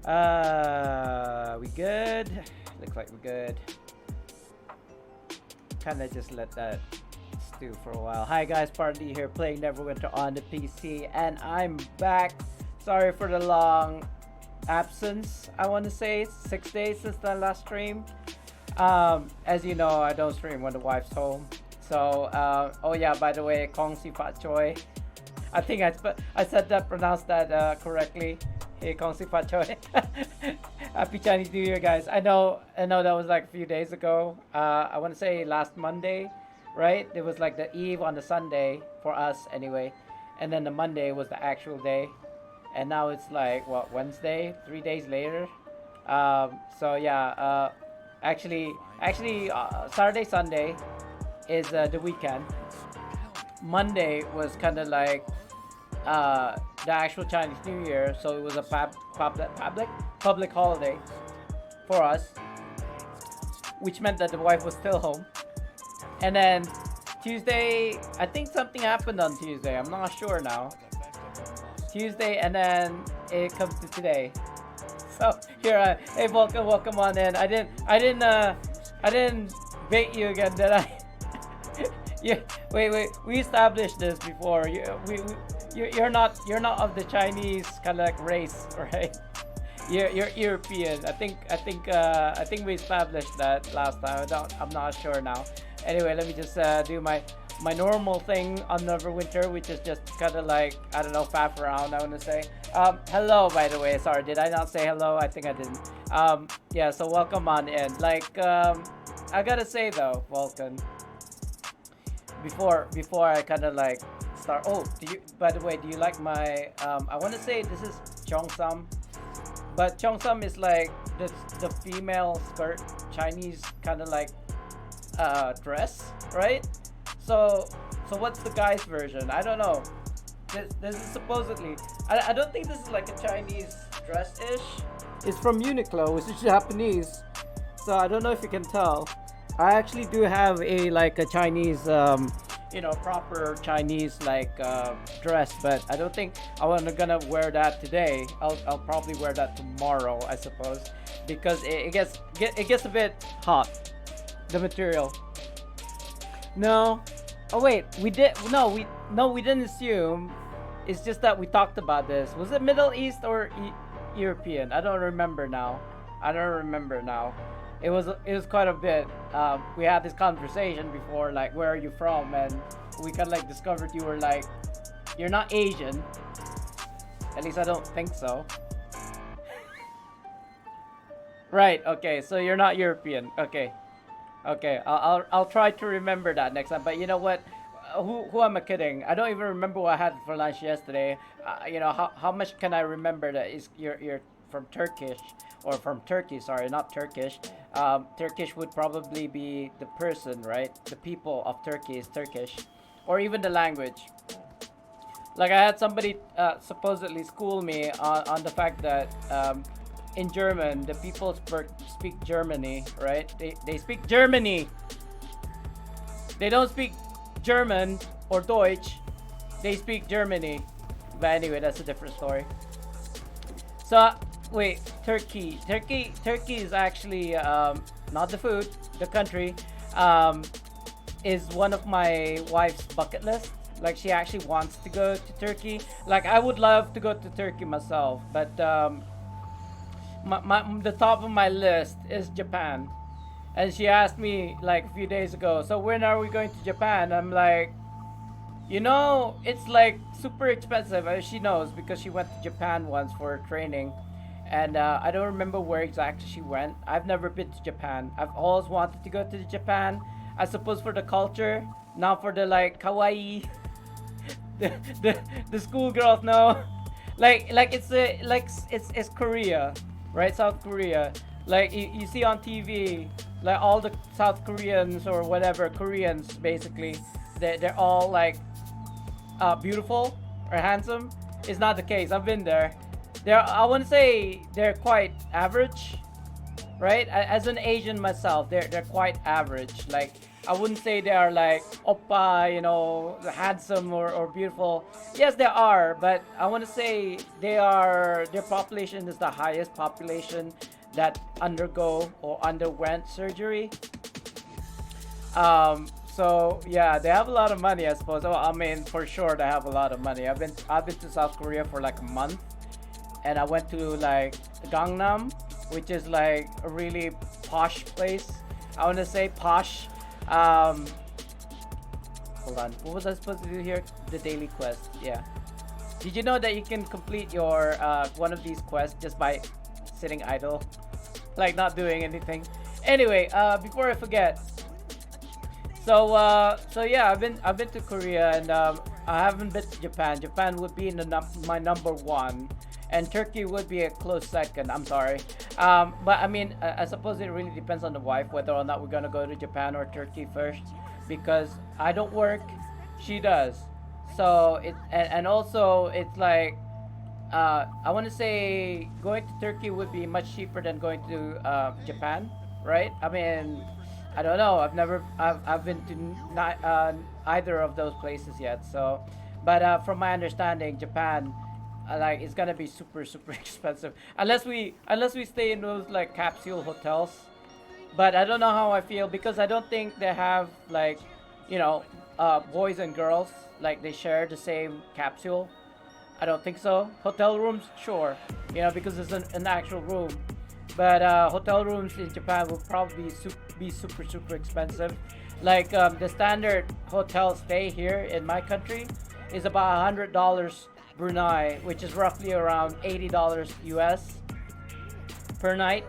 We good? Looks like we're good. Kinda just let that stew for a while. Hi guys, SpartanDee here playing Neverwinter on the PC, and I'm back. Sorry for the long absence. I want to say 6 days since the last stream. As you know, I don't stream when the wife's home. So, oh yeah, by the way, Gong Xi Fa Cai. I think I said that, pronounced that correctly. Hey, Gong Xi Fa Cai. Happy Chinese New Year, guys. I know that was like a few days ago. I want to say last Monday, right? It was like the eve on the Sunday for us anyway. And then the Monday was the actual day. And now it's like, what, Wednesday? 3 days later. So yeah, actually, Saturday, Sunday is the weekend. Monday was kind of like the actual Chinese New Year, so it was a public holiday for us, which meant that the wife was still home. And then Tuesday, I think something happened on Tuesday. I'm not sure now. Tuesday, and then it comes to today. So here, hey, welcome on in. I didn't bait you again, did I? Yeah, wait. We established this before. You're not of the Chinese kind of like race, right? You're European. I think we established that last time. I'm not sure now. Anyway, let me just do my normal thing on Neverwinter, which is just kind of like, I don't know, faff around, I want to say. Hello, by the way. Sorry, did I not say hello? I think I didn't. Yeah, so welcome on in. Like, I gotta say though, Vulcan, before I kind of like start. Oh, by the way, do you like my? I want to say this is cheongsam, but cheongsam is like the female skirt, Chinese kind of like dress, right? So what's the guy's version? I don't know. This is supposedly. I don't think this is like a Chinese dress-ish. It's from Uniqlo, which is Japanese. So I don't know if you can tell. I actually do have a Chinese, proper Chinese like dress, but I don't think I'm gonna wear that today. I'll probably wear that tomorrow, I suppose, because it gets a bit hot, the material. No. Oh wait, we didn't assume. It's just that we talked about this. Was it Middle East or European? I don't remember now. It was quite a bit. We had this conversation before, like, where are you from? And we kind of like discovered you're not Asian. At least I don't think so. Right. Okay. So you're not European. Okay. I'll try to remember that next time. But you know what? Who am I kidding? I don't even remember what I had for lunch yesterday. How much can I remember that you're from Turkish, or from Turkey? Sorry, not Turkish. Turkish would probably be the person, right? The people of Turkey is Turkish, or even the language. Like, I had somebody supposedly school me on the fact that in German, the people speak Germany, right? They speak Germany. They don't speak German or Deutsch. They speak Germany. But anyway, that's a different story. So, wait, Turkey is actually not the food, the country, is one of my wife's bucket list. Like, she actually wants to go to Turkey. Like, I would love to go to Turkey myself, but the top of my list is Japan. And she asked me like a few days ago, so when are we going to Japan? I'm like, it's like super expensive. She knows because she went to Japan once for training. And I don't remember where exactly she went. I've never been to Japan. I've always wanted to go to Japan. I suppose for the culture, not for the like kawaii. the schoolgirls know. Like it's Korea, right? South Korea. Like you see on TV, like all the South Koreans or whatever Koreans, basically, they're all like beautiful or handsome. It's not the case. I've been there. I want to say they're quite average, right? As an Asian myself, they're quite average. Like I wouldn't say they are like oppa, you know, handsome or beautiful. Yes, they are, but I want to say their population is the highest population that undergo or underwent surgery. So yeah, they have a lot of money, I suppose. Oh, I mean, for sure they have a lot of money. I've been to South Korea for like a month, and I went to like Gangnam, which is like a really posh place. I want to say posh. Um, Hold on. What was I supposed to do here? The daily quest. Yeah. Did you know that you can complete your one of these quests just by sitting idle, like not doing anything? Anyway, before I forget, so yeah, I've been to Korea, and I haven't been to Japan. Japan would be in my number one, and Turkey would be a close second. I'm sorry, but I mean, I suppose it really depends on the wife whether or not we're gonna go to Japan or Turkey first, because I don't work, she does. So and also it's like I want to say going to Turkey would be much cheaper than going to Japan, right? I mean, I don't know. I've been to not either of those places yet. So, but from my understanding, Japan, like it's gonna be super super expensive unless we stay in those like capsule hotels. But I don't know how I feel because I don't think they have like, you know, boys and girls like they share the same capsule. I don't think so. Hotel rooms, sure, you know, because it's an actual room. But hotel rooms in Japan will probably be super super expensive. Like the standard hotel stay here in my country is about $100 Brunei, which is roughly around $80 US per night.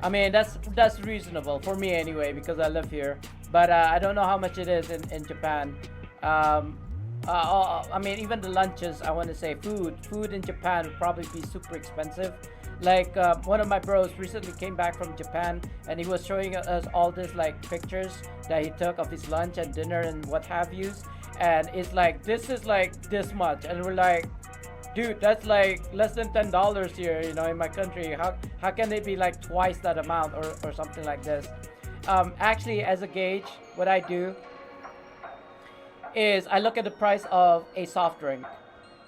I mean that's reasonable for me anyway because I live here. But I don't know how much it is in Japan. I mean, even the lunches, I want to say food in Japan would probably be super expensive. Like one of my bros recently came back from Japan, and he was showing us all this like pictures that he took of his lunch and dinner and what have yous, and it's like this is like this much, and we're like, dude, that's like less than $10 here, you know, in my country. How can it be like twice that amount or something like this? Actually, as a gauge, what I do is I look at the price of a soft drink.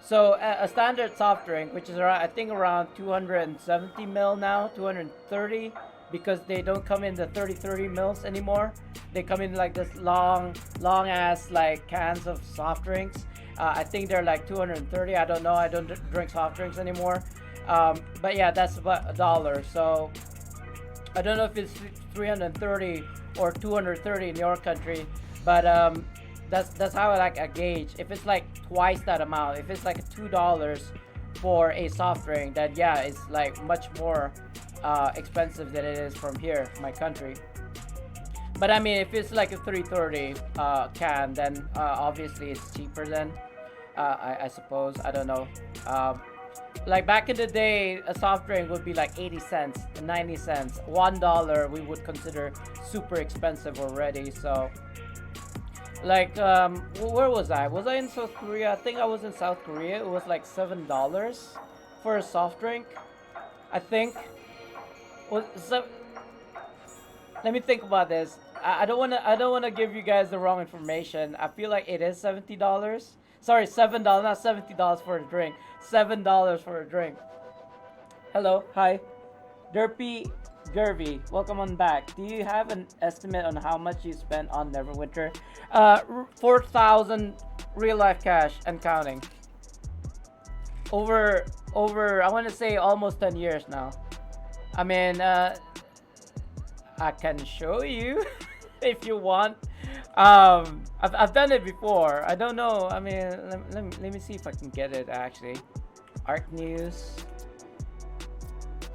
So a standard soft drink, which is around, I think around 270 mil now, 230, because they don't come in the 30 mils anymore. They come in like this long ass like cans of soft drinks. I think they're like 230. I don't know. I don't drink soft drinks anymore. But yeah, that's about $1. So I don't know if it's 330 or 230 in your country, but that's how I like a gauge. If it's like twice that amount, if it's like $2 for a soft drink, then yeah, it's like much more expensive than it is from here, my country. But I mean, if it's like a 330 can, then obviously it's cheaper then. I suppose. I don't know. Like back in the day, a soft drink would be like 80 cents, 90 cents, $1 we would consider super expensive already. So like where was I? Was I in South Korea? I think I was in South Korea. It was like $7 for a soft drink, I think. So let me think about this. I don't wanna give you guys the wrong information. I feel like it is $70. Sorry, $7, not $70 for a drink. $7 for a drink. Hello, hi, Derpy Gervy, welcome on back. Do you have an estimate on how much you spent on Neverwinter? 4,000 real life cash and counting. Over I want to say almost 10 years now. I mean, I can show you if you want. I've done it before. I don't know. I mean, let me see if I can get it actually. Art news.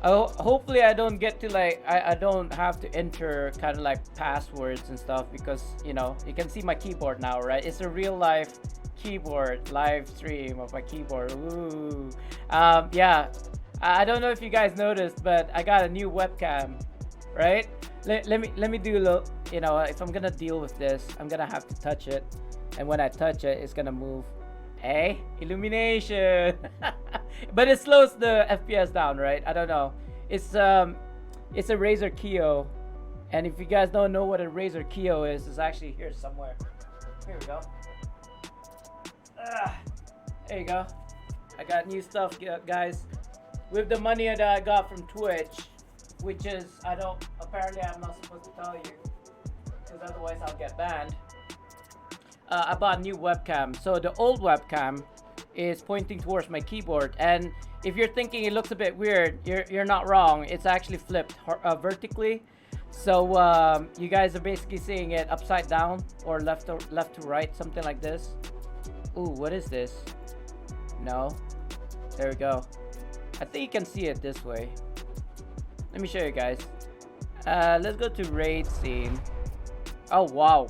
Oh, hopefully I don't get to like I don't have to enter kind of like passwords and stuff because you know you can see my keyboard now, right? It's a real life keyboard live stream of my keyboard. Ooh, yeah. I don't know if you guys noticed, but I got a new webcam, right? Let me do a little. You know, if I'm gonna deal with this, I'm gonna have to touch it, and when I touch it, it's gonna move. Hey, illumination. But it slows the FPS down, right? I don't know. It's a Razer Kio. And if you guys don't know what a Razer Keo is, it's actually here somewhere. Here we go. There you go. I got new stuff, guys. With the money that I got from Twitch, which is, apparently I'm not supposed to tell you, because otherwise I'll get banned. I bought a new webcam. So the old webcam is pointing towards my keyboard, and if you're thinking it looks a bit weird, you're not wrong. It's actually flipped vertically. So you guys are basically seeing it upside down or left to right, something like this. Ooh, what is this? No. There we go. I think you can see it this way. Let me show you guys. Let's go to raid scene. Oh wow.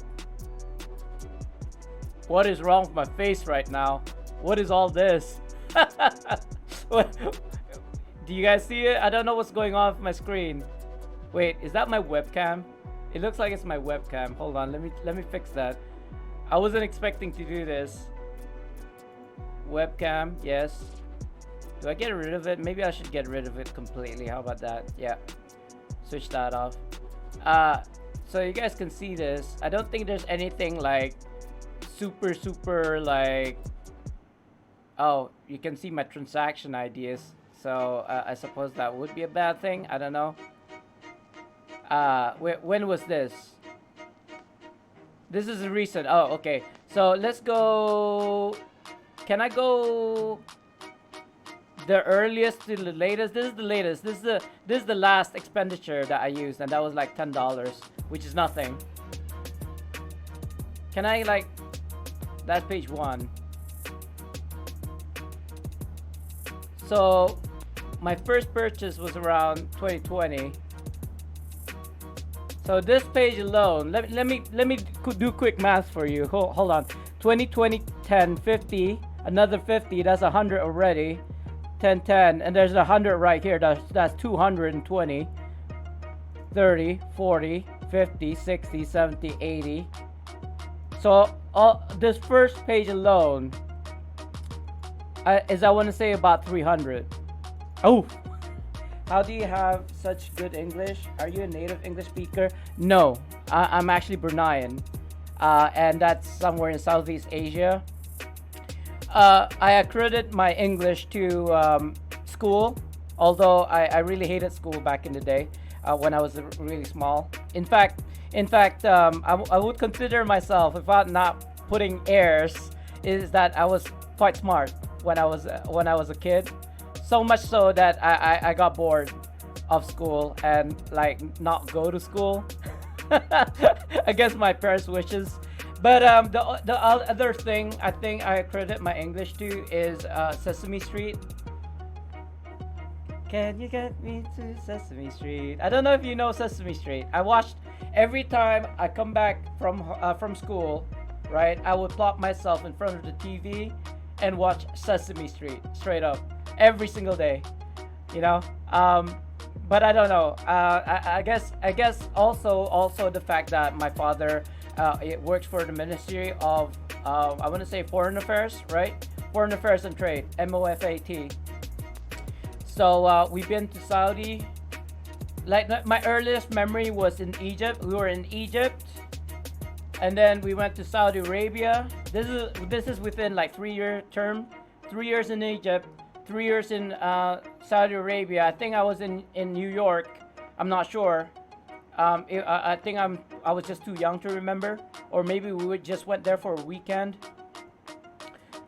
What is wrong with my face right now? What is all this? What? Do you guys see it? I don't know what's going on with my screen. Wait, is that my webcam? It looks like it's my webcam. Hold on, let me fix that. I wasn't expecting to do this. Webcam, yes. Do I get rid of it? Maybe I should get rid of it completely. How about that? Yeah. Switch that off. So you guys can see this. I don't think there's anything like super like, oh, you can see my transaction IDs. So I suppose that would be a bad thing. I don't know. When was this? This is recent. Oh, okay. So let's go. Can I go the earliest to the latest? This is the latest. This is the last expenditure that I used, and that was like $10, which is nothing. Can I like? That's page 1. So my first purchase was around 2020. So this page alone, let me do quick math for you. Hold on. 2020, 10, 50, another 50. That's 100 already. 10, 10, and there's 100 right here. That's 220. 30, 40, 50, 60, 70, 80. So this first page alone is, I want to say, about 300. Oh. How do you have such good English? Are you a native English speaker? No, I'm actually Bruneian, and that's somewhere in Southeast Asia. I accredit my English to school, although I really hated school back in the day when I was really small. In fact, I would consider myself, if I'm not putting airs, is that I was quite smart when I was a kid. So much so that I got bored of school and like not go to school against my parents' wishes. But the other thing I think I credit my English to is Sesame Street. Can you get me to Sesame Street? I don't know if you know Sesame Street. I watched every time I come back from school, right? I would plop myself in front of the TV and watch Sesame Street straight up. Every single day, you know. But I don't know. I guess also the fact that my father works for the Ministry of I want to say Foreign Affairs, right? Foreign Affairs and Trade, MOFAT. So we've been to Saudi. Like my earliest memory was in Egypt. We were in Egypt, and then we went to Saudi Arabia. This is within like 3-year term. 3 years in Egypt. 3 years in Saudi Arabia. I think I was in New York. I'm not sure. I think I was just too young to remember, or maybe we just went there for a weekend.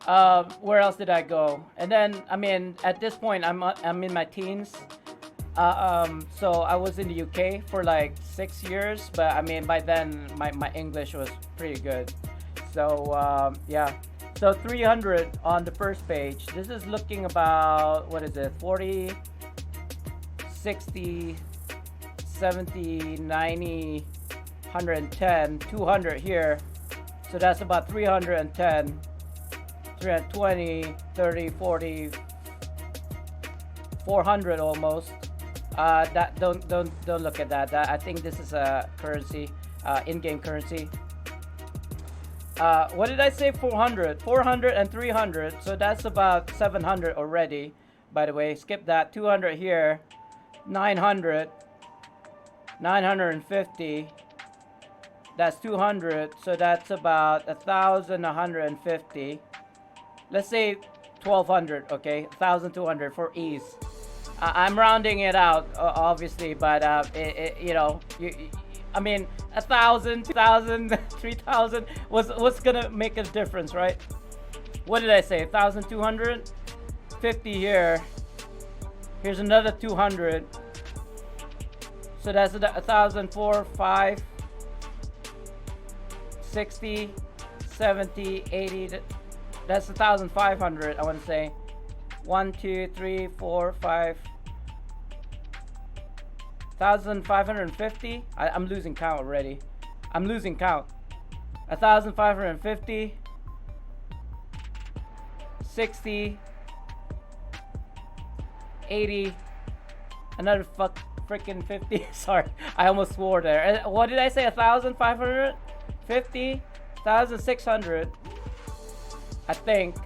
Where else did I go? And then, I mean, at this point, I'm in my teens. So I was in the UK for like 6 years, but I mean, by then my English was pretty good. So yeah. So 300 on the first page. This is looking about, what is it, 40, 60, 70, 90, 110, 200 here. So that's about 310, 320, 30, 40, 400 almost. That don't look at that. I think this is a currency, in-game currency. What did I say? 400 and 300, so that's about 700 already. By the way, skip that. 200 here, 900, 950. That's 200. So that's about 1,150. Let's say 1,200. Okay, 1,200 for ease. I'm rounding it out, obviously, but you know, I mean, 1,000, 2,000, 3,000. What's gonna make a difference, right? What did I say? 1,200, 50 here. Here's another 200. So that's 1,004, 5, 60, 70, 80. That's 1,500. I want to say 1, 2, 3, 4, 5. 1,550. I'm losing count already. I'm losing count. 1,550. 60. 80. Another freaking 50. Sorry, I almost swore there. What did I say? 1,550. 1,600. I think.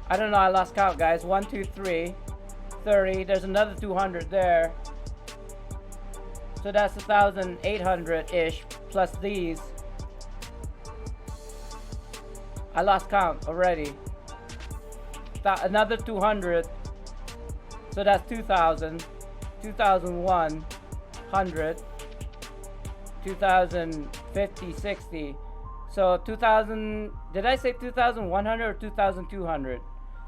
I don't know. I lost count, guys. 1, 2, 3. 30. There's another 200 there. So that's 1,800-ish plus these. I lost count already. Another 200. So that's 2,000. 2,100. 2,050, 60. So 2,000. Did I say 2,100 or 2,200?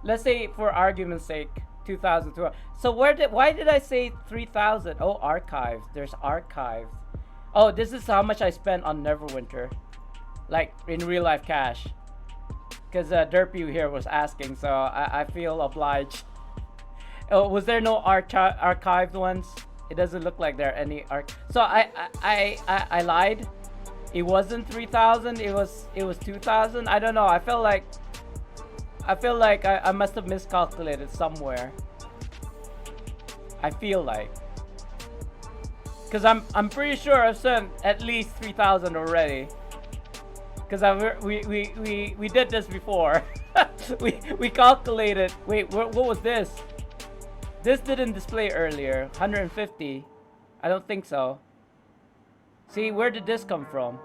Let's say, for argument's sake, 2,200. So why did I say 3,000? Oh, archives. There's archives. Oh, this is how much I spent on Neverwinter, like in real life cash. Because Derpy here was asking, so I feel obliged. Oh, was there no archived ones? It doesn't look like there are any So I lied. It wasn't 3,000. It was 2,000. I don't know. I feel like I must have miscalculated somewhere. I feel like, because I'm pretty sure I've sent at least 3,000 already. Because we did this before. we calculated. Wait, what was this? This didn't display earlier. 150. I don't think so. See, where did this come from?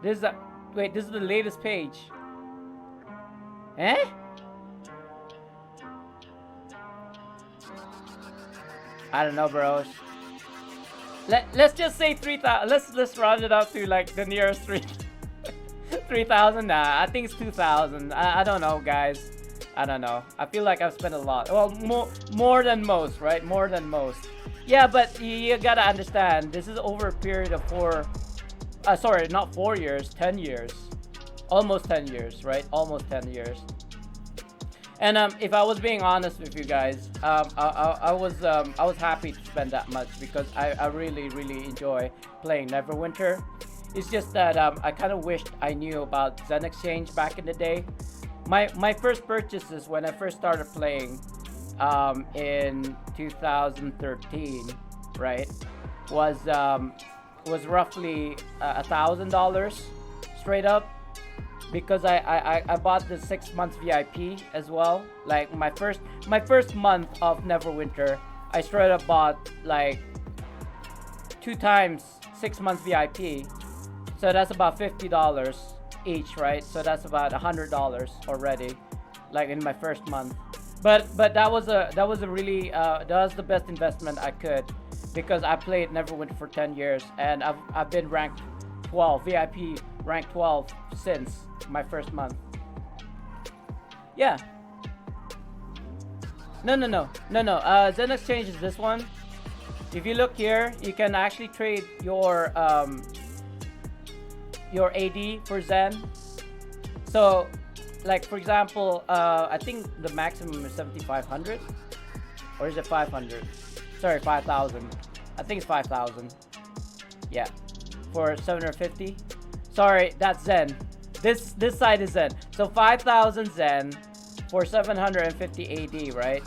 This is wait, this is the latest page. Eh? I don't know, bros. Let's just say 3,000. Let's round it up to like the nearest 3,000. Nah, I think it's 2,000. I don't know, guys. I don't know. I feel like I've spent a lot. Well, more than most, right? More than most. Yeah, but you gotta understand, this is over a period of sorry, not 4 years, 10 years. Almost 10 years, right? Almost 10 years. And if I was being honest with you guys, I was happy to spend that much because I really enjoy playing Neverwinter. It's just that I kind of wished I knew about Zen Exchange back in the day. My first purchases when I first started playing in 2013, right, was roughly $1,000 straight up. Because I bought the 6 months VIP as well. Like my first month of Neverwinter, I straight up bought like 2 times 6 months VIP. So that's about $50 each, right? So that's about $100 already, like in my first month. But that was a really that was the best investment I could, because I played Neverwinter for 10 years and I've been ranked 12 VIP, ranked 12 since my first month. Yeah. No. Zen Exchange is this one. If you look here, you can actually trade your AD for Zen. So, like for example, I think the maximum is 7,500, or is it 500? Sorry, 5,000. I think it's 5,000. Yeah, for 750. Sorry, that's Zen. This side is Zen. So 5,000 Zen for 750 AD, right?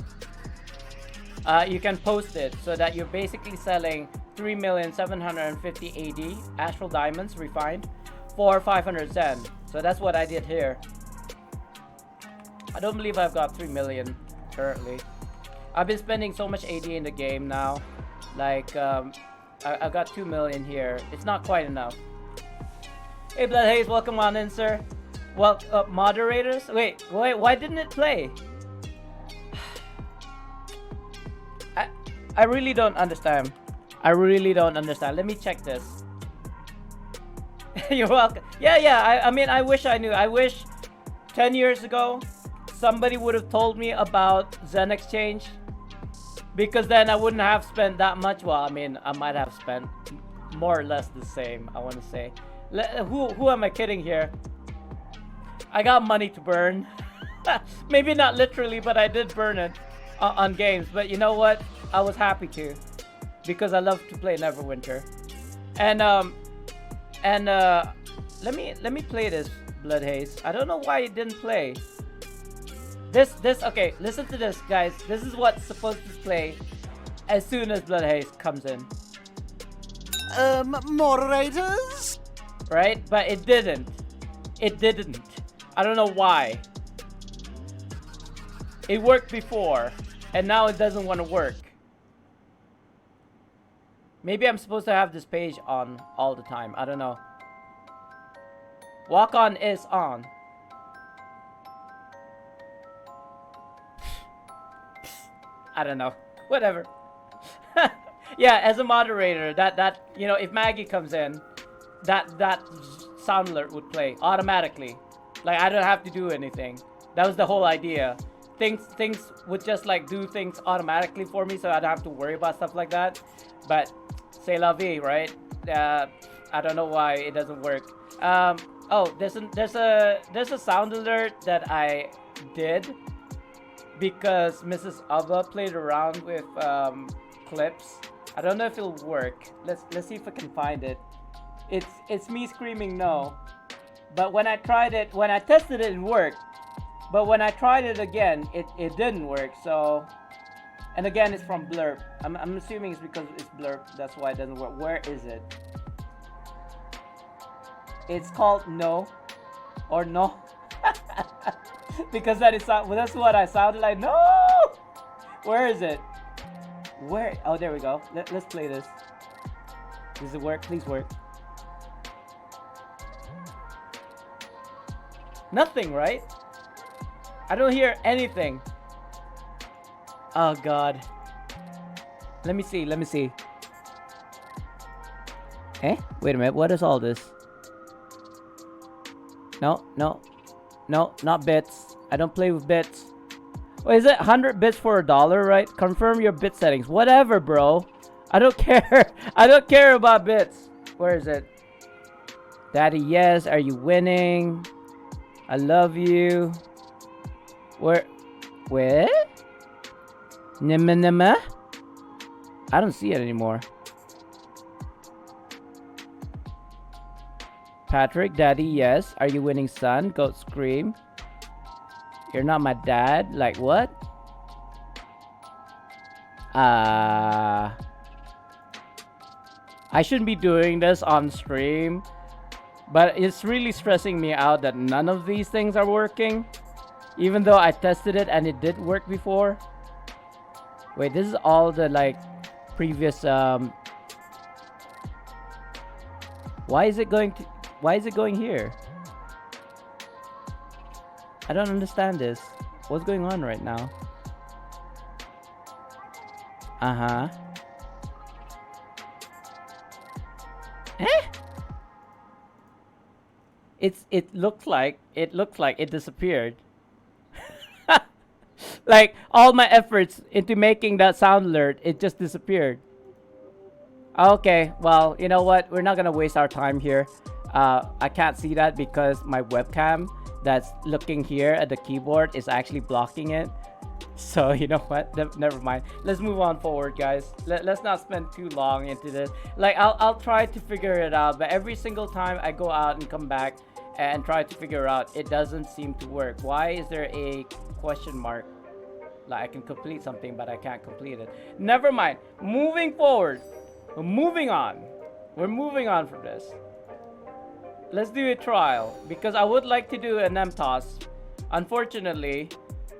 You can post it so that you're basically selling 3,750 AD Astral Diamonds refined for 500 Zen. So that's what I did here. I don't believe I've got 3 million currently. I've been spending so much AD in the game now. Like, I got 2 million here. It's not quite enough. Hey, Blood Haze, welcome on in, sir. Well, moderators? Wait, why didn't it play? I really don't understand. I really don't understand. Let me check this. You're welcome. Yeah. I mean, I wish I knew. I wish 10 years ago somebody would have told me about Zen Exchange, because then I wouldn't have spent that much. Well, I mean, I might have spent more or less the same, I want to say. Who am I kidding here? I got money to burn. Maybe not literally, but I did burn it on games. But you know what? I was happy to, because I love to play Neverwinter. And let me play this, Blood Haze. I don't know why it didn't play. This okay, listen to this, guys. This is what's supposed to play as soon as Blood Haze comes in. Moderators? Right? But it didn't. It didn't. I don't know why. It worked before, and now it doesn't want to work. Maybe I'm supposed to have this page on all the time. I don't know. Walk on is on. I don't know. Whatever. Yeah, as a moderator, that you know, if Maggie comes in, that sound alert would play automatically. Like, I don't have to do anything. That was the whole idea. Things would just like do things automatically for me, so I don't have to worry about stuff like that. But c'est la vie, right? I don't know why it doesn't work. Oh, there's a sound alert that I did because Mrs. Abba played around with clips. I don't know if it'll work. Let's see if I can find it. It's me screaming no. But when I tried it, when I tested it, it worked. But when I tried it again, it didn't work. So, and again, it's from Blurb. I'm assuming it's because it's Blurb. That's why it doesn't work. Where is it? It's called no, or no, because that's what I sounded like. No, where is it? Where? Oh, there we go. Let's play this. Does it work? Please work. Nothing, right? I don't hear anything. Oh God. Let me see. Eh? Wait a minute. What is all this? No, not bits. I don't play with bits. Oh, is it 100 bits for $1, right? Confirm your bit settings. Whatever, bro. I don't care. I don't care about bits. Where is it? Daddy, yes. Are you winning? I love you. Where? Nima? I don't see it anymore. Patrick, Daddy, yes. Are you winning, son? Goat scream. You're not my dad. Like what? I shouldn't be doing this on stream, but it's really stressing me out that none of these things are working, even though I tested it and it did work before. Wait, this is all the like previous why is it going here? I don't understand this. What's going on right now? Uh-huh. It looks like it disappeared. Like all my efforts into making that sound alert, it just disappeared. Okay, well, you know what? We're not gonna waste our time here. I can't see that because my webcam that's looking here at the keyboard is actually blocking it. So you know what? Never mind. Let's move on forward, guys. Let's not spend too long into this. Like I'll try to figure it out, but every single time I go out and come back and try to figure out, it doesn't seem to work. Why is there a question mark? Like I can complete something, but I can't complete it. Never mind. Moving forward. We're moving on. We're moving on from this. Let's do a trial because I would like to do an MTOS. Unfortunately,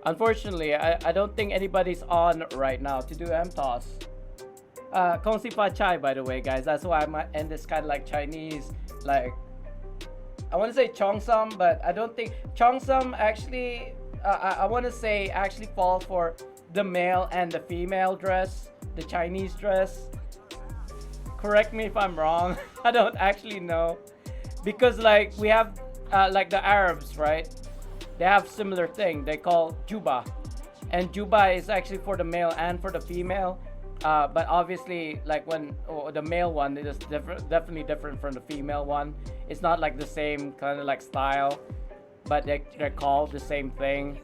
I don't think anybody's on right now to do MTOS. Gong Xi Fa Cai, by the way, guys. That's why I'm in this kind of like Chinese, like, I want to say Cheongsam, but I don't think Cheongsam actually. I want to say actually fall for the male and the female dress, the Chinese dress. Correct me if I'm wrong. I don't actually know, because like we have like the Arabs, right? They have similar thing. They call juba, and juba is actually for the male and for the female. But obviously, like when the male one is different, definitely different from the female one. It's not like the same kind of like style, but they're called the same thing.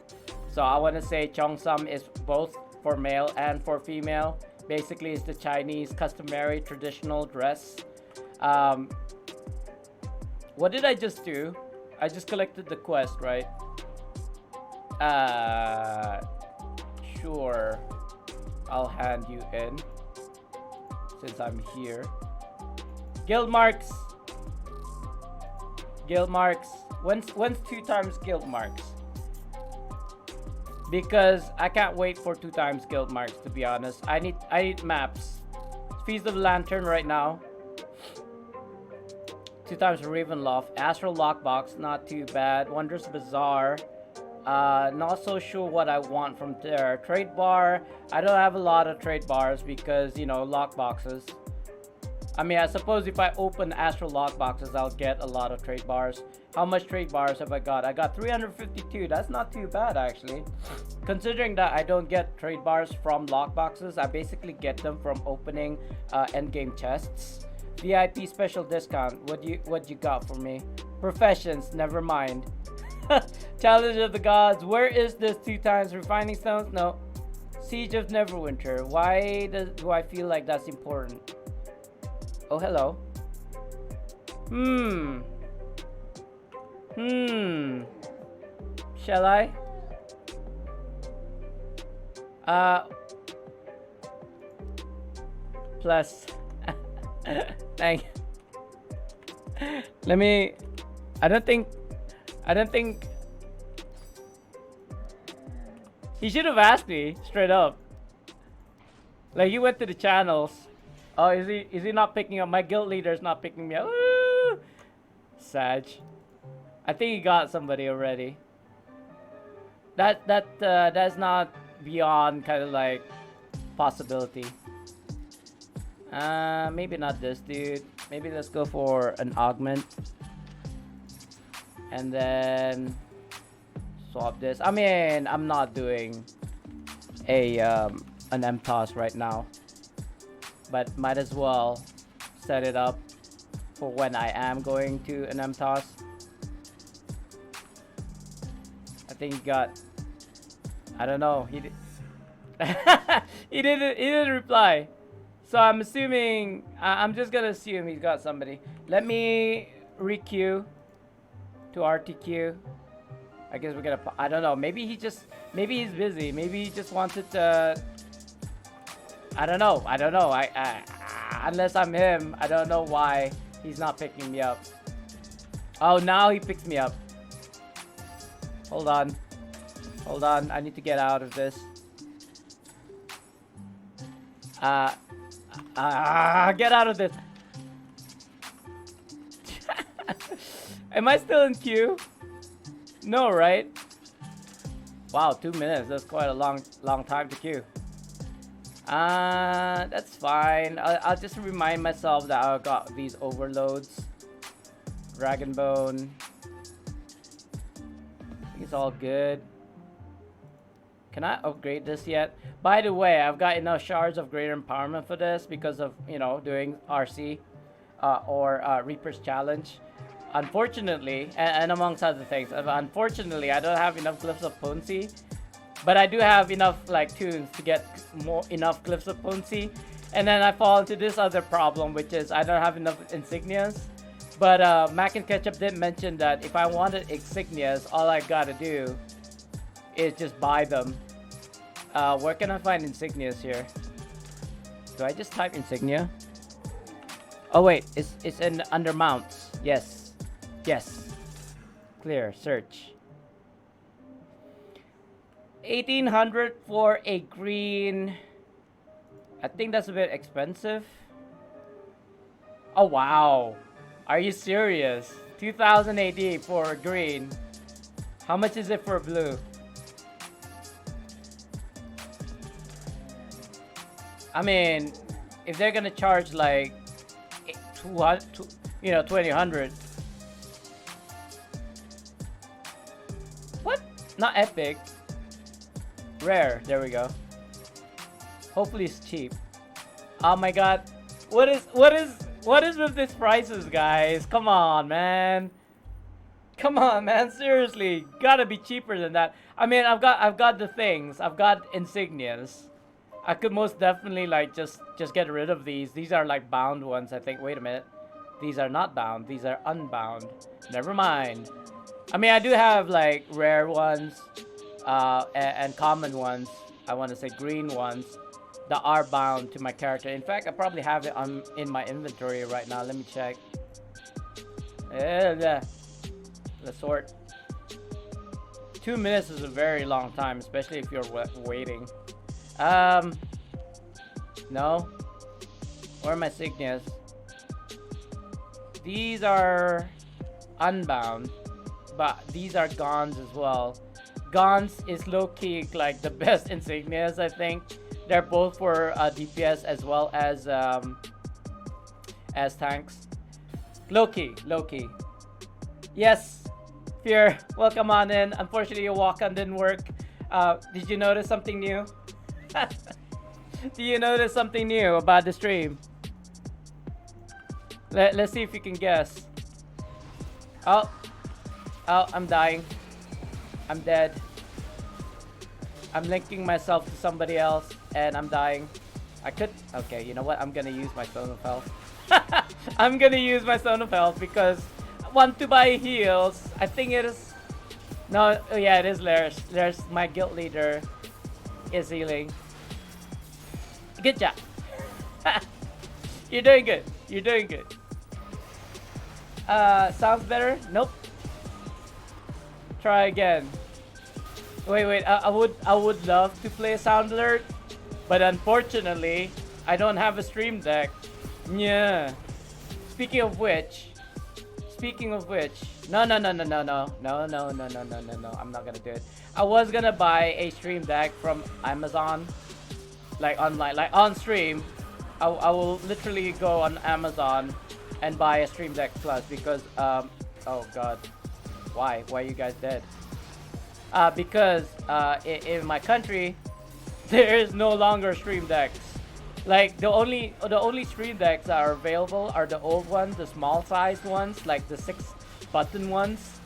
So I want to say Cheongsam is both for male and for female. Basically, it's the Chinese customary traditional dress. What did I just do? I just collected the quest, right? Sure. I'll hand you in since I'm here. Guild marks. Guild marks. When's 2 times guild marks? Because I can't wait for 2 times guild marks, to be honest. I need maps. Feast of the Lantern right now. 2 times Ravenloft. Astral Lockbox, not too bad. Wondrous Bazaar. Not so sure what I want from there. Trade bar. I don't have a lot of trade bars because, you know, lockboxes. I mean, I suppose if I open Astral Lockboxes, I'll get a lot of trade bars. How much trade bars have I got? I got 352. That's not too bad, actually. Considering that I don't get trade bars from lockboxes, I basically get them from opening endgame chests. VIP special discount. What you got for me? Professions. Never mind. Challenge of the Gods. Where is this 2 times refining stones? No. Siege of Neverwinter. Why do I feel like that's important? Oh, hello. Shall I? Plus. Thank you. Let me. I don't think he should have asked me straight up. Like, he went to the channels. Oh, is he not picking up? My guild leader is not picking me up. Woo! Sag. I think he got somebody already. That's not beyond kind of like possibility. Maybe not this dude. Maybe let's go for an augment. And then swap this. I mean, I'm not doing a an MTOS right now, but might as well set it up for when I am going to an MTOS. I think he got. I don't know. He did. he didn't reply. So I'm assuming. I'm just gonna assume he's got somebody. Let me requeue to RTQ. I guess we're gonna. I don't know. Maybe he's busy. Maybe he just wanted to. I don't know. I unless I'm him, I don't know why he's not picking me up. Oh, now he picks me up. Hold on. I need to get out of this. Get out of this. Am I still in queue? No, right? Wow, 2 minutes. That's quite a long time to queue. That's fine. I'll just remind myself that I got these overloads. Dragon Bone. I think it's all good. Can I upgrade this yet? By the way, I've got enough shards of greater empowerment for this because of, you know, doing RC or Reaper's Challenge. Unfortunately, and amongst other things, unfortunately, I don't have enough Glyphs of Potency, but I do have enough like tunes to get enough Glyphs of Potency. And then I fall into this other problem, which is I don't have enough insignias. But Mac and Ketchup did mention that if I wanted insignias, all I gotta do is just buy them. Where can I find insignias here? Do I just type insignia? Oh wait, it's in under mounts. Yes. Clear, search. 1800 for a green I think that's a bit expensive. Oh wow, are you serious? 2000 AD for green. How much is it for blue? I mean, if they're gonna charge like 200, 2000. What? Not epic. Rare. There we go. Hopefully it's cheap. Oh my god. What is with these prices, guys? Come on, man. Come on, man. Seriously, gotta be cheaper than that. I mean, I've got the things. I've got insignias. I could most definitely like just get rid of these. These are like bound ones, I think. Wait a minute. These are not bound. These are unbound. Never mind. I mean, I do have like rare ones, and common ones. I want to say green ones that are bound to my character. In fact, I probably have it in my inventory right now. Let me check. Let's sort. 2 minutes is a very long time, especially if you're waiting. No. Where are my signias? These are unbound, but these are Gons as well. Gons is low-key like the best insignias, I think. They're both for DPS as well as tanks. Low-key. Yes, Fear, welcome on in. Unfortunately, your walk-on didn't work. Did you notice something new? Do you notice something new about the stream? Let's see if you can guess. Oh, I'm dying. I'm dead. I'm linking myself to somebody else and I'm dying. Okay, you know what? I'm gonna use my Stone of Health. I'm gonna use my Stone of Health because I want to buy heals. I think it is... No, oh yeah, it is Lairs. Lairs, my guild leader, is healing. Good job. You're doing good. You're doing good. Sounds better? Nope. Try again. Wait. I would love to play a sound alert, but unfortunately, I don't have a stream deck. Yeah. Speaking of which, no. I'm not gonna do it. I was gonna buy a stream deck from Amazon, like online, like on stream. I will literally go on Amazon and buy a stream deck plus because oh god, why are you guys dead? Because in my country there is no longer stream decks. Like the only stream decks that are available are the old ones, the small sized ones, like the 6-button ones.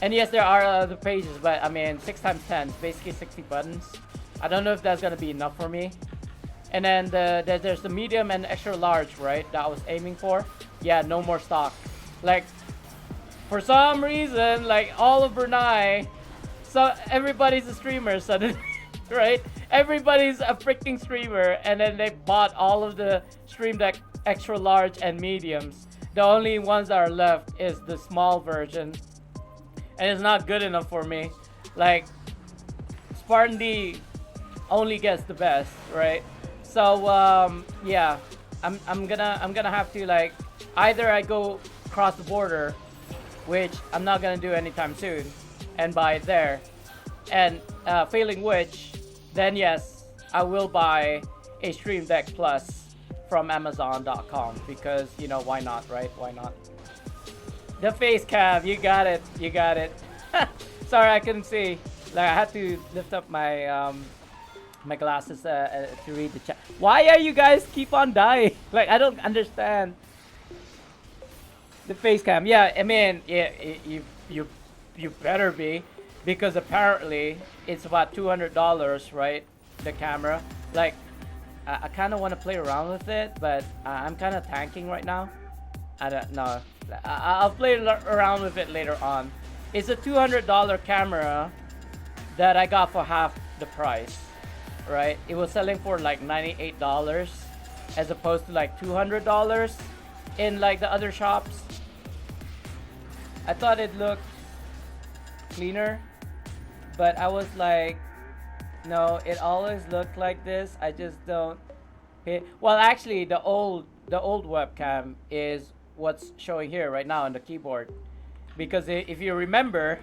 And yes, there are other pages, but I mean 6 times 10 is basically 60 buttons. I don't know if that's gonna be enough for me. And then there's the medium and extra large, right? That I was aiming for. Yeah, no more stock. Like for some reason, like all of Brunei, so everybody's a streamer suddenly, right? Everybody's a freaking streamer, and then they bought all of the Stream Deck extra large and mediums. The only ones that are left is the small version, and it's not good enough for me. Like SpartanDee only gets the best, right? So yeah, I'm gonna have to like either I go across the border, which I'm not gonna do anytime soon, and buy it there, and failing which, then yes, I will buy a Stream Deck Plus from Amazon.com because, you know, why not, right? Why not? The face cam, you got it. Sorry, I couldn't see. Like I had to lift up my my glasses to read the chat. Why are you guys keep on dying? Like I don't understand. The face cam, yeah. I mean, yeah, you better be. Because apparently it's about $200, right? The camera. Like, I kind of want to play around with it, but I'm kind of tanking right now. I don't know. I'll play around with it later on. It's a $200 camera that I got for half the price, right? It was selling for like $98 as opposed to like $200 in like the other shops. I thought it looked cleaner, but I was like, no, it always looked like this. I just don't Okay. Well, actually, the old webcam is what's showing here right now on the keyboard. Because if you remember,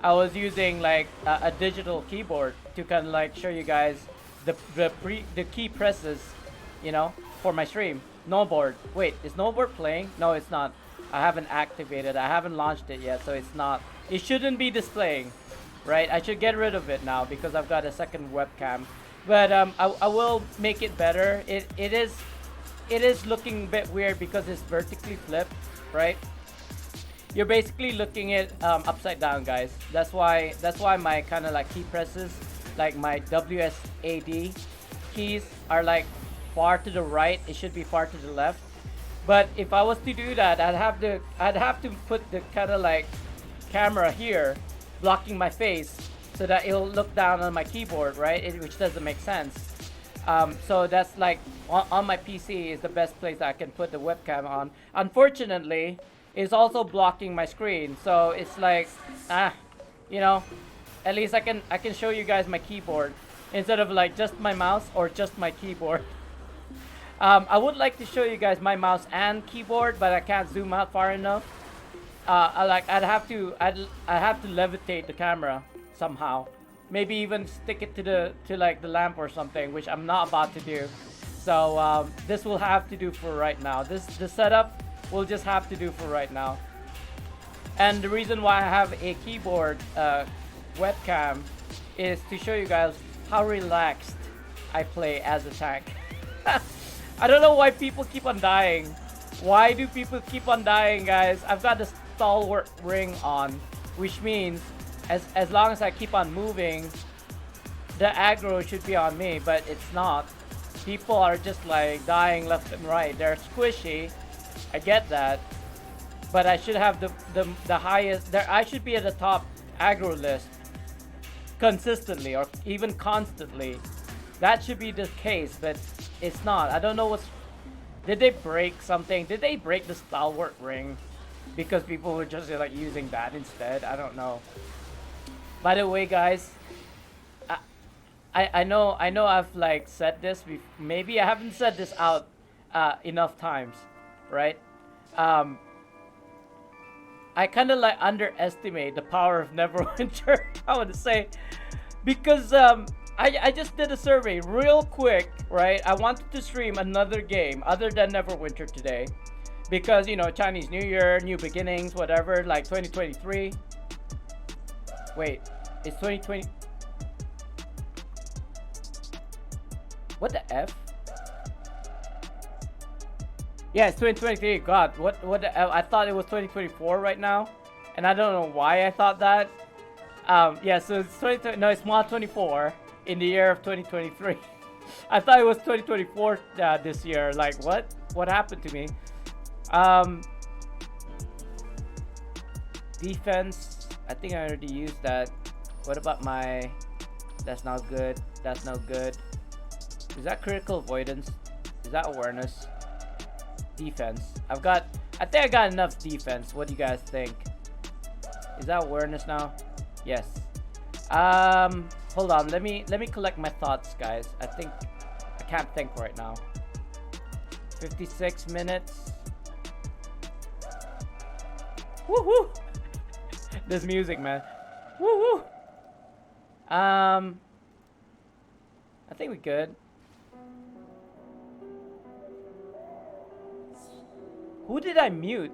I was using like a digital keyboard to kind of like show you guys the key presses, you know, for my stream. No board. Wait, is no board playing? No, it's not. I haven't activated. I haven't launched it yet, so it's not. It shouldn't be displaying, right? I should get rid of it now because I've got a second webcam. But I will make it better. It is looking a bit weird because it's vertically flipped, right? You're basically looking at upside down, guys. That's why my kind of like key presses, like my WSAD keys, are like far to the right. It should be far to the left. But if I was to do that, I'd have to put the kind of like camera here, blocking my face, so that it'll look down on my keyboard, right? Which doesn't make sense. So that's like on my PC is the best place I can put the webcam on. Unfortunately, it's also blocking my screen, so it's like, you know, at least I can show you guys my keyboard instead of like just my mouse or just my keyboard. I would like to show you guys my mouse and keyboard, but I can't zoom out far enough. I'd have to levitate the camera somehow. Maybe even stick it to like the lamp or something, which I'm not about to do. So this will have to do for right now. The setup will just have to do for right now. And the reason why I have a keyboard webcam is to show you guys how relaxed I play as a tank. I don't know why people keep on dying. Why do people keep on dying, guys? I've got the stalwart ring on, which means as long as I keep on moving, the aggro should be on me, but it's not. People are just like dying left and right. They're squishy. I get that, but I should have the highest. I should be at the top aggro list consistently or even constantly. That should be the case, but it's not. I don't know what's. Did they break something? Did they break the stalwart ring because people were just like using that instead? I don't know. By the way, guys, I know I've like said this. Maybe I haven't said this out enough times, right? I kind of like underestimate the power of Neverwinter. I want to say, because I just did a survey real quick, right? I wanted to stream another game other than Neverwinter today, because you know, Chinese New Year, new beginnings, whatever, like 2023. Wait, it's 2020. What the F? Yeah, it's 2023. God, what the F? I thought it was 2024 right now, and I don't know why I thought that. Yeah, so it's 2020. No, it's March 24 in the year of 2023. I thought it was 2024 this year. Like, what? What happened to me? Defense. I think I already used that. What about my? That's not good. That's no good. Is that critical avoidance? Is that awareness? Defense. I think I got enough defense. What do you guys think? Is that awareness now? Yes. Hold on. Let me collect my thoughts, guys. I can't think right now. 56 minutes. Woohoo! This music, man. Woohoo! I think we good. Who did I mute?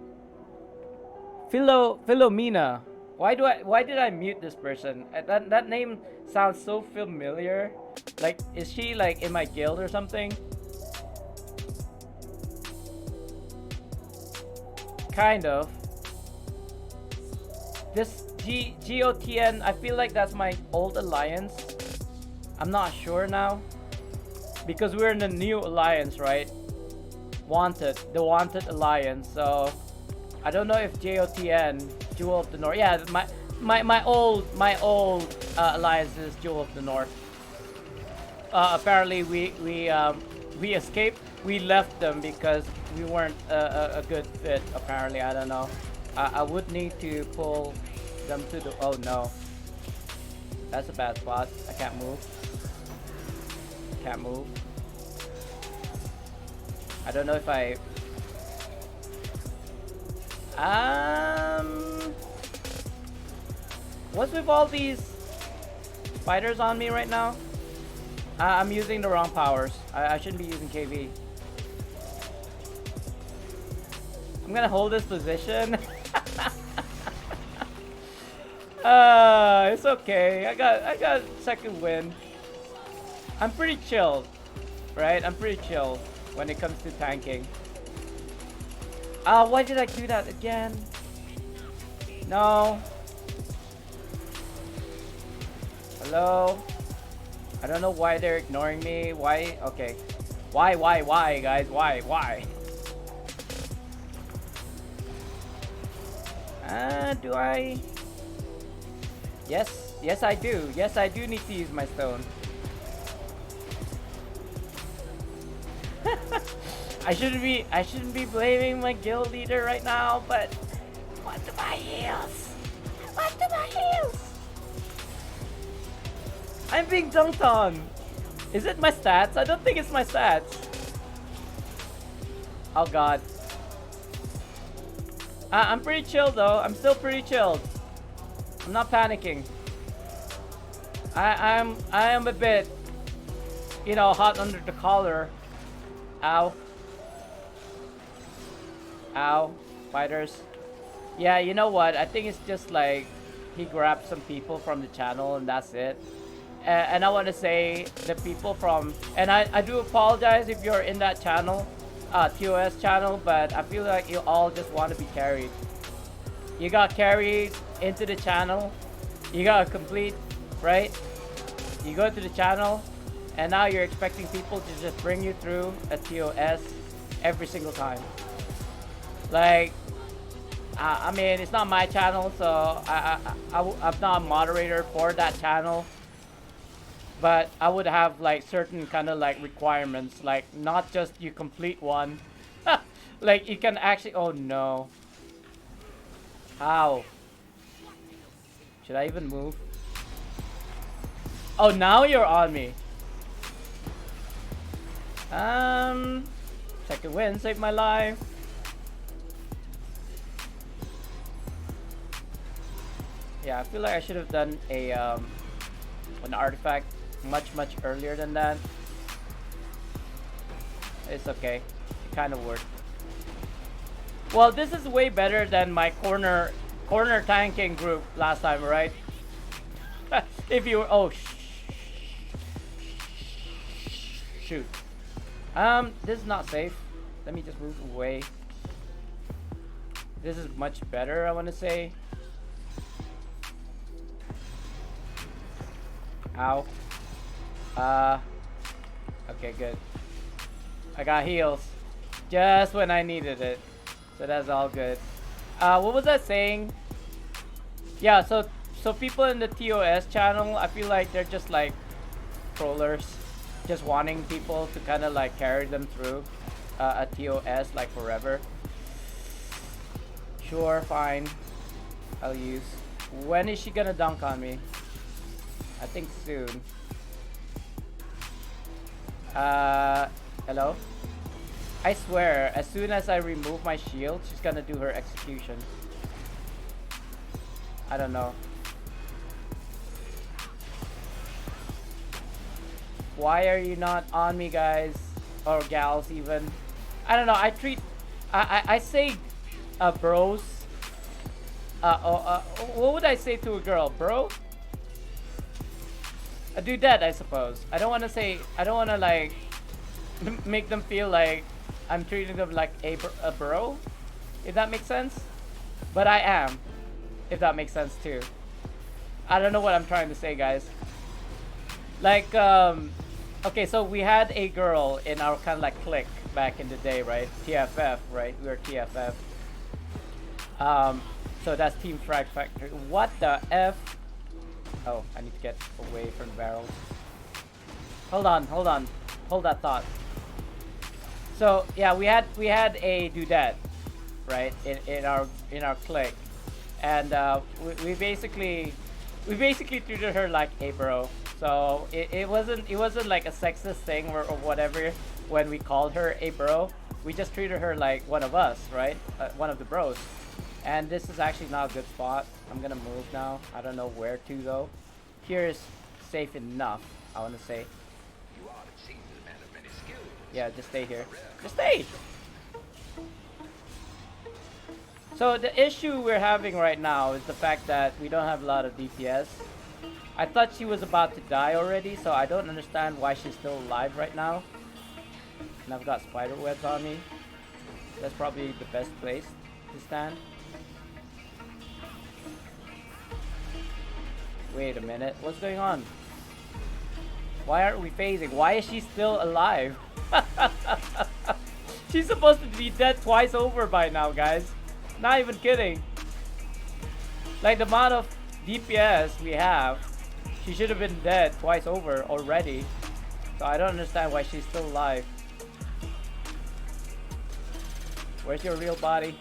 Philomena. Why did I mute this person? That name sounds so familiar. Like, is she like in my guild or something? Kind of. This GOTN, I feel like that's my old alliance. I'm not sure now, because we're in the new alliance, right? The Wanted Alliance. So I don't know if JOTN, Jewel of the North. Yeah, my old alliance is Jewel of the North. Apparently we escaped. We left them because we weren't a good fit. Apparently, I don't know. I would need to pull them to the. Oh no, that's a bad spot. I can't move. Can't move. I don't know if I... What's with all these fighters on me right now? I'm using the wrong powers. I shouldn't be using KV. I'm gonna hold this position. It's okay. I got second win. I'm pretty chilled, right? I'm pretty chilled when it comes to tanking. Why did I do that again? No. Hello? I don't know why they're ignoring me. Why? Okay. Why, guys? Why? Do I? Yes, I do. Yes, I do need to use my stone. I shouldn't be blaming my guild leader right now, but what do my heals? What do my heals? I'm being dunked on. Is it my stats? I don't think it's my stats. Oh god. I'm pretty chilled though. I'm still pretty chilled. I'm not panicking. I am a bit, you know, hot under the collar. Ow. Ow. Fighters. Yeah, you know what? I think it's just like he grabbed some people from the channel and that's it. And I want to say the people from, and I do apologize if you're in that channel, TOS channel, but I feel like you all just want to be carried. You got carried into the channel, you got a complete, right? You go to the channel, and now you're expecting people to just bring you through a TOS every single time. Like, I mean, it's not my channel, so I'm not a moderator for that channel. But I would have like certain kind of like requirements, like not just you complete one. Like you can actually, oh no. How? Should I even move? Oh, now you're on me. Second win, saved my life. Yeah, I feel like I should have done a an artifact much earlier than that. It's okay. It kind of worked. Well, this is way better than my corner tanking group last time, right? If you were, oh shoot. This is not safe. Let me just move away. This is much better, I want to say. Ow. Okay, good. I got heals just when I needed it, so that's all good. What was I saying? Yeah, so people in the TOS channel, I feel like they're just like trollers, just wanting people to kind of like carry them through a TOS like forever. Sure, fine. I'll use. When is she gonna dunk on me? I think soon. Hello? I swear, as soon as I remove my shield, she's gonna do her execution. I don't know. Why are you not on me, guys? Or gals, even? I don't know, I say, bros. What would I say to a girl? Bro? A dudette, I suppose. I don't want to say, I don't want to like make them feel like I'm treating them like a bro, if that makes sense. But I am, if that makes sense too. I don't know what I'm trying to say, guys. Like, okay, so we had a girl in our kind of like clique back in the day, right? TFF, right? We were TFF. So that's Team Frag Factory. What the F? Oh, I need to get away from the barrels. Hold on. Hold that thought. So yeah, we had a dudette, right? In our clique, and we basically treated her like a bro. So it wasn't like a sexist thing or whatever when we called her a bro. We just treated her like one of us, right? One of the bros. And this is actually not a good spot. I'm gonna move now. I don't know where to though. Here is safe enough, I want to say. Yeah, just stay here. Just stay! So the issue we're having right now is the fact that we don't have a lot of DPS. I thought she was about to die already, so I don't understand why she's still alive right now. And I've got spider webs on me. That's probably the best place to stand. Wait a minute, what's going on? Why aren't we phasing? Why is she still alive? She's supposed to be dead twice over by now, guys. Not even kidding. Like the amount of DPS we have, she should have been dead twice over already. So I don't understand why she's still alive. Where's your real body?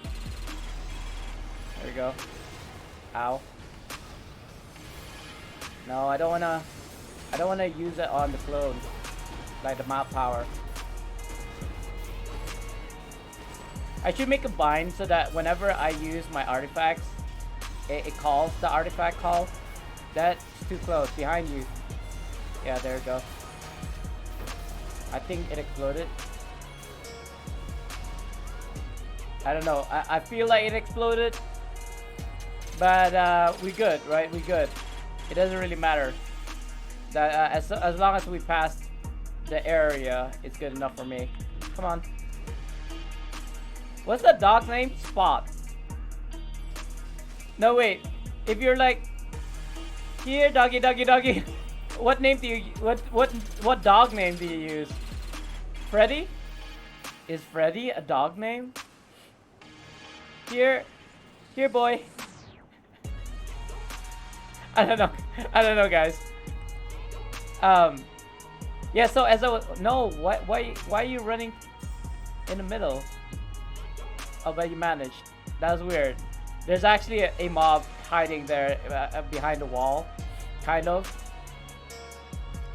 There we go. Ow. No, I don't wanna use it on the clone. Like the map power. I should make a bind so that whenever I use my artifacts, it calls the artifact call. That's too close. Behind you. Yeah, there we go. I think it exploded. I don't know. I feel like it exploded. But we good, right? We good. It doesn't really matter. That as long as we pass the area, it's good enough for me. Come on. What's the dog's name? Spot. No, wait. If you're like, here, doggy, doggy, doggy. What name do you? What dog name do you use? Freddy? Is Freddy a dog name? Here, boy. I don't know, guys. Yeah. So as I was, no, why are you running in the middle? Oh, but you managed. That was weird. There's actually a mob hiding there behind the wall, kind of.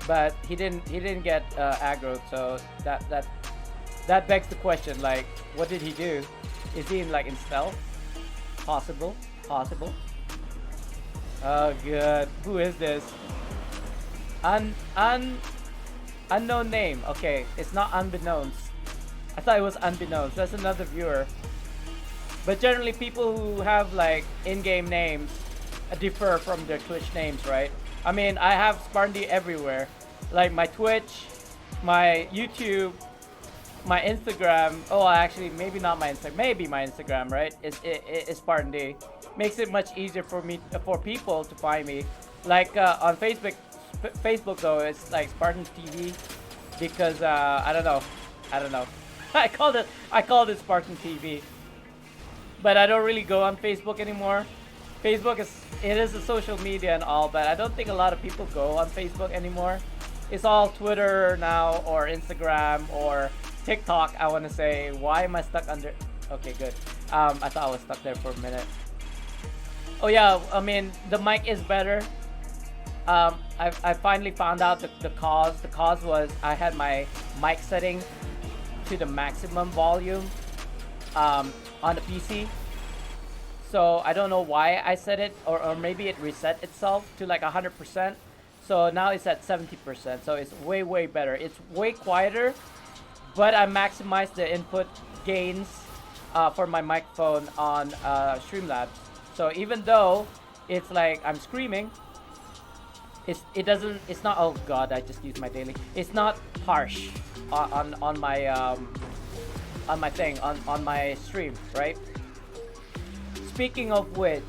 But he didn't get aggroed, so that begs the question, like, what did he do? Is he in stealth? Possible. Oh, good. Who is this? Unknown name. Okay, it's not unbeknownst. I thought it was unbeknownst. That's another viewer. But generally, people who have like in-game names differ from their Twitch names, right? I mean, I have SpartanDee everywhere, like my Twitch, my YouTube, my Instagram. Oh, actually, maybe not my Instagram. Maybe my Instagram, right? Is SpartanDee. Makes it much easier for people to find me. Like on Facebook though, it's like SpartanDee because I don't know. I called it SpartanDee. But I don't really go on Facebook anymore. Facebook is a social media and all, but I don't think a lot of people go on Facebook anymore. It's all Twitter now, or Instagram, or TikTok, I want to say. Why am I stuck under? Okay, good. I thought I was stuck there for a minute. Oh yeah, I mean, the mic is better. I finally found out the cause. The cause was I had my mic setting to the maximum volume on the PC. So I don't know why I set it, or maybe it reset itself to like 100%. So now it's at 70%. So it's way better. It's way quieter, but I maximized the input gains for my microphone on Streamlabs. So even though it's like I'm screaming, it's not, oh god, I just used my daily. It's not harsh on my thing, on my stream, right? Speaking of which,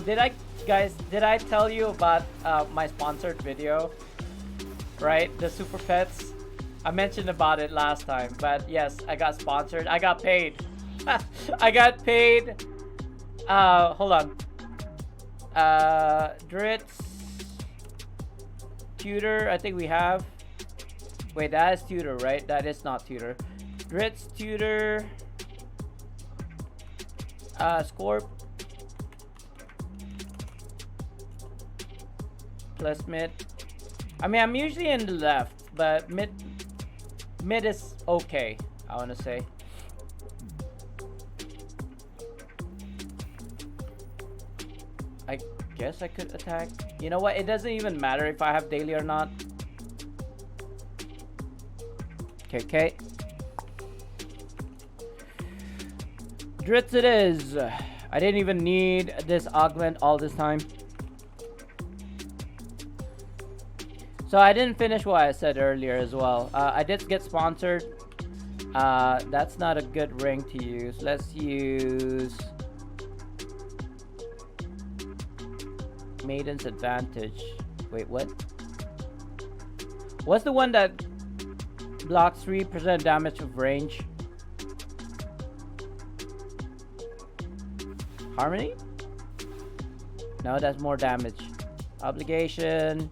did I tell you about my sponsored video, right? The Super Pets. I mentioned about it last time, but yes, I got sponsored. I got paid. I got paid. Hold on. Dritz, Tutor, I think we have. Wait, that is Tutor, right? That is not Tutor. Dritz, Tutor, Scorp, plus mid. I mean, I'm usually in the left, but mid is okay, I want to say. guess I could attack. You know what? It doesn't even matter if I have daily or not. Okay. Dritz it is. I didn't even need this augment all this time. So I didn't finish what I said earlier as well. I did get sponsored. That's not a good ring to use. Let's use Maiden's Advantage. Wait, what? What's the one that blocks 3% damage of range? Harmony? No, that's more damage. Obligation.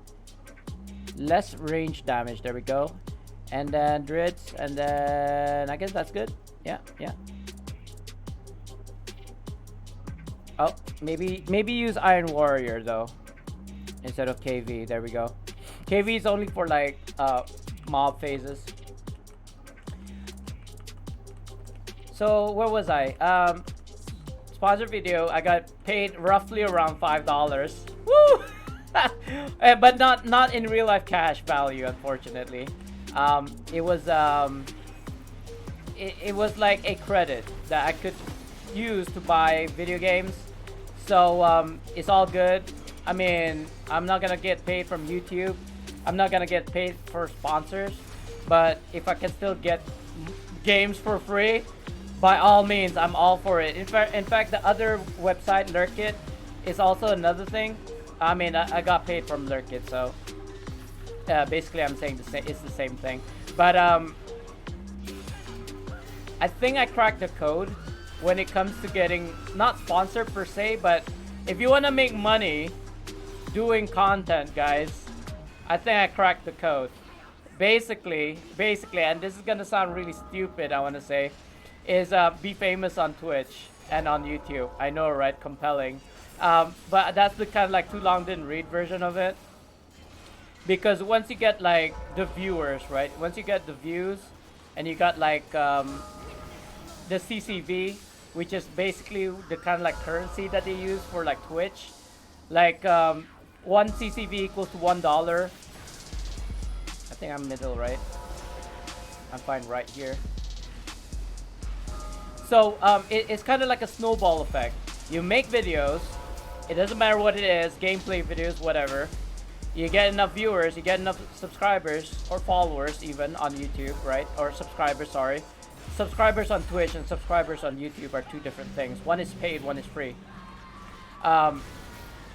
Less range damage. There we go. And then Dritz. And then I guess that's good. Yeah. Oh, maybe use Iron Warrior though instead of KV. There we go. KV is only for like mob phases. So where was I? Sponsor video. I got paid roughly around $5. Woo! But not in real life cash value, unfortunately. It was like a credit that I could use to buy video games. So it's all good. I mean, I'm not gonna get paid from YouTube. I'm not gonna get paid for sponsors. But if I can still get games for free, by all means, I'm all for it. In fact, the other website, Lurkit, is also another thing. I mean, I got paid from Lurkit, so basically, I'm saying it's the same thing. But I think I cracked the code when it comes to getting not sponsored per se, but if you want to make money doing content, guys, I think I cracked the code. Basically, and this is gonna sound really stupid, I want to say, is be famous on Twitch and on YouTube. I know, right? Compelling. But that's the kind of like too long didn't read version of it. Because once you get like the viewers, right? Once you get the views and you got like the CCV, which is basically the kind of like currency that they use for like Twitch. Like one CCV equals to $1. I think I'm middle, right? I'm fine right here. So it's kind of like a snowball effect. You make videos, it doesn't matter what it is, gameplay videos, whatever. You get enough viewers, you get enough subscribers or followers even on YouTube, right? Or subscribers, sorry. Subscribers on Twitch and subscribers on YouTube are two different things. One is paid, one is free. Not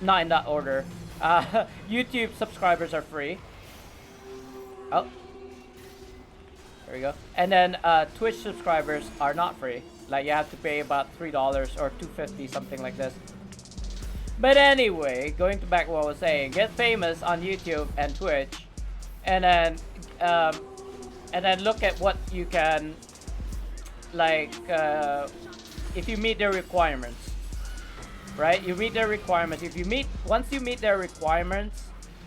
in that order. YouTube subscribers are free. Oh. There we go. And then Twitch subscribers are not free. Like you have to pay about $3 or $2.50, something like this. But anyway, going back to what I was saying, get famous on YouTube and Twitch, and then look at what you can, like, if you meet their requirements, right? You meet their requirements. Once you meet their requirements,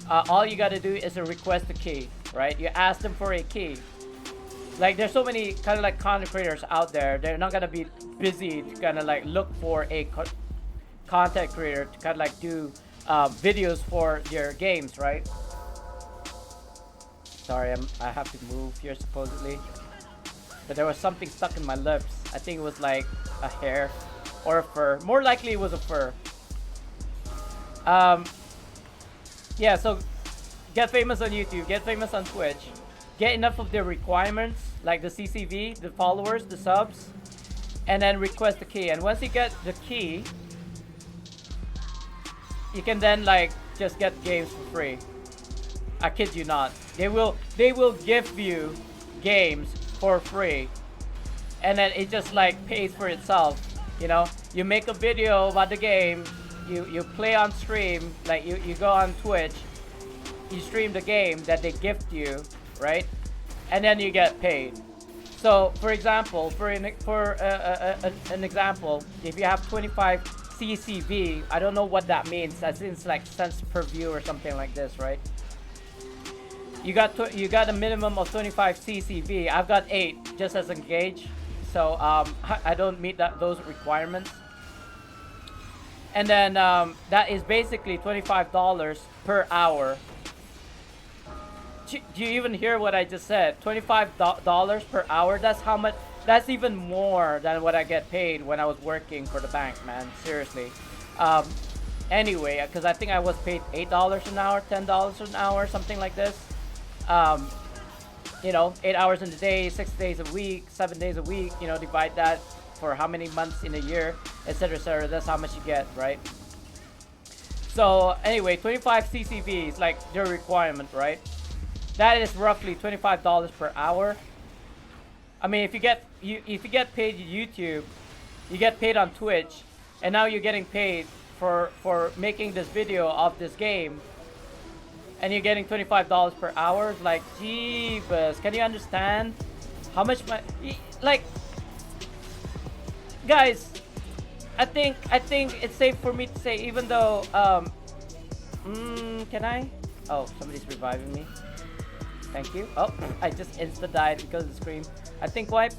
all you gotta do is request a key, right? You ask them for a key. Like there's so many kind of like content creators out there. They're not gonna be busy to kind of like look for a content creator to kind of like do videos for their games, right? Sorry, I have to move here supposedly. But there was something stuck in my lips. I think it was like a hair or a fur. More likely it was a fur. Yeah, so get famous on YouTube, get famous on Twitch. Get enough of their requirements, like the CCV, the followers, the subs, and then request the key. And once you get the key, you can then like just get games for free. I kid you not. They will give you games for free, and then it just like pays for itself. You know, you make a video about the game, you play on stream, like you go on Twitch, you stream the game that they gift you, right? And then you get paid. So, for example, for an example, if you have 25 CCV, I don't know what that means. That's in like cents per view or something like this, right? You got a minimum of 25 CCV. I've got 8 just as a gauge, so I don't meet those requirements. And then that is basically $25 per hour. Do you even hear what I just said? $25 per hour. That's how much. That's even more than what I get paid when I was working for the bank, man. Seriously. Anyway, because I think I was paid $8 an hour, $10 an hour, something like this. You know, 8 hours in a day, 6 days a week, 7 days a week. You know, divide that for how many months in a year, etc., etc. That's how much you get, right? So anyway, 25 CCV is like their requirement, right? That is roughly $25 per hour. I mean, if you get paid YouTube, you get paid on Twitch, and now you're getting paid for making this video of this game, and you're getting $25 per hour. Like, jeebus, can you understand how much like, guys? I think it's safe for me to say, even though can I? Oh, somebody's reviving me. Thank you. Oh, I just insta died because of the scream. I think wipe.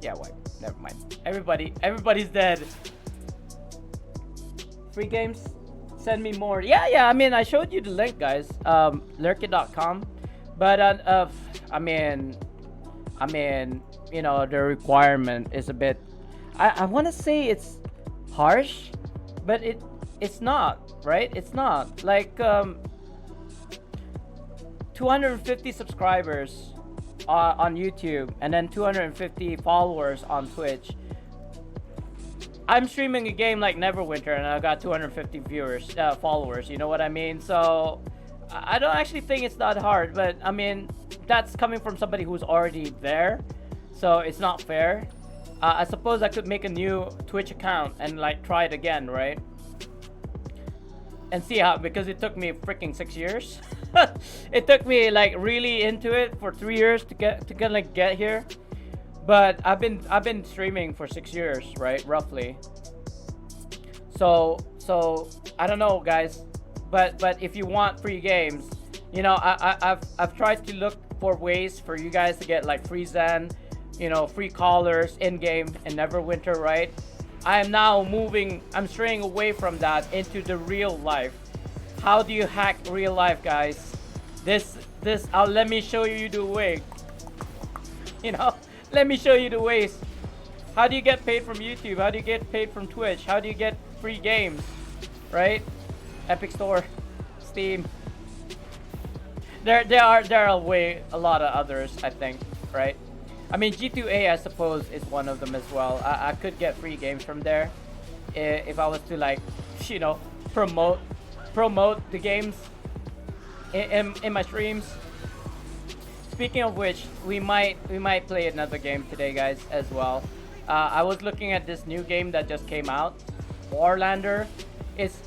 Yeah, wipe. Never mind. Everybody's dead. Free games? Send me more. Yeah. I mean, I showed you the link, guys. Lurkit.com. But I mean, you know, the requirement is a bit. I want to say it's harsh, but it's not, right? It's not like 250 subscribers on YouTube, and then 250 followers on Twitch. I'm streaming a game like Neverwinter, and I got 250 followers. You know what I mean? So I don't actually think it's that hard, but I mean, that's coming from somebody who's already there, so it's not fair. I suppose I could make a new Twitch account and like try it again, right? And see how, because it took me freaking 6 years. It took me like really into it for 3 years to kind of get here. But I've been streaming for 6 years, right? Roughly. So I don't know, guys. But if you want free games, you know, I've tried to look for ways for you guys to get like free Zen, you know, free collars in game in Neverwinter, right? I am now I'm straying away from that into the real life. How do you hack real life, guys? Let me show you the way. You know, let me show you the ways. How do you get paid from YouTube? How do you get paid from Twitch? How do you get free games, right? Epic Store, Steam. There are a lot of others, I think, right? I mean, G2A, I suppose, is one of them as well. I could get free games from there if I was to, like, you know, promote the games in my streams. Speaking of which, we might play another game today, guys, as well. I was looking at this new game that just came out, Warlander. It's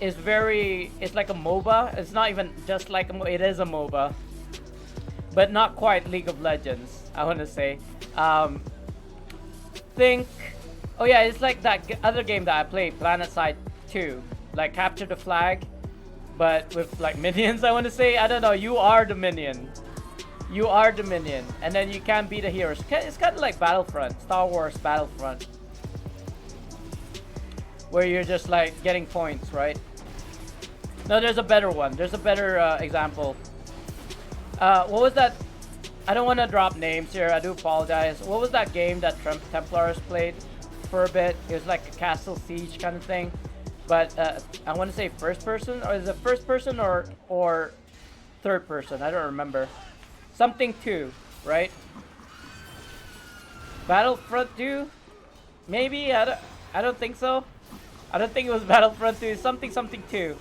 like a MOBA. It's not even just like it is a MOBA, but not quite League of Legends, I want to say. Oh yeah, it's like that other game that I played, PlanetSide 2, like Capture the Flag, but with like minions, I want to say. I don't know, you are the minion, and then you can be the heroes. It's kind of like Battlefront, Star Wars Battlefront, where you're just like getting points, right? No, there's a better one. There's a better example. What was that? I don't want to drop names here. I do apologize. What was that game that Templars played for a bit? It was like a castle siege kind of thing. But I want to say first person, or is it first person or third person? I don't remember. Something 2, right? Battlefront 2? Maybe? I don't think so. I don't think it was Battlefront 2. Something 2.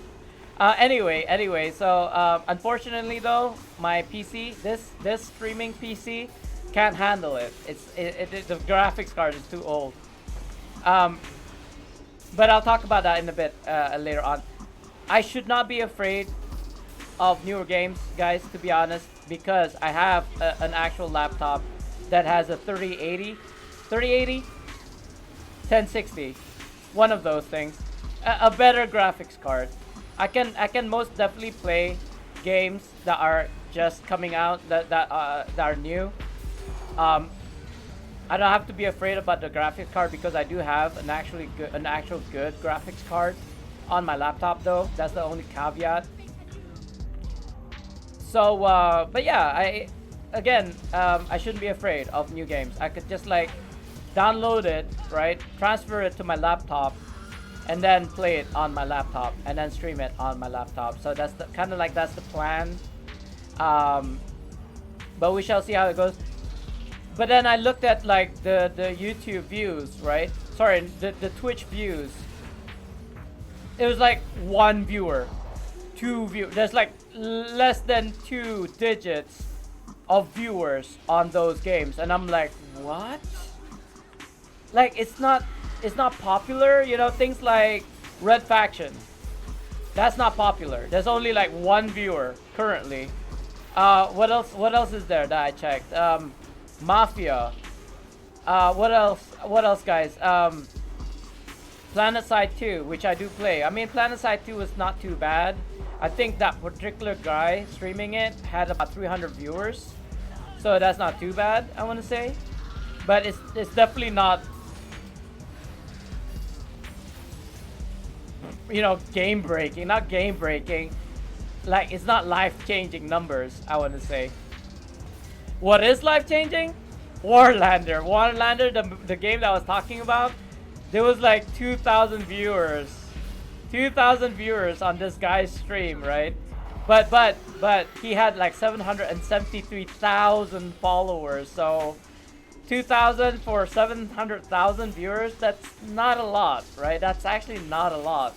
Anyway, so unfortunately though, my PC, this streaming PC, can't handle it. The graphics card is too old. But I'll talk about that in a bit later on. I should not be afraid of newer games, guys, to be honest, because I have an actual laptop that has a 3080, 1060, one of those things, a better graphics card. I can most definitely play games that are just coming out, that are new. I don't have to be afraid about the graphics card because I do have an actual good graphics card on my laptop though. That's the only caveat. So, but yeah, I shouldn't be afraid of new games. I could just like download it, right? Transfer it to my laptop, and then play it on my laptop, and then stream it on my laptop. So that's the kind of like that's the plan. But we shall see how it goes. But then I looked at like the YouTube views, right? Sorry, the Twitch views. It was like 1 viewer, 2 view. There's like less than 2 digits of viewers on those games, and I'm like, what? Like it's not popular, you know. Things like Red Faction, that's not popular. There's only like 1 viewer currently. What else is there that I checked? Mafia. What else, guys? PlanetSide 2, which I do play. I mean, PlanetSide 2 is not too bad. I think that particular guy streaming it had about 300 viewers, so that's not too bad, I want to say. But it's definitely not, you know, game breaking. Not game breaking. Like, it's not life-changing numbers, I want to say. What is life-changing? Warlander. Warlander, the game that I was talking about, there was like 2,000 viewers. 2,000 viewers on this guy's stream, right? But he had like 773,000 followers. So 2,000 for 700,000 viewers, that's not a lot, right? That's actually not a lot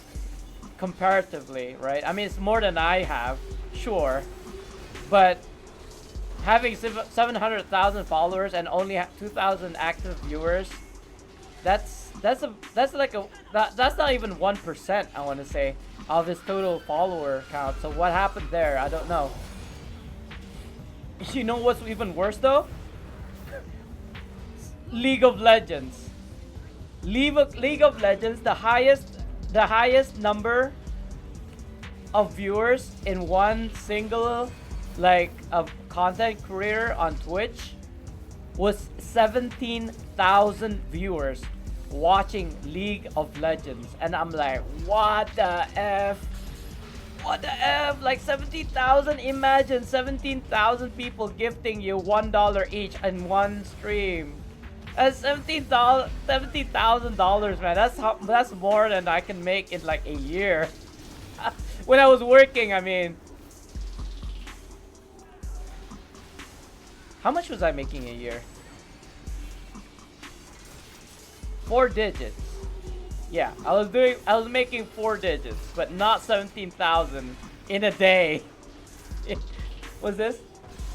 comparatively, right? I mean, it's more than I have, sure, but having 700,000 followers and only 2,000 active viewers, that's not even 1%, I want to say, of his total follower count. So what happened there? I don't know. You know what's even worse though? League of Legends. League of Legends, the highest number of viewers in one single like content creator on Twitch was 17,000 viewers watching League of Legends, and I'm like, what the F? What the F? Like 17,000, imagine 17,000 people gifting you $1 each in one stream. That's $17,000, man. That's more than I can make in like a year. When I was working, I mean. How much was I making a year? 4 digits. Yeah, I was making 4 digits, but not 17,000 in a day. Was this?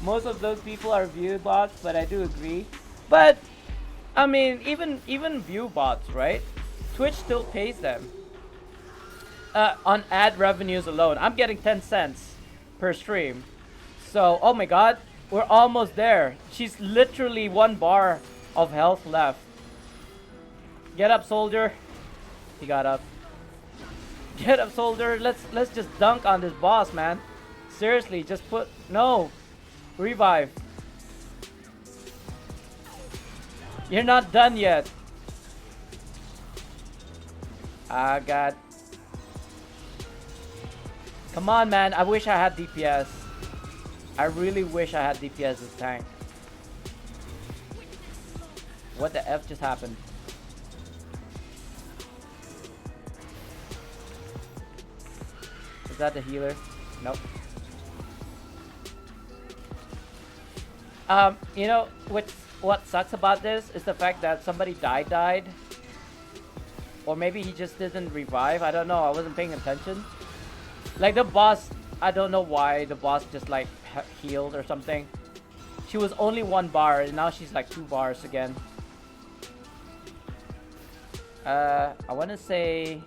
Most of those people are view bots, but I do agree. But I mean, even view bots, right? Twitch still pays them on ad revenues alone. I'm getting 10 cents per stream. So, oh my god, we're almost there. She's literally 1 bar of health left. Get up, soldier. He got up. Get up, soldier. Let's just dunk on this boss, man. Seriously, just no. Revive. You're not done yet. Ah, God. Come on, man. I wish I had DPS. I really wish I had DPS this tank. What the F just happened? Is that the healer? Nope. You know what sucks about this is the fact that somebody died. Or maybe he just didn't revive. I don't know. I wasn't paying attention. Like the boss, I don't know why the boss just like healed or something. She was only 1 bar and now she's like 2 bars again. I want to say,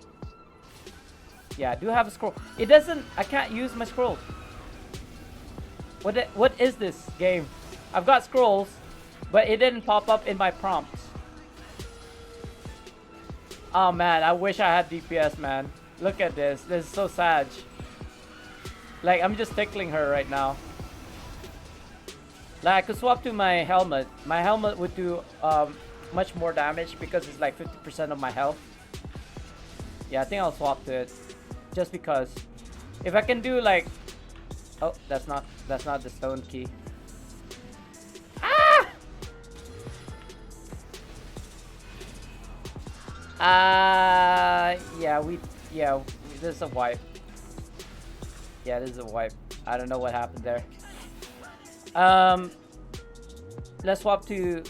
yeah, I do have a scroll. It doesn't, I can't use my scroll. What is this game? I've got scrolls, but it didn't pop up in my prompts. Oh man, I wish I had DPS, man. Look at this. This is so sad. Like, I'm just tickling her right now. Like I could swap to my helmet. My helmet would do much more damage because it's like 50% of my health. Yeah, I think I'll swap to it, just because. If I can do like, oh, that's not the stone key. Ah! Yeah, this is a wipe. Yeah, this is a wipe. I don't know what happened there. Let's swap to.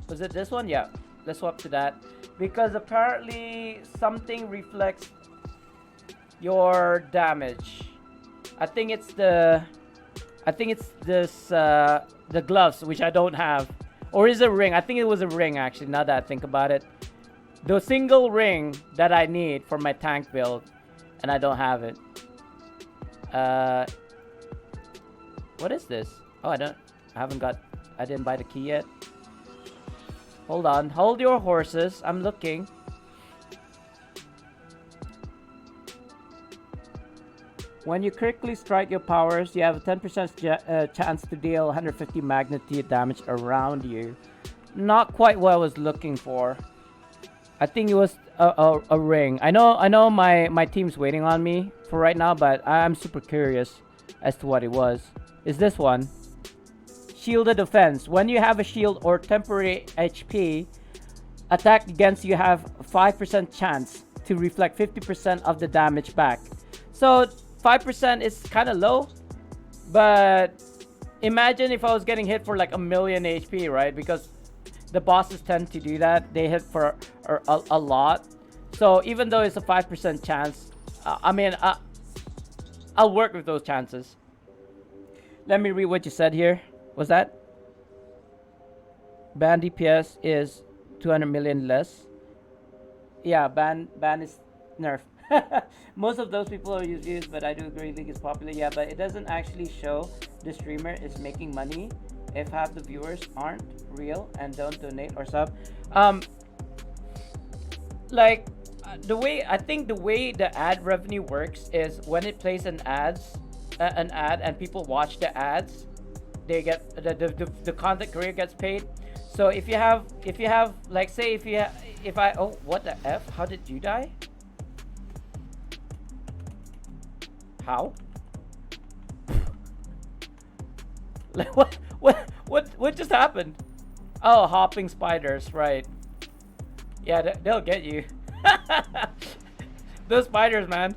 Was it this one? Yeah, let's swap to that, because apparently something reflects your damage. I think it's this the gloves, which I don't have, or is it a ring? I think it was a ring actually. Now that I think about it, the single ring that I need for my tank build, and I don't have it. What is this? Oh, I didn't buy the key yet. Hold on, hold your horses. I'm looking. When you critically strike your powers, you have a 10% chance to deal 150 magnitude damage around you. Not quite what I was looking for. I think it was a ring. I know my team's waiting on me for right now, but I'm super curious as to what it was. Is this one? Shielded defense. When you have a shield or temporary HP attack against you, have 5% chance to reflect 50% of the damage back. So 5% is kind of low, but imagine if I was getting hit for like 1,000,000 HP, right? Because the bosses tend to do that. They hit for a lot. So even though it's a 5% chance, I'll work with those chances. Let me read what you said here. What's that? Ban DPS is 200 million less. Yeah, ban is nerf. Most of those people are used, but I do agree League is popular. Yeah, but it doesn't actually show the streamer is making money if half the viewers aren't real and don't donate or sub. The way the ad revenue works is when it plays an ad and people watch the ads, they get the content creator gets paid. So if you have like, say oh, what the F? How did you die? How? Like what just happened? Oh, hopping spiders, right? Yeah, they'll get you. Those spiders, man.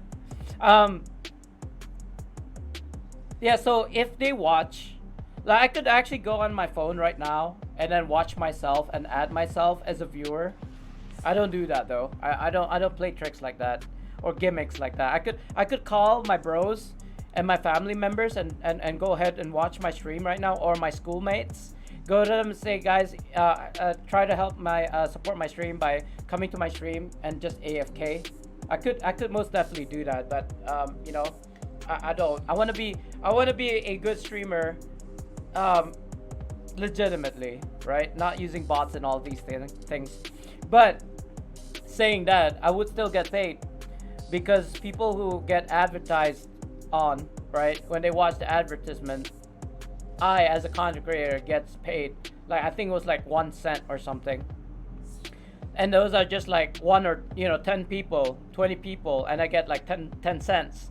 Yeah, so if they watch, like, I could actually go on my phone right now and then watch myself and add myself as a viewer. I don't do that though. I don't play tricks like that or gimmicks like that. I could call my bros and my family members and go ahead and watch my stream right now, or my schoolmates. Go to them and say, guys, try to help support my stream by coming to my stream and just AFK. I could most definitely do that, but you know, I don't. I want to be a good streamer, legitimately, right? Not using bots and all these things. But saying that, I would still get paid, because people who get advertised on, right, when they watch the advertisement, I as a content creator gets paid. Like, I think it was like 1 cent or something. And those are just like 1 or 10 people, 20 people, and I get like 10 cents.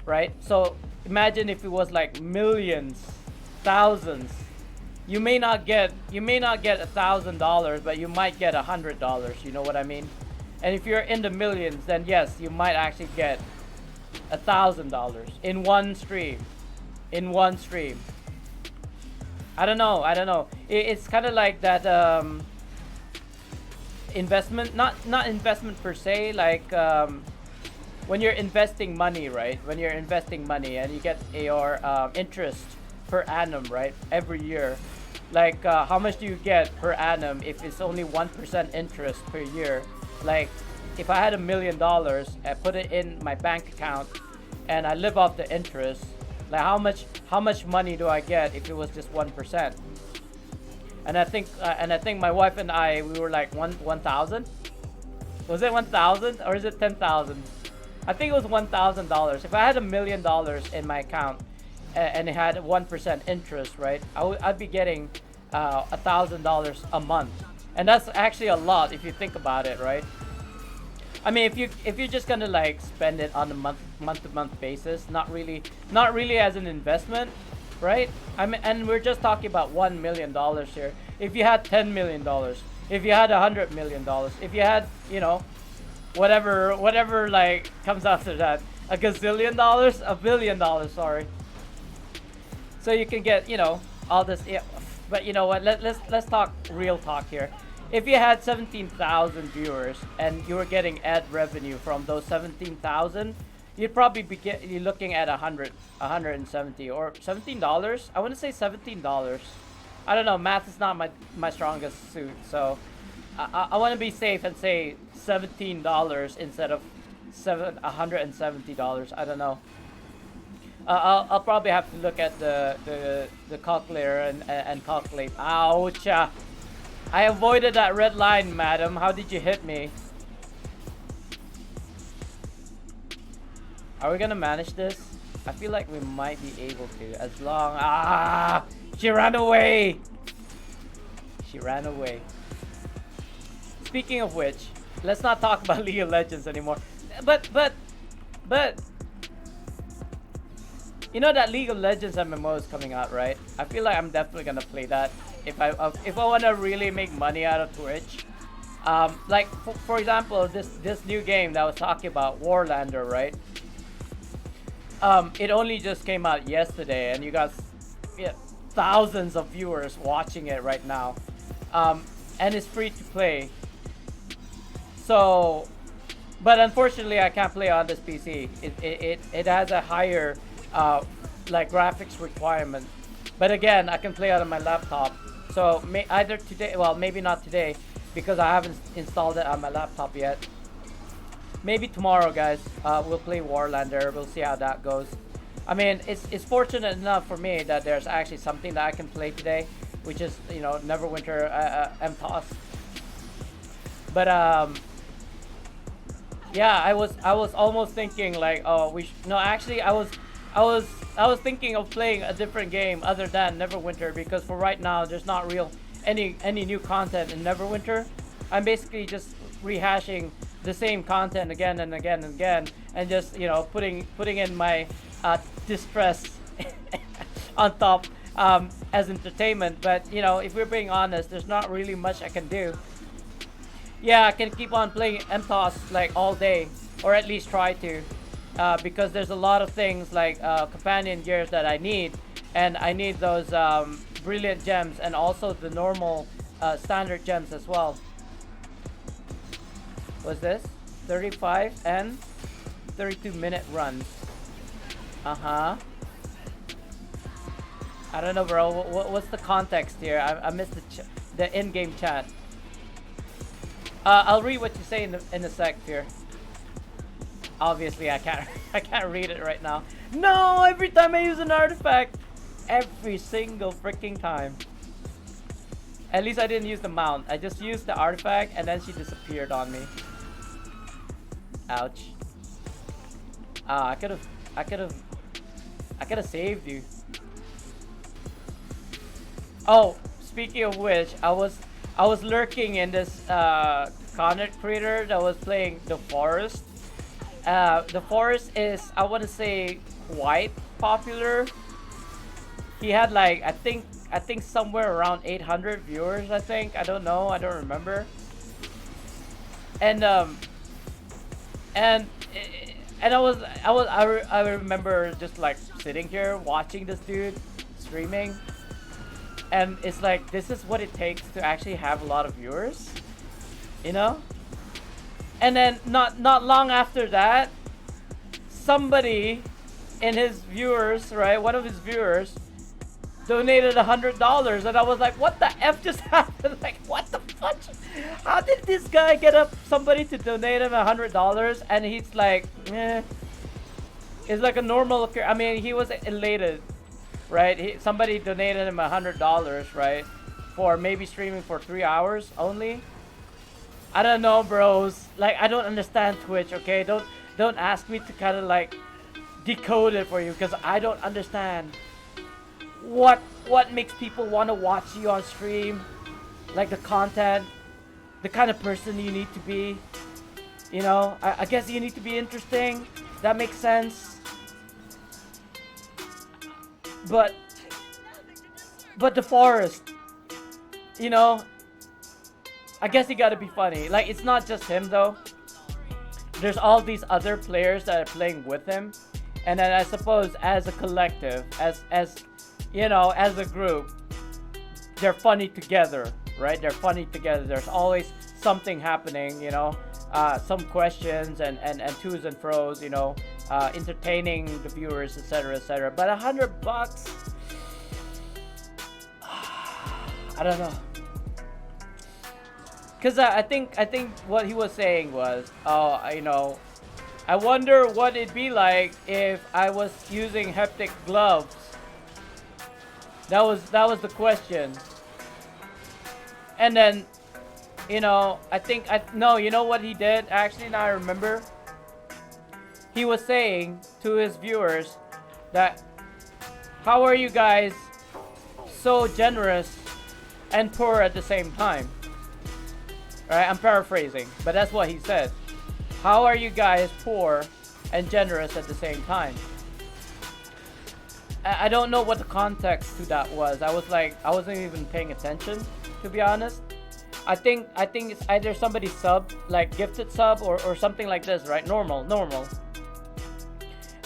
Right? So imagine if it was like millions, thousands. You may not get $1,000, but you might get $100. You know what I mean? And if you're in the millions, then yes, you might actually get $1,000 in one stream. I don't know. It's kind of like that investment, not investment per se, like when you're investing money, right? When you're investing money and you get your interest per annum, right? Every year, like how much do you get per annum if it's only 1% interest per year? Like, if I had $1 million, I put it in my bank account, and I live off the interest. Like, how much money do I get if it was just 1%? And I think my wife and I, we were like 1,000. Was it 1,000 or is it 10,000? I think it was $1,000. If I had $1 million in my account, and it had 1% interest, right? I'd be getting $1,000 a month, and that's actually a lot if you think about it, right? I mean, if you're just gonna like spend it on a month to month basis, not really as an investment, right? I mean, and we're just talking about $1 million here. If you had $10 million, if you had $100 million, if you had, you know, whatever like comes after that, a gazillion dollars, $1 billion, sorry. So you can get, you know, all this. Yeah, but you know what? Let's talk real talk here. If you had 17,000 viewers and you were getting ad revenue from those 17,000, you'd probably be looking at 170 or $17. I want to say $17. I don't know. Math is not my strongest suit, so I want to be safe and say $17 instead of $170. I don't know. I'll probably have to look at the calculator and calculate. Ouch! I avoided that red line, madam. How did you hit me? Are we gonna manage this? I feel like we might be able to, as long. Ah! She ran away. She ran away. Speaking of which, let's not talk about League of Legends anymore. But you know that League of Legends MMO is coming out, right? I feel like I'm definitely gonna play that if I want to really make money out of Twitch. Like for example, this new game that I was talking about, Warlander, right? It only just came out yesterday, and you got thousands of viewers watching it right now, and it's free to play. So, but unfortunately, I can't play on this PC. It has a higher like graphics requirement, but again, I can play it on my laptop. So either today, well, maybe not today, because I haven't installed it on my laptop yet. Maybe tomorrow, guys. We'll play Warlander. We'll see how that goes. I mean, it's fortunate enough for me that there's actually something that I can play today, which is, you know, Neverwinter MTOS. But yeah, I was almost thinking like, oh, no, actually, I was thinking of playing a different game other than Neverwinter, because for right now there's not any new content in Neverwinter. I'm basically just rehashing the same content again and again and again, and just, you know, putting in my distress on top as entertainment. But you know, if we're being honest, there's not really much I can do. Yeah, I can keep on playing MTOS like all day, or at least try to. Because there's a lot of things like companion gears that I need, and I need those brilliant gems and also the normal standard gems as well. What's this? 35 and 32-minute runs. I don't know, bro. What's the context here? I missed the in-game chat. I'll read what you say in a sec here. Obviously, I can't read it right now. No, every time I use an artifact, every single freaking time. At least I didn't use the mount. I just used the artifact, and then she disappeared on me. Ouch. I could have saved you. Oh, speaking of which, I was lurking in this content creator that was playing the Forest. The Forest is, I want to say, quite popular. He had like, I think somewhere around 800 viewers. I think, I don't know, I don't remember. And I remember just like sitting here watching this dude streaming, and it's like, this is what it takes to actually have a lot of viewers, you know. And then not long after that, somebody in his viewers, right, one of his viewers donated $100, and I was like, what the F just happened? Like, what the fuck? How did this guy get somebody to donate him $100? And he's like, it's like a normal, I mean, he was elated, right? Somebody donated him $100, right, for maybe streaming for 3 hours only. I don't know, bros. Like, I don't understand Twitch, okay? Don't ask me to kind of like decode it for you, because I don't understand what makes people want to watch you on stream, like the content, the kind of person you need to be. You know, I guess you need to be interesting. That makes sense. But the forest, you know, I guess you gotta be funny. Like, it's not just him though. There's all these other players that are playing with him, and then I suppose as a collective, as you know, as a group, they're funny together, right? They're funny together. There's always something happening, you know, some questions and to's and fro's, you know, entertaining the viewers, etc., etc. But $100, I don't know. Cause I think what he was saying was, you know, I wonder what it'd be like if I was using haptic gloves. That was the question. And then, you know, no, you know what he did? Actually, now I remember. He was saying to his viewers that, how are you guys so generous and poor at the same time? Right? I'm paraphrasing, but that's what he said. How are you guys poor and generous at the same time? I don't know what the context to that was. I wasn't even paying attention, to be honest. I think it's either somebody sub, like gifted sub, or something like this, right? Normal.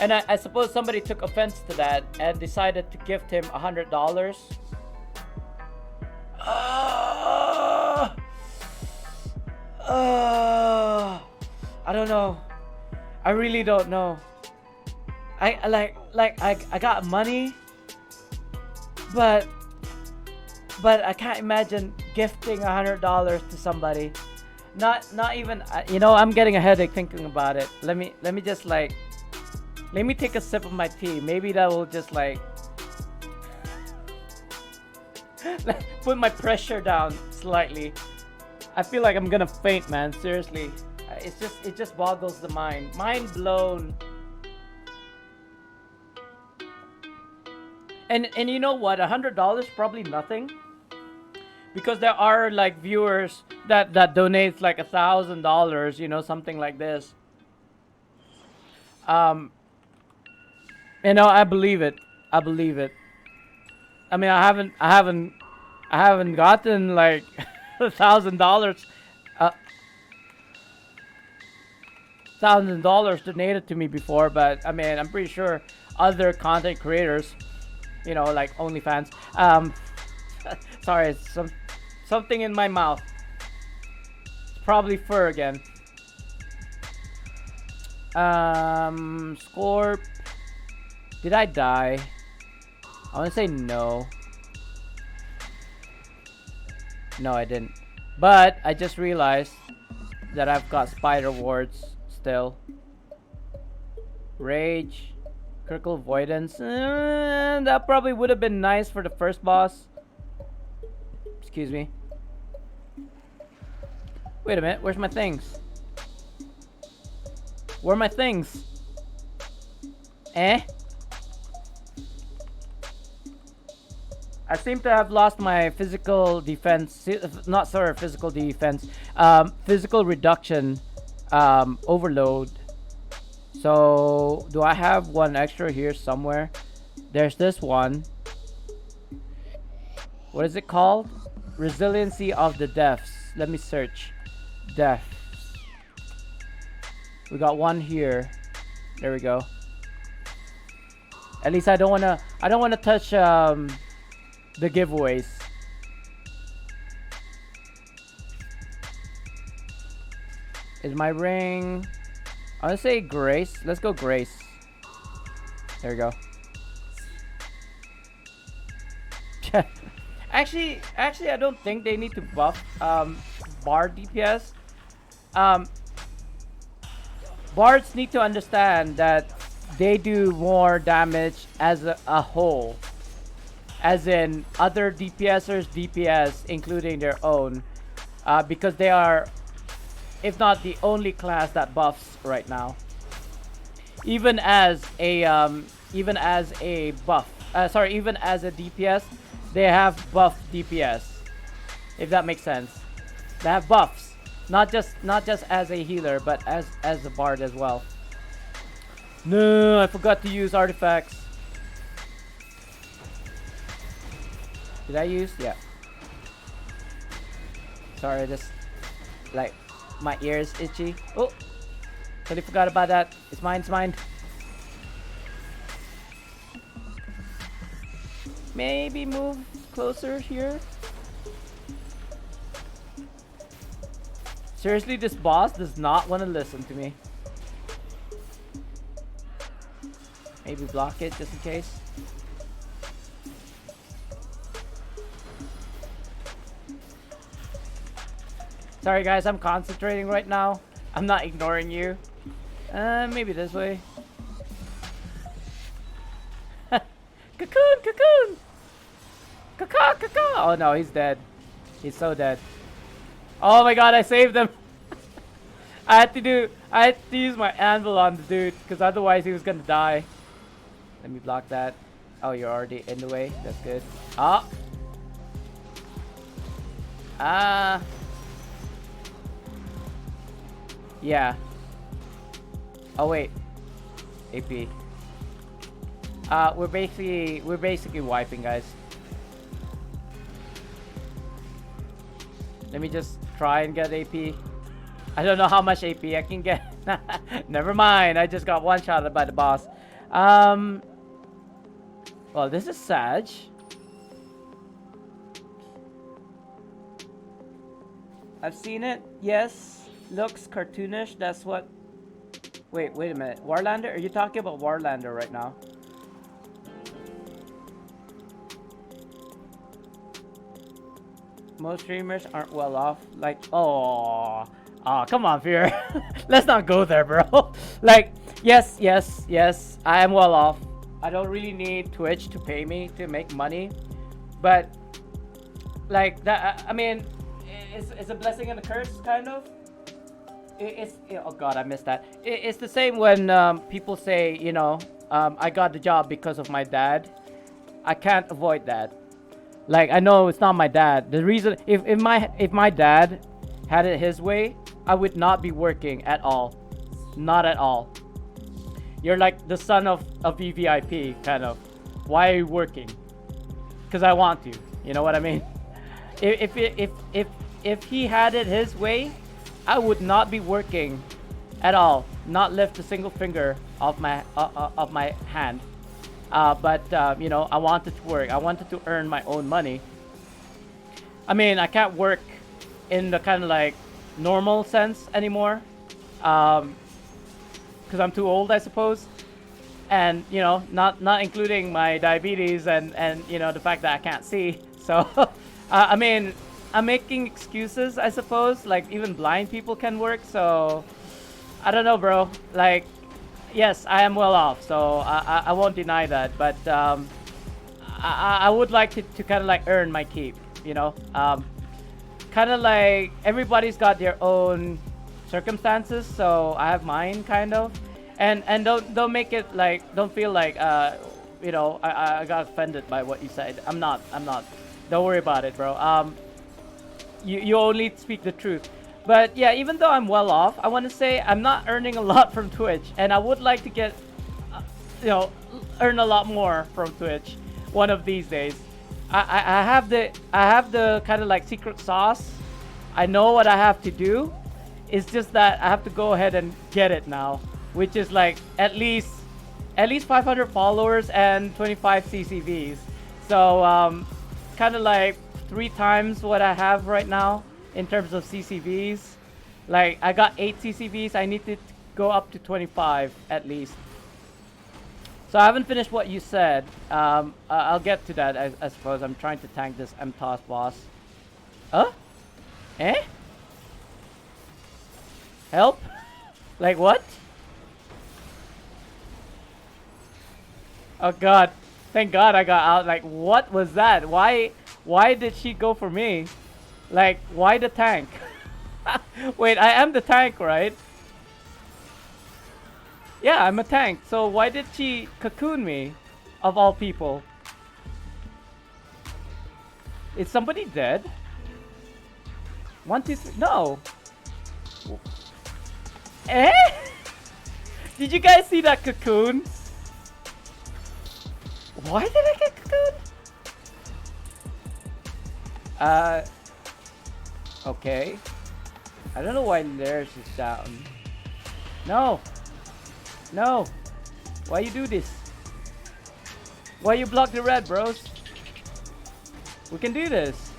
And I suppose somebody took offense to that and decided to gift him $100. I don't know. I really don't know. I got money, but I can't imagine gifting $100 to somebody. Not even, you know, I'm getting a headache thinking about it. Let me just like, let me take a sip of my tea. Maybe that will just like put my pressure down slightly. I feel like I'm gonna faint, man. Seriously, it just boggles the mind. Mind blown. And you know what? $100 probably nothing, because there are like viewers that donates like $1,000, you know, something like this. You know, I believe it. I mean, I haven't gotten like $1,000 $1,000 donated to me before, but I mean, I'm pretty sure other content creators, you know, like OnlyFans. Sorry, something in my mouth. It's probably fur again. Scorp. Did I die? I want to say no. No, I didn't. But I just realized that I've got spider wards still. Rage. Critical avoidance. That probably would have been nice for the first boss. Excuse me. Wait a minute. Where's my things? Where are my things? I seem to have lost my physical defense, physical defense, physical reduction, overload. So, do I have one extra here somewhere? There's this one. What is it called? Resiliency of the Deafs. Let me search. Deaf. We got one here. There we go. At least I don't wanna touch the giveaways. Is my ring? I wanna say Grace. Let's go Grace. There we go. actually, I don't think they need to buff Bard DPS. Bards need to understand that they do more damage as a whole, as in other DPSers DPS, including their own, because they are, if not the only class that buffs right now. even as a buff. Sorry, even as a DPS, they have buff DPS. If that makes sense, they have buffs, not just as a healer, but as a bard as well. No, I forgot to use artifacts. Did I use? Yeah. Sorry, just like my ears itchy. Oh, totally forgot about that. It's mine. It's mine. Maybe move closer here. Seriously, this boss does not want to listen to me. Maybe block it just in case. Sorry guys, I'm concentrating right now. I'm not ignoring you. Maybe this way. Cocoon, cocoon! Caca, caca! Oh no, he's dead. He's so dead. Oh my god, I saved him! I had to use my anvil on the dude, because otherwise he was gonna die. Let me block that. Oh, you're already in the way. That's good. Ah! Yeah. Oh wait. AP. We're basically wiping, guys. Let me just try and get AP. I don't know how much AP I can get. Never mind. I just got one shot by the boss. Well, this is Sag. I've seen it. Yes. Looks cartoonish. That's what... Wait a minute. Warlander? Are you talking about Warlander right now? Most streamers aren't well off. Like, oh, come on, Fear. Let's not go there, bro. Like, yes, I am well off. I don't really need Twitch to pay me to make money, but like that. I mean, it's a blessing and a curse, kind of. Oh god, I missed that. It's the same when people say, you know, I got the job because of my dad. I can't avoid that. Like, I know it's not my dad. The reason, if my dad had it his way, I would not be working at all. Not at all. You're like the son of a VVIP, kind of. Why are you working? Because I want to. You know what I mean? If he had it his way, I would not be working at all. Not lift a single finger off my hand. But you know, I wanted to work. I wanted to earn my own money. I mean, I can't work in the kind of like normal sense anymore, because I'm too old, I suppose. And you know, not including my diabetes and you know, the fact that I can't see. So I mean, I'm making excuses, I suppose. Like, even blind people can work. So I don't know, bro. Like, yes, I am well off, so I won't deny that. But I would like to kind of like earn my keep, you know. Kind of like everybody's got their own circumstances, so I have mine, kind of. And don't make it like, don't feel like you know, I got offended by what you said. I'm not. Don't worry about it, bro. You only speak the truth. But yeah, even though I'm well off, I want to say I'm not earning a lot from Twitch, and I would like to get, you know, earn a lot more from Twitch one of these days. I have the kind of like secret sauce. I know what I have to do. It's just that I have to go ahead and get it now, which is like at least 500 followers and 25 CCVs. So kind of like 3 times what I have right now in terms of CCVs. Like, I got 8 CCVs. I need to go up to 25 at least. So I haven't finished what you said. I'll get to that, I suppose. I'm trying to tank this MTOS boss. Huh? Eh? Help? Like what? Oh god. Thank god I got out. Like, what was that? Why did she go for me? Like, why the tank? Wait, I am the tank, right? Yeah, I'm a tank. So why did she cocoon me? Of all people. Is somebody dead? 1, 2, 3. No. Eh? Did you guys see that cocoon? Why did I get cocoon? Okay. I don't know why theirs is down. No. No. Why you do this? Why you block the red, bros? We can do this.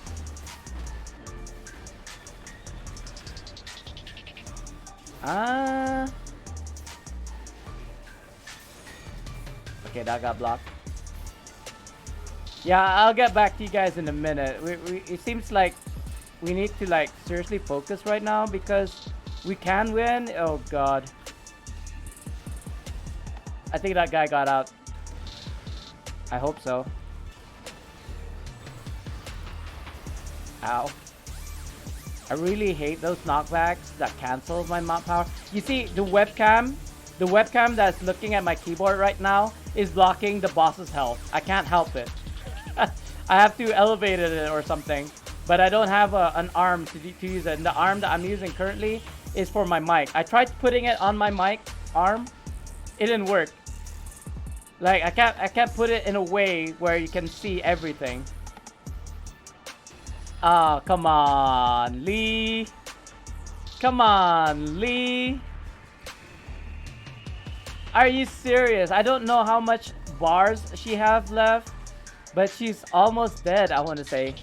Okay, that got blocked. Yeah, I'll get back to you guys in a minute. It seems like we need to like seriously focus right now because we can win. Oh god. I think that guy got out. I hope so. Ow. I really hate those knockbacks that cancel my mount power. You see, the webcam that's looking at my keyboard right now is blocking the boss's health. I can't help it. I have to elevate it or something. But I don't have an arm to use it. And the arm that I'm using currently is for my mic. I tried putting it on my mic arm. It didn't work. Like I can't put it in a way where you can see everything. Ah, come on, Lee. Come on, Lee. Are you serious? I don't know how much bars she have left, but she's almost dead, I want to say.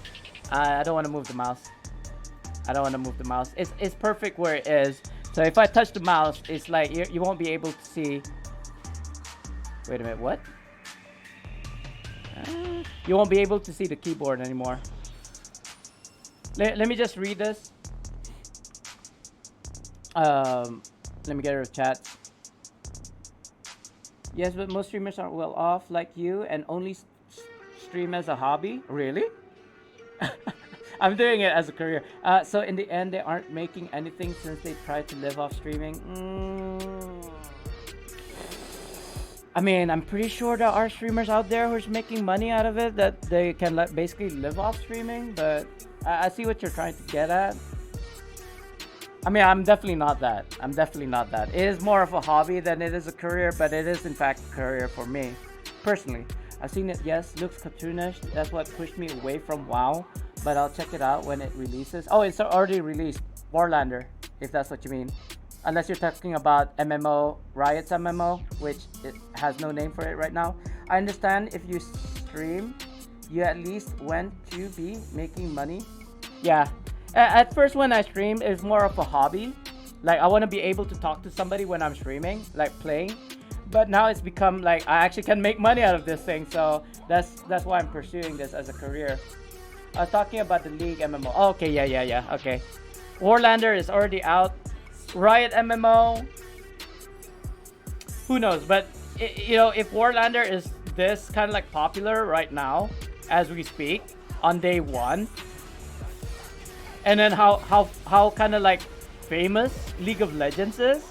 I don't want to move the mouse. I don't want to move the mouse. It's perfect where it is. So if I touch the mouse, it's like you won't be able to see. Wait a minute, what? You won't be able to see the keyboard anymore. Let me just read this. Let me get rid of chat. Yes, but most streamers aren't well off like you and only stream as a hobby. Really? I'm doing it as a career. So in the end, they aren't making anything since they tried to live off streaming. I mean, I'm pretty sure there are streamers out there who's making money out of it, that they can basically live off streaming, but I see what you're trying to get at. I mean, I'm definitely not that. I'm definitely not that. It is more of a hobby than it is a career, but it is in fact a career for me, personally. I've seen it, yes, looks cartoonish. That's what pushed me away from WoW, but I'll check it out when it releases. Oh, it's already released, Warlander, if that's what you mean. Unless you're talking about MMO, Riot's MMO, which it has no name for it right now. I understand if you stream, you at least want to be making money. Yeah, at first when I stream, it's more of a hobby. Like I want to be able to talk to somebody when I'm streaming, like playing. But now it's become like I actually can make money out of this thing. So that's why I'm pursuing this as a career. I was talking about the League MMO. Oh, okay, yeah, okay. Warlander is already out. Riot MMO, who knows? But you know, if Warlander is this kind of like popular right now as we speak on day 1, and then how kind of like famous League of Legends is,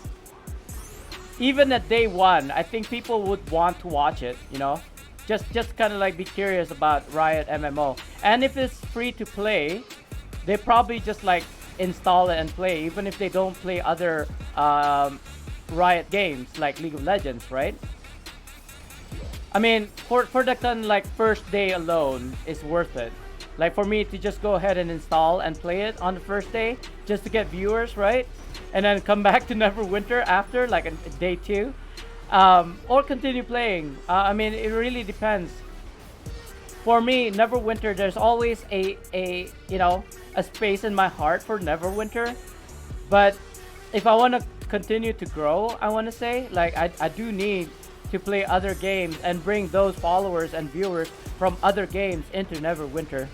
even at day 1, I think people would want to watch it. You know, just kind of like be curious about Riot MMO. And if it's free to play, they probably just like install it and play, even if they don't play other Riot games like League of Legends, right? I mean, for the kind of like first day alone, it's worth it. Like for me to just go ahead and install and play it on the first day, just to get viewers, right? And then come back to Neverwinter after, like day 2, or continue playing. I mean, it really depends. For me, Neverwinter, there's always a you know, a space in my heart for Neverwinter. But if I want to continue to grow, I want to say, like I do need to play other games and bring those followers and viewers from other games into Neverwinter.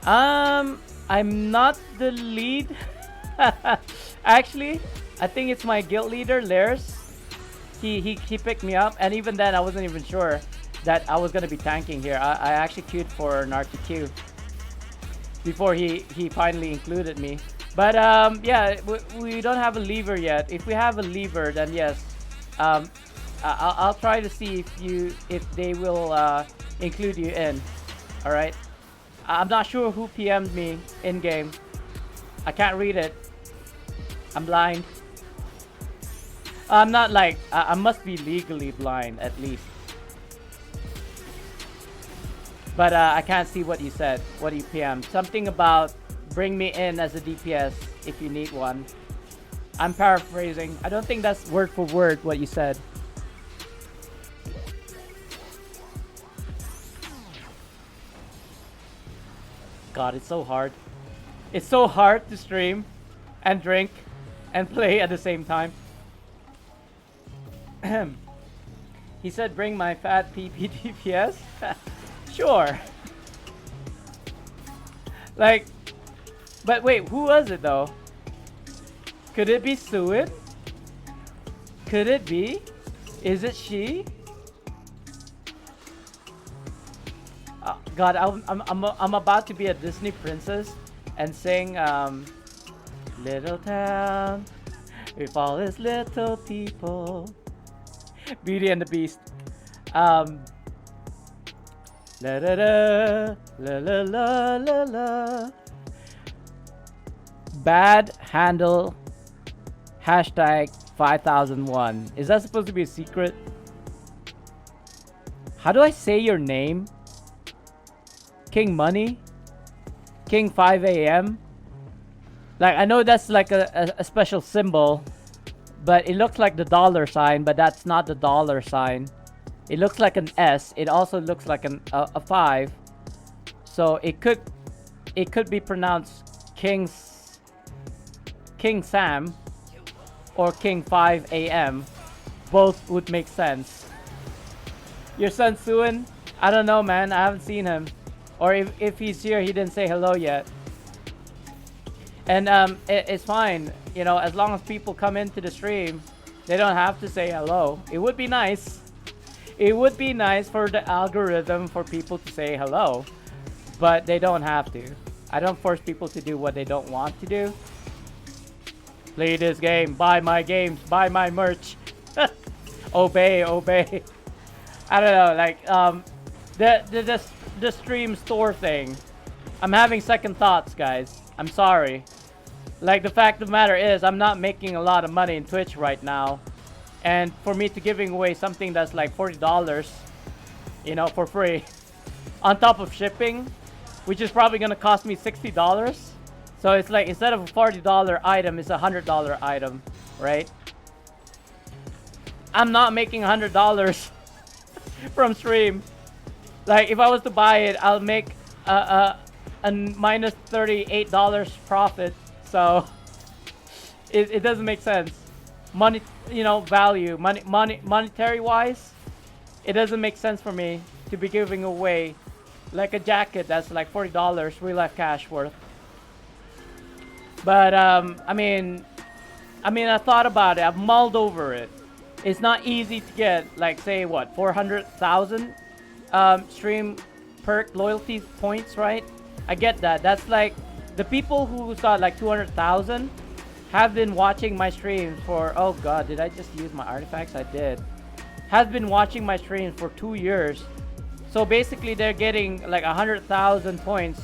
I'm not the lead. Actually, I think it's my guild leader, Lairs. He picked me up, and even then I wasn't even sure that I was gonna be tanking here. I actually queued for an RTQ before he finally included me. But yeah, we don't have a lever yet. If we have a lever, then yes, um, I'll try to see if they will include you in. All right. I'm not sure who PM'd me in game. I can't read it. I'm blind. I'm not like I must be legally blind at least. But I can't see what you said. What you PM'd? Something about bring me in as a DPS if you need one. I'm paraphrasing. I don't think that's word for word what you said. God, it's so hard. It's so hard to stream and drink and play at the same time. He said bring my fat PP DPS. Sure. Like, but wait, who was it though? Could it be Suin? Could it be? Is it she? God, I'm about to be a Disney princess and sing Little Town with all its little people. Beauty and the Beast. La la la la la la la la. Bad handle hashtag 5001. Is that supposed to be a secret? How do I say your name? King Money? King 5 a.m.? Like, I know that's like a special symbol, but it looks like the dollar sign, but that's not the dollar sign. It looks like an S. It also looks like a 5. So it could be pronounced King Sam or King 5 a.m. Both would make sense. Your son Suin? I don't know, man. I haven't seen him. Or if he's here, he didn't say hello yet. And it's fine, you know, as long as people come into the stream, they don't have to say hello. It would be nice. It would be nice for the algorithm for people to say hello, but they don't have to. I don't force people to do what they don't want to do. Play this game, buy my games, buy my merch. Obey, obey. I don't know, like the stream store thing. I'm having second thoughts, guys. I'm sorry. Like, the fact of the matter is, I'm not making a lot of money in Twitch right now. And for me to giving away something that's like $40, you know, for free, on top of shipping, which is probably gonna cost me $60. So it's like, instead of a $40 item, it's a $100 item, right? I'm not making $100 from stream. Like, if I was to buy it, I'll make a minus $38 profit. So it doesn't make sense. Money, you know, value, monetary wise, it doesn't make sense for me to be giving away like a jacket that's like $40 real life cash worth. But I mean, I thought about it. I've mulled over it. It's not easy to get, like, say what, 400,000 stream perk loyalty points, right? I get that. That's like the people who got like 200,000 have been watching my streams for, oh god, did I just use my artifacts? I did. Has been watching my streams for 2 years. So basically they're getting like 100,000 points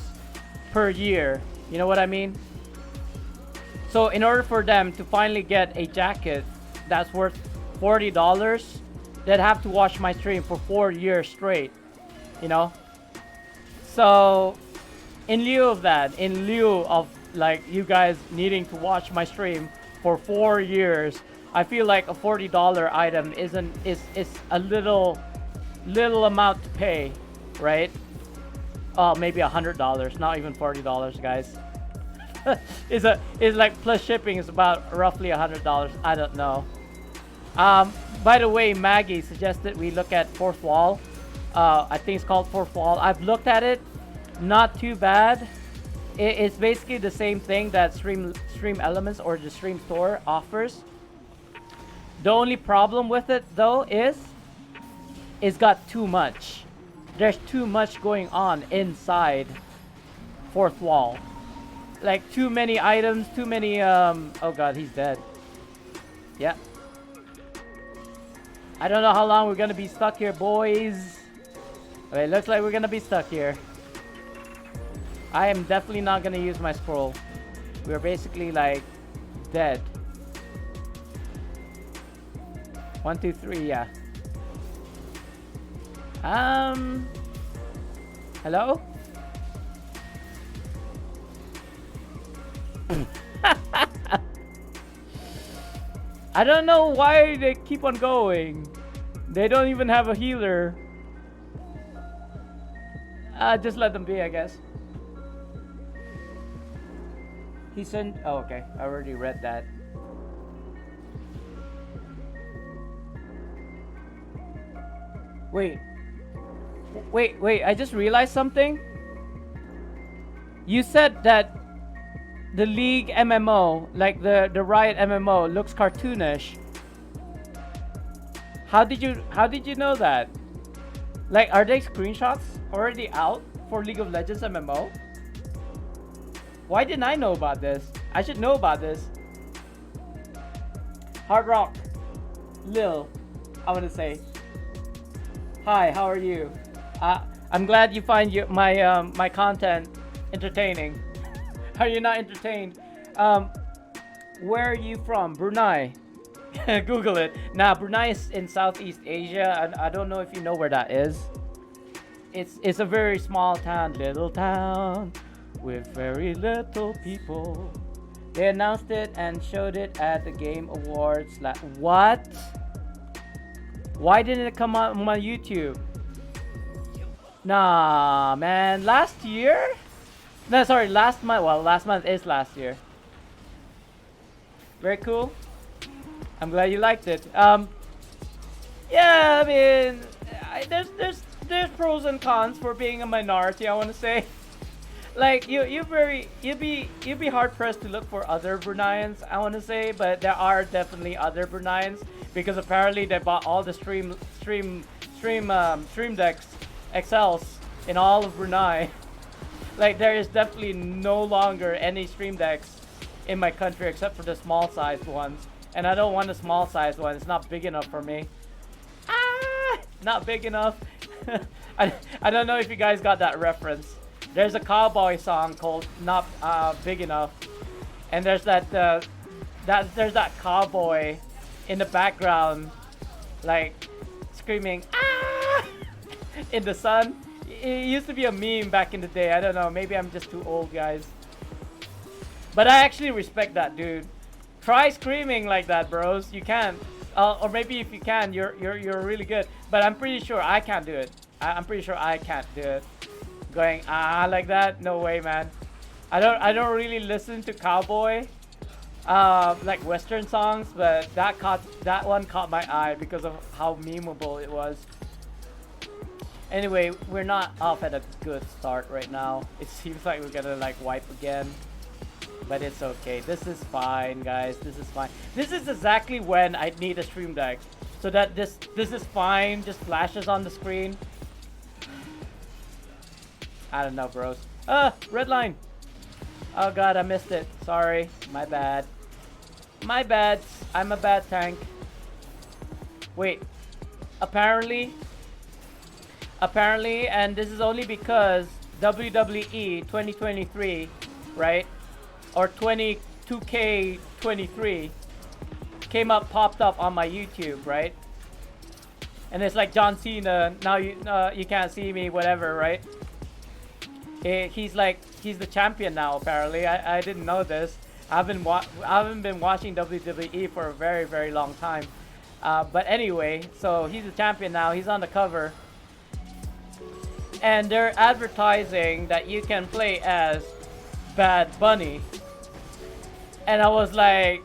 per year. You know what I mean? So in order for them to finally get a jacket that's worth $40, they'd have to watch my stream for 4 years straight. You know? So in lieu of that, in lieu of like you guys needing to watch my stream for 4 years, I feel like a $40 item is a little amount to pay, right? Oh, maybe $100, not even $40, guys. is like plus shipping is about roughly $100. I don't know. By the way, Maggie suggested we look at Fourth Wall. I think it's called Fourth Wall. I've looked at it. Not too bad. It's basically the same thing that Stream Elements or the Stream Store offers. The only problem with it though is it's got too much. There's too much going on inside Fourth Wall. like too many items, too many oh god, he's dead. Yeah. I don't know how long we're gonna be stuck here, boys. Okay, looks like we're gonna be stuck here. I am definitely not gonna use my scroll. We're basically like dead. 1, 2, 3, yeah. Hello? I don't know why they keep on going. They don't even have a healer. Just let them be, I guess. He sent... Oh, okay. I already read that. Wait. Wait. I just realized something. You said that the League MMO, like the Riot MMO, looks cartoonish. How did you know that? Like, are they screenshots already out for League of Legends MMO? Why didn't I know about this? I should know about this. Hard Rock, Lil, I want to say, hi. How are you? I'm glad you find my my content entertaining. Are you not entertained? Where are you from? Brunei. Google it. Nah, Brunei is in Southeast Asia. I don't know if you know where that is. It's a very small town, little town with very little people. They announced it and showed it at the Game Awards. What? Why didn't it come out on my YouTube? Nah, man. Last year? No, sorry, last month. Well, last month is last year. Very cool. I'm glad you liked it. Yeah, I mean, there's pros and cons for being a minority, I want to say. Like you'd be hard pressed to look for other Bruneians, I want to say, but there are definitely other Bruneians because apparently they bought all the stream decks XLs in all of Brunei. Like there is definitely no longer any stream decks in my country except for the small sized ones, and I don't want a small sized one. It's not big enough for me. Not big enough. I don't know if you guys got that reference. There's a cowboy song called "Not Big Enough," and there's that cowboy in the background, like screaming "Ah!" in the sun. It used to be a meme back in the day. I don't know. Maybe I'm just too old, guys. But I actually respect that, dude. Try screaming like that, bros. You can, or maybe if you can, you're really good. But I'm pretty sure I can't do it. I'm pretty sure I can't do it. Going like that? No way, man. I don't really listen to cowboy, like Western songs, but that one caught my eye because of how memeable it was. Anyway, we're not off at a good start right now. It seems like we're gonna like wipe again. But it's okay. This is fine, guys. This is fine. This is exactly when I need a stream deck. So that this is fine. Just flashes on the screen. I don't know, bros. Red line. Oh god, I missed it. Sorry. My bad. My bad. I'm a bad tank. Wait. Apparently, and this is only because WWE 2023, right? Or 2K23 popped up on my YouTube, right? And it's like John Cena. Now you can't see me, whatever, right? He's the champion now. Apparently, I didn't know this. I haven't been watching WWE for a very, very long time. But anyway, so he's the champion now. He's on the cover, and they're advertising that you can play as Bad Bunny. And I was like,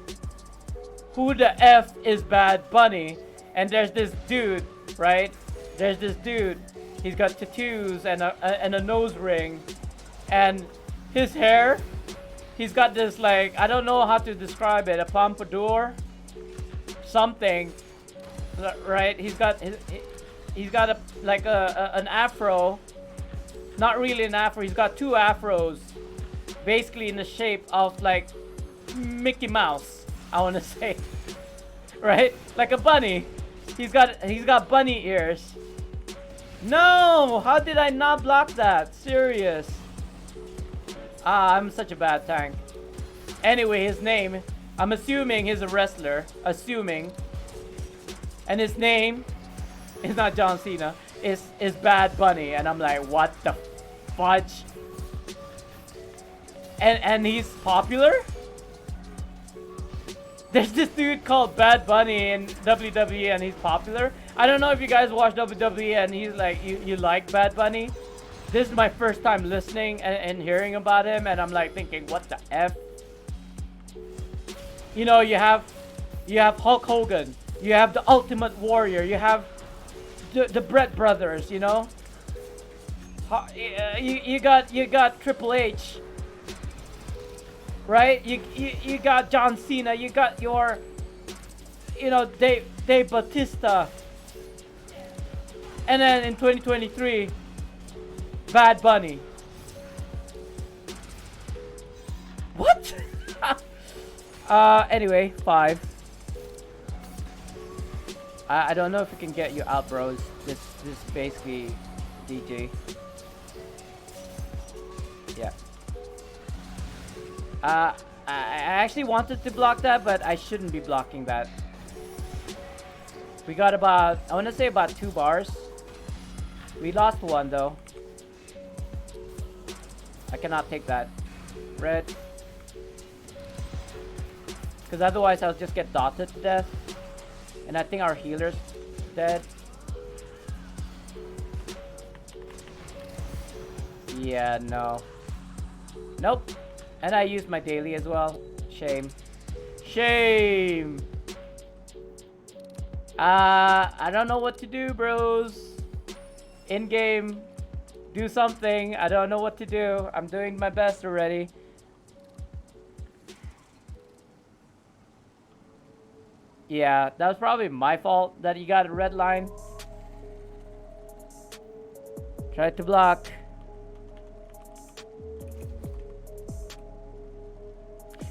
who the F is Bad Bunny? And there's this dude, right? There's this dude. He's got tattoos and a nose ring. And his hair, he's got this, like, I don't know how to describe it, a pompadour? Something, right? He's got an afro. Not really an afro. He's got two afros basically in the shape of like Mickey Mouse, I want to say. Right? Like a bunny. He's got bunny ears. No! How did I not block that? Serious. I'm such a bad tank. Anyway, his name, I'm assuming he's a wrestler. Assuming. And his name is not John Cena. Is Bad Bunny. And I'm like, what the fudge? And he's popular? There's this dude called Bad Bunny in WWE and he's popular. I don't know if you guys watch WWE and he's like, you like Bad Bunny? This is my first time listening and hearing about him, and I'm like thinking, what the F? You know, you have Hulk Hogan, you have the Ultimate Warrior, you have the Brett brothers, you know? You got Triple H. Right? You got John Cena, you got your, you know, Dave Bautista. And then in 2023, Bad Bunny. What? Anyway, 5. I don't know if we can get you out, bros. This is basically DJ. Yeah. I actually wanted to block that, but I shouldn't be blocking that. We got about, I want to say about 2 bars. We lost 1 though. I cannot take that. Red. Because otherwise I'll just get dotted to death. And I think our healer's dead. Yeah, no. Nope. And I used my daily as well. Shame. Shame! I don't know what to do, bros. In-game. Do something. I don't know what to do. I'm doing my best already. Yeah, that was probably my fault that you got a red line. Tried to block.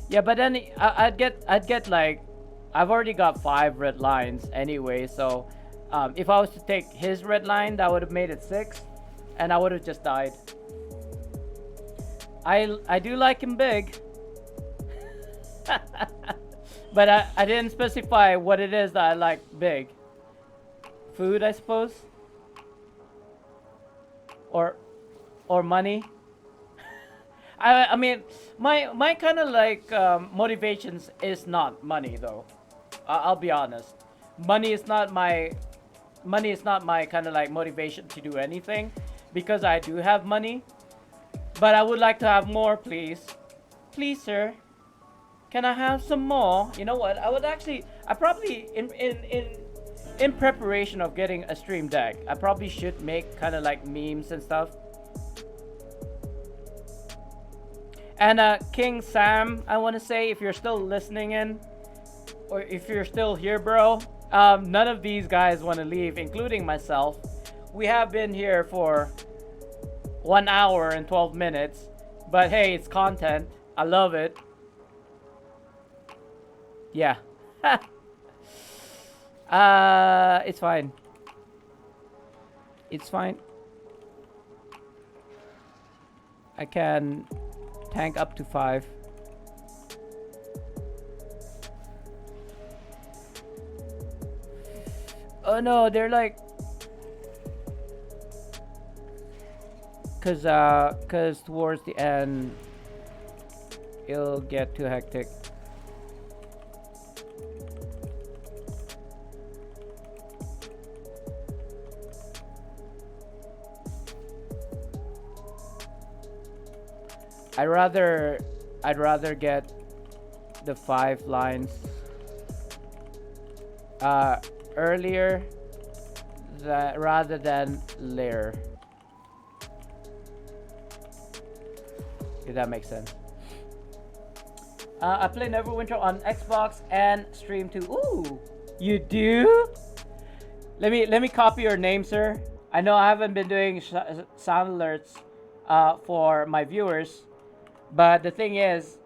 Yeah, but then I'd get like, I've already got 5 red lines anyway, so if I was to take his red line, that would have made it 6, and I would have just died. I do like him big. But I didn't specify what it is that I like big. Food, I suppose? Or money? I mean, my kind of like motivations is not money though. I'll be honest. Money is not my kind of like motivation to do anything, because I do have money. But I would like to have more, please. Please, sir. Can I have some more? You know what? I probably in preparation of getting a stream deck, I probably should make kind of like memes and stuff. And King Sam, I want to say, if you're still listening in, or if you're still here, bro, none of these guys want to leave, including myself. We have been here for 1 hour and 12 minutes, but hey, it's content. I love it. Yeah. It's fine. It's fine. I can tank up to 5. Oh no, they're like, cause towards the end it'll get too hectic. I'd rather get the 5 lines earlier rather than later. If that makes sense. I play Neverwinter on Xbox and stream too. Ooh, you do? Let me copy your name, sir. I know I haven't been doing sound alerts for my viewers. But the thing is,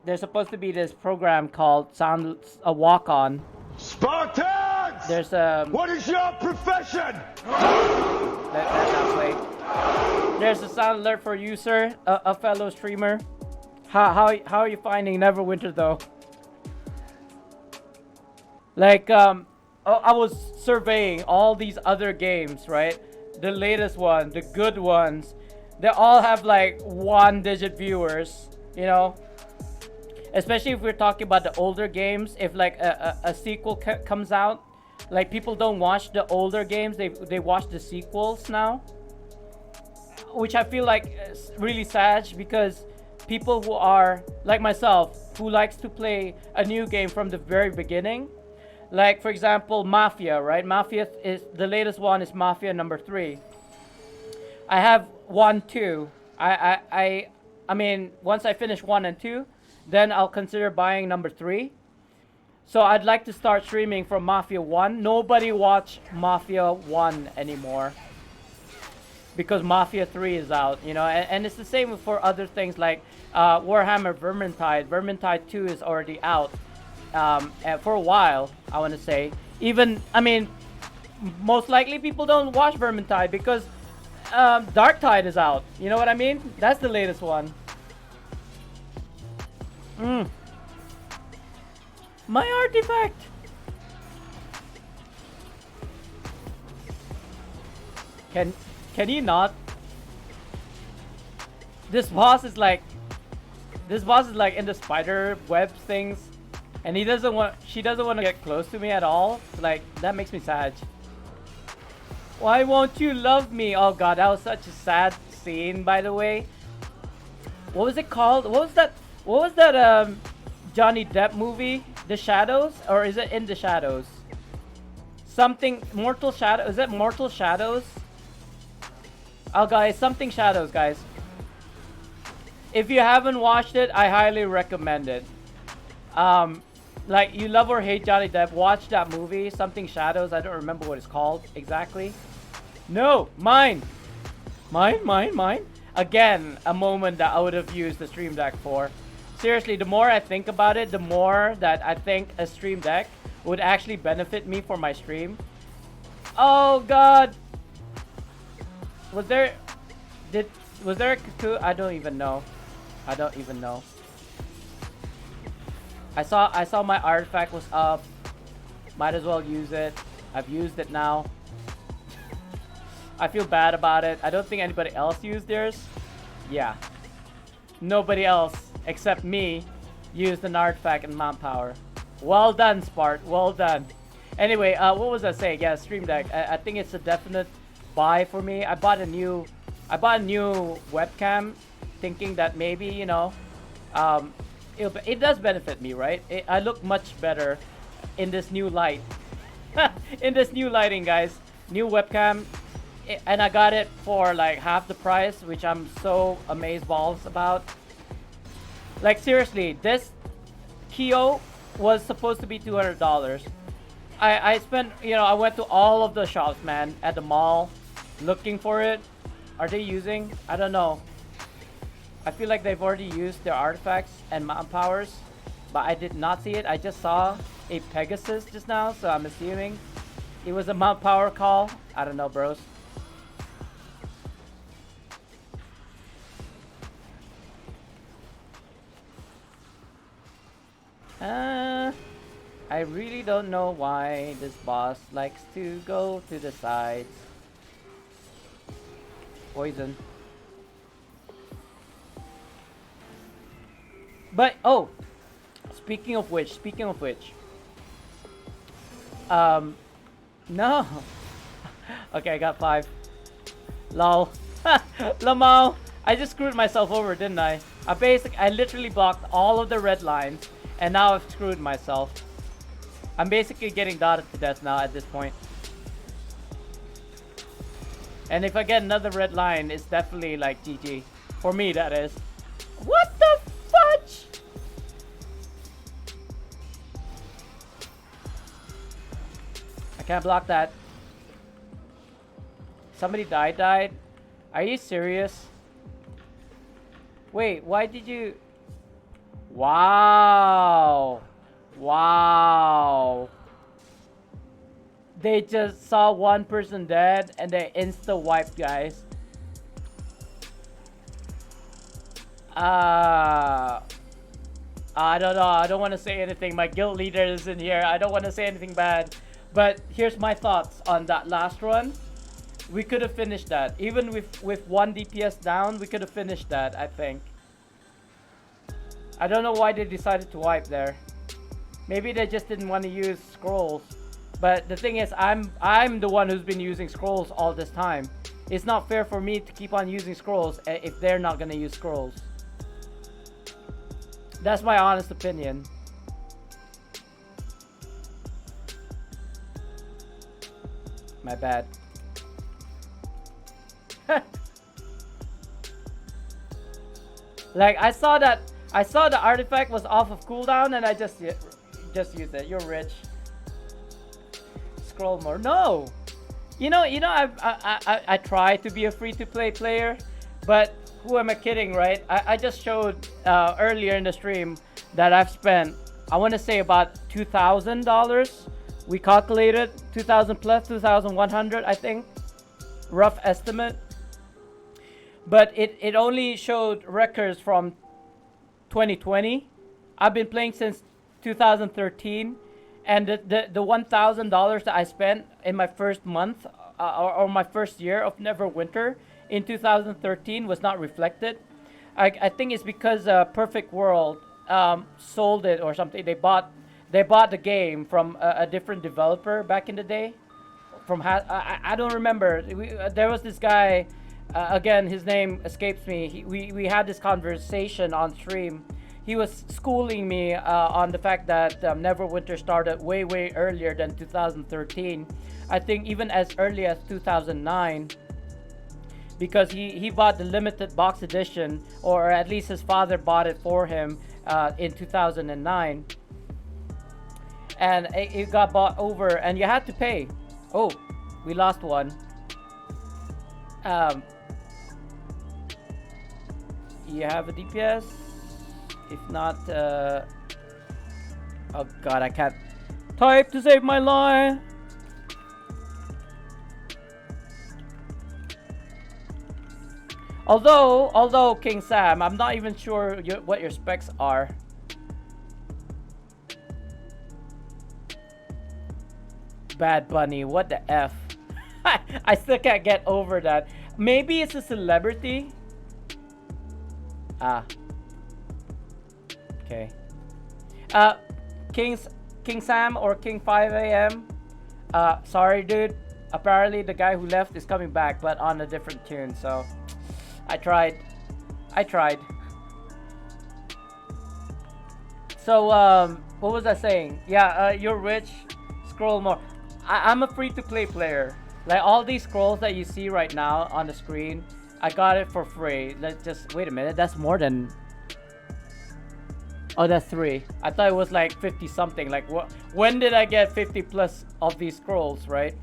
there's supposed to be this program called Sound a Walk On. Spartans! There's What is your profession? that's not play. There's a sound alert for you, sir, a fellow streamer. How are you finding Neverwinter though? Like I was surveying all these other games, right? The latest one, the good ones, they all have like 1-digit viewers, you know. Especially if we're talking about the older games, if like a sequel comes out, like people don't watch the older games, they watch the sequels now, which I feel like is really sad because people who are like myself, who likes to play a new game from the very beginning, like for example Mafia, right? Mafia is the latest one, is Mafia number 3. I have 1, 2. I mean, once I finish 1 and 2, then I'll consider buying number 3. So I'd like to start streaming from Mafia 1. Nobody watch Mafia 1 anymore because Mafia 3 is out, you know, and it's the same for other things like Warhammer Vermintide. Vermintide 2 is already out for a while, I want to say. Even, I mean, most likely people don't watch Vermintide because Darktide is out. You know what I mean? That's the latest one. My artifact! Can you not? This boss is like in the spider web things, and she doesn't want to get close to me at all. Like, that makes me sad. Why won't you love me? Oh god, that was such a sad scene, by the way. What was it called? What was that Johnny Depp movie? The Shadows? Or is it In the Shadows? Something Mortal Shadow. Is it Mortal Shadows? Oh guys, something Shadows, guys. If you haven't watched it, I highly recommend it. Like, you love or hate Johnny Depp, watch that movie, Something Shadows. I don't remember what it's called exactly. No, mine. Mine. Again, a moment that I would have used the Stream Deck for. Seriously, the more I think about it, the more that I think a Stream Deck would actually benefit me for my stream. Oh god. Was there a cocoon? I don't even know. I saw my artifact was up. Might as well use it. I've used it now. I feel bad about it. I don't think anybody else used theirs. Yeah. Nobody else except me used an artifact and mount power. Well done, Spart. Well done. Anyway, what was I saying? Yeah, Stream Deck. I think it's a definite buy for me. I bought a new webcam, thinking that maybe, you know, it does benefit me, right? I look much better in this new light. In this new lighting, guys. New webcam. And I got it for like half the price, which I'm so amazed balls about. Like, seriously, this Kyo was supposed to be $200. I spent, you know, I went to all of the shops, man, at the mall, looking for it. Are they using? I don't know. I feel like they've already used their artifacts and mount powers, but I did not see it. I just saw a Pegasus just now, so I'm assuming it was a mount power call. I don't know, bros. I really don't know why this boss likes to go to the sides. Poison. But, oh, speaking of which, no. Okay, I got 5. Lol. Lamau. I just screwed myself over, didn't I? I literally blocked all of the red lines, and now I've screwed myself. I'm basically getting dotted to death now at this point. And if I get another red line, it's definitely like GG. For me, that is. What the fudge? I can't block that. Somebody died? Are you serious? Wait, why did you? Wow. Wow. They just saw one person dead and they insta wiped, guys. I don't know. I don't want to say anything. My guild leader is in here. I don't want to say anything bad. But here's my thoughts on that last run. We could have finished that. Even with 1 DPS down, we could have finished that, I think. I don't know why they decided to wipe there. Maybe they just didn't want to use scrolls. But the thing is, I'm the one who's been using scrolls all this time. It's not fair for me to keep on using scrolls if they're not gonna use scrolls. That's my honest opinion. My bad. Like I saw the artifact was off of cooldown and I just used it. You're rich. Scroll more. No. You know I try to be a free-to-play player, but who am I kidding, right? I just showed earlier in the stream that I've spent, I want to say about $2,000. We calculated 2,000 plus 2,100, I think, rough estimate. But it only showed records from 2020. I've been playing since 2013, and the $1,000 that I spent in my first month or my first year of Neverwinter in 2013 was not reflected. I think it's because Perfect World sold it or something. They bought the game from a different developer back in the day. I don't remember. There was this guy. Again, his name escapes me. We had this conversation on stream. He was schooling me on the fact that Neverwinter started way earlier than 2013. I think even as early as 2009. Because he bought the limited box edition, or at least his father bought it for him in 2009. And it got bought over, and you had to pay. Oh, we lost one. You have a DPS? If not, oh god, I can't type to save my life. Although King Sam, I'm not even sure what your specs are. Bad Bunny, what the F? I still can't get over that. Maybe it's a celebrity. Ah. Okay. King Sam or King 5 AM. Sorry, dude. Apparently the guy who left is coming back, but on a different tune. So I tried. So what was I saying? Yeah, you're rich. Scroll more. I'm a free-to-play player. Like all these scrolls that you see right now on the screen, I got it for free. Let's just wait a minute. That's more than. Oh, that's 3. I thought it was like 50 something. Like what? When did I get 50 plus of these scrolls, right?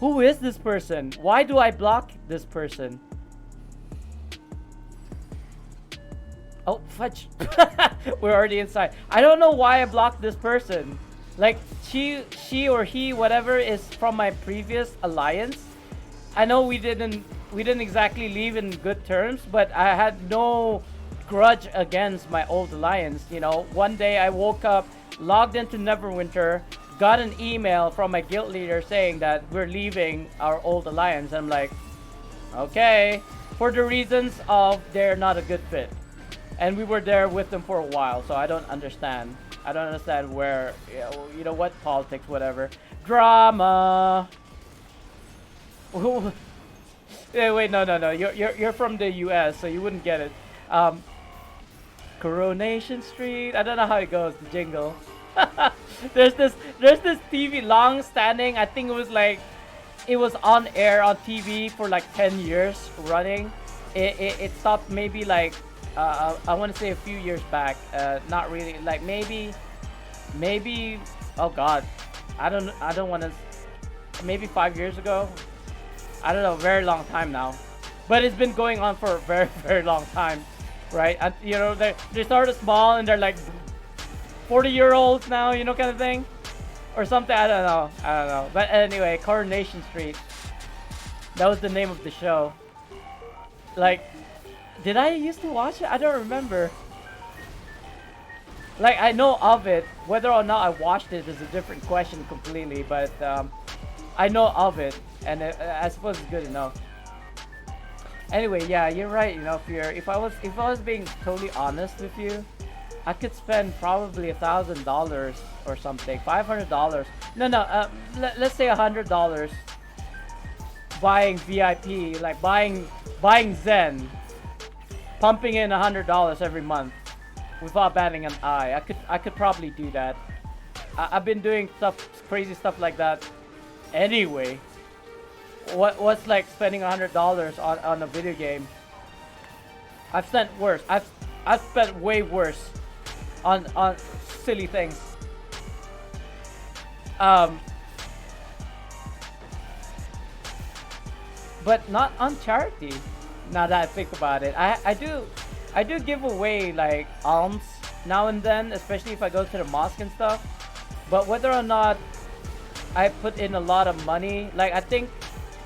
Who is this person? Why do I block this person? Oh, fudge. We're already inside. I don't know why I blocked this person. Like she or he, whatever, is from my previous alliance. I know we didn't exactly leave in good terms, but I had no grudge against my old alliance. You know, one day I woke up, logged into Neverwinter, got an email from my guild leader saying that we're leaving our old alliance. I'm like, okay, for the reasons of they're not a good fit. And we were there with them for a while, so I don't understand. I don't understand where, you know what, politics, whatever. Drama. Yeah, wait, no. You're from the US, so you wouldn't get it. Coronation Street. I don't know how it goes, the jingle. there's this TV long standing. I think it was on air on TV for like 10 years running. It stopped maybe like I want to say a few years back. Not really, like maybe oh god, I don't want to, maybe 5 years ago. I don't know, very long time now. but it's been going on for a very, very long time, right? And, you know, they started small and they're like 40-year-olds now, you know, kind of thing, or something. I don't know. But anyway, Coronation Street. That was the name of the show. Like, did I used to watch it? I don't remember. Like, I know of it. Whether or not I watched it is a different question completely. But I know of it, and I suppose it's good enough. Anyway, yeah, you're right. You know, if I was being totally honest with you, I could spend probably $1,000 or something, $500. No. Let's say $100 buying VIP, like buying Zen, pumping in $100 every month without batting an eye. I could probably do that. I've been doing crazy stuff like that anyway. What's like spending $100 on a video game? I've spent worse. I've spent way worse on silly things. But not on charity. Now that I think about it, I do give away like alms now and then, especially if I go to the mosque and stuff. But whether or not I put in a lot of money, like I think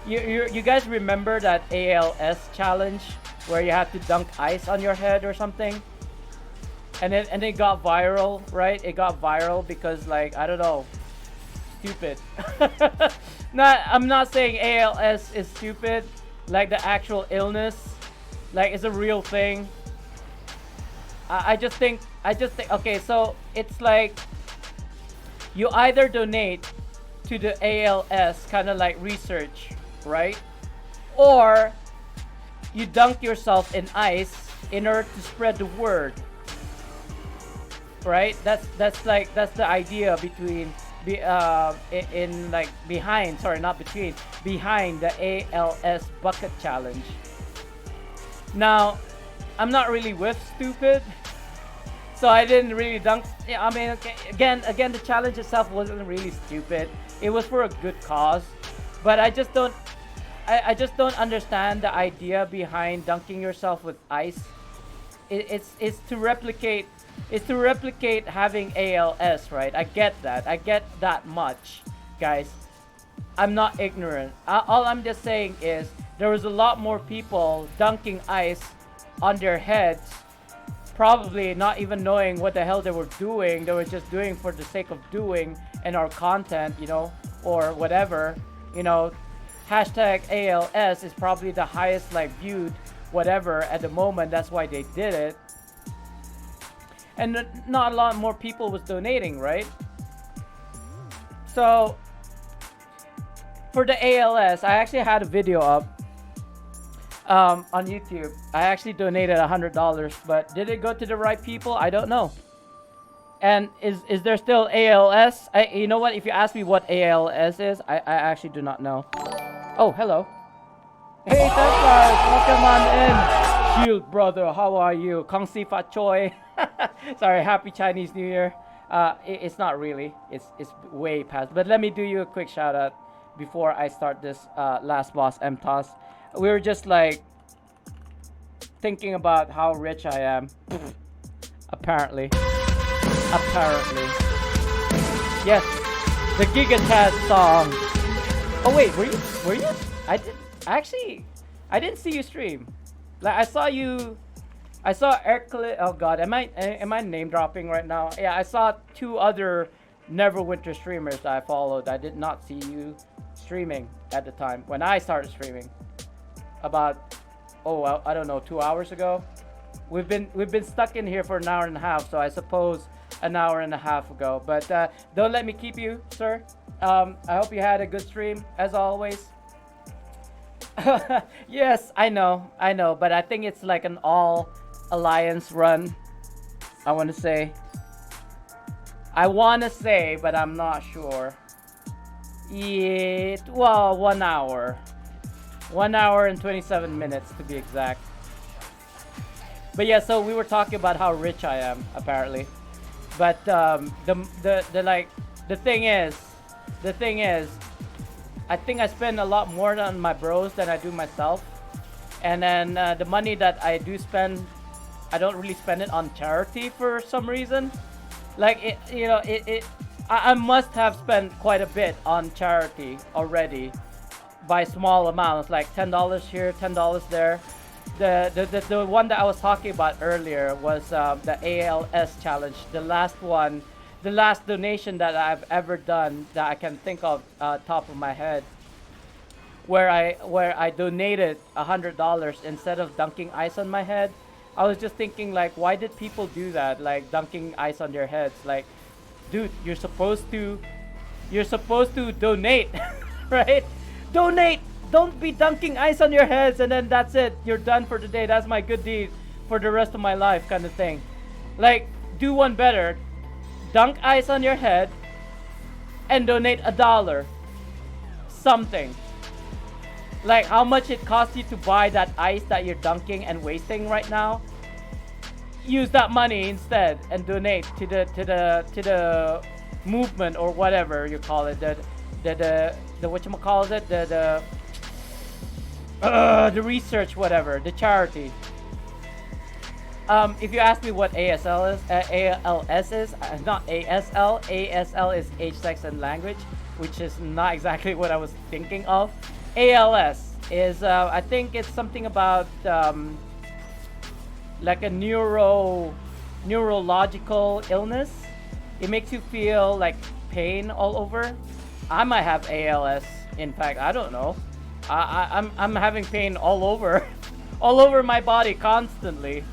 you guys remember that ALS challenge where you have to dunk ice on your head or something, and it got viral, right? It got viral because, like, I don't know, stupid. I'm not saying ALS is stupid, like the actual illness, like it's a real thing. I just think okay, so it's like you either donate to the ALS kind of like research, right? Or you dunk yourself in ice in order to spread the word, right? That's the idea behind the ALS bucket challenge. Now, I'm not really with stupid, so I didn't really dunk. I mean, okay, again, the challenge itself wasn't really stupid. It was for a good cause, but I just don't understand the idea behind dunking yourself with ice. It's to replicate having ALS, right? I get that much, guys. I'm not ignorant. All I'm just saying is there was a lot more people dunking ice on their heads, probably not even knowing what the hell they were doing. They were just doing for the sake of doing, and our content, you know, or whatever, you know. Hashtag ALS is probably the highest like viewed whatever at the moment. That's why they did it. And not a lot more people was donating, right? So for the ALS, I actually had a video up on YouTube. I actually donated $100, but did it go to the right people? I don't know. And is there still ALS? You know what? If you ask me what ALS is, I actually do not know. Oh, hello. Hey, Tesla, welcome on in. Shield brother, how are you? Gong Xi Fa Cai. Sorry, happy Chinese New Year. It's not really. It's way past. But let me do you a quick shout out before I start this last boss MTOS. We were just like thinking about how rich I am. Apparently. Yes, the Gigataz song. Oh wait, were you? I didn't see you stream. Like I saw Ercole. Oh god, am I name dropping right now? Yeah, I saw two other Neverwinter streamers that I followed. I did not see you streaming at the time when I started streaming. About I don't know, 2 hours ago. We've been stuck in here for an hour and a half, so I suppose an hour and a half ago. But don't let me keep you, sir. I hope you had a good stream as always. Yes, I know, but I think it's like an all alliance run. I want to say, but I'm not sure. Well, 1 hour. 1 hour and 27 minutes to be exact. But yeah, so we were talking about how rich I am, apparently. But the thing is, I think I spend a lot more on my bros than I do myself. and then the money that I do spend, I don't really spend it on charity for some reason. Like I must have spent quite a bit on charity already by small amounts, like $10 here, $10 there. The one that I was talking about earlier was the ALS challenge, the last one, the last donation that I've ever done that I can think of top of my head, where I donated $100 instead of dunking ice on my head. I was just thinking, like, why did people do that? Like dunking ice on their heads. Like, dude, you're supposed to donate, right? Donate. Don't be dunking ice on your heads and then that's it. You're done for the day. That's my good deed for the rest of my life, kind of thing. Like, do one better. Dunk ice on your head and donate $1. Something. Like how much it costs you to buy that ice that you're dunking and wasting right now. Use that money instead and donate to the movement or whatever you call it. The whatchamacallit, the research, whatever, the charity. If you ask me what ASL is, ALS is, not ASL. ASL is age, sex, and language, which is not exactly what I was thinking of. ALS is, I think it's something about like a neurological illness. It makes you feel like pain all over. I might have ALS. In fact, I don't know. I'm having pain all over, all over my body constantly.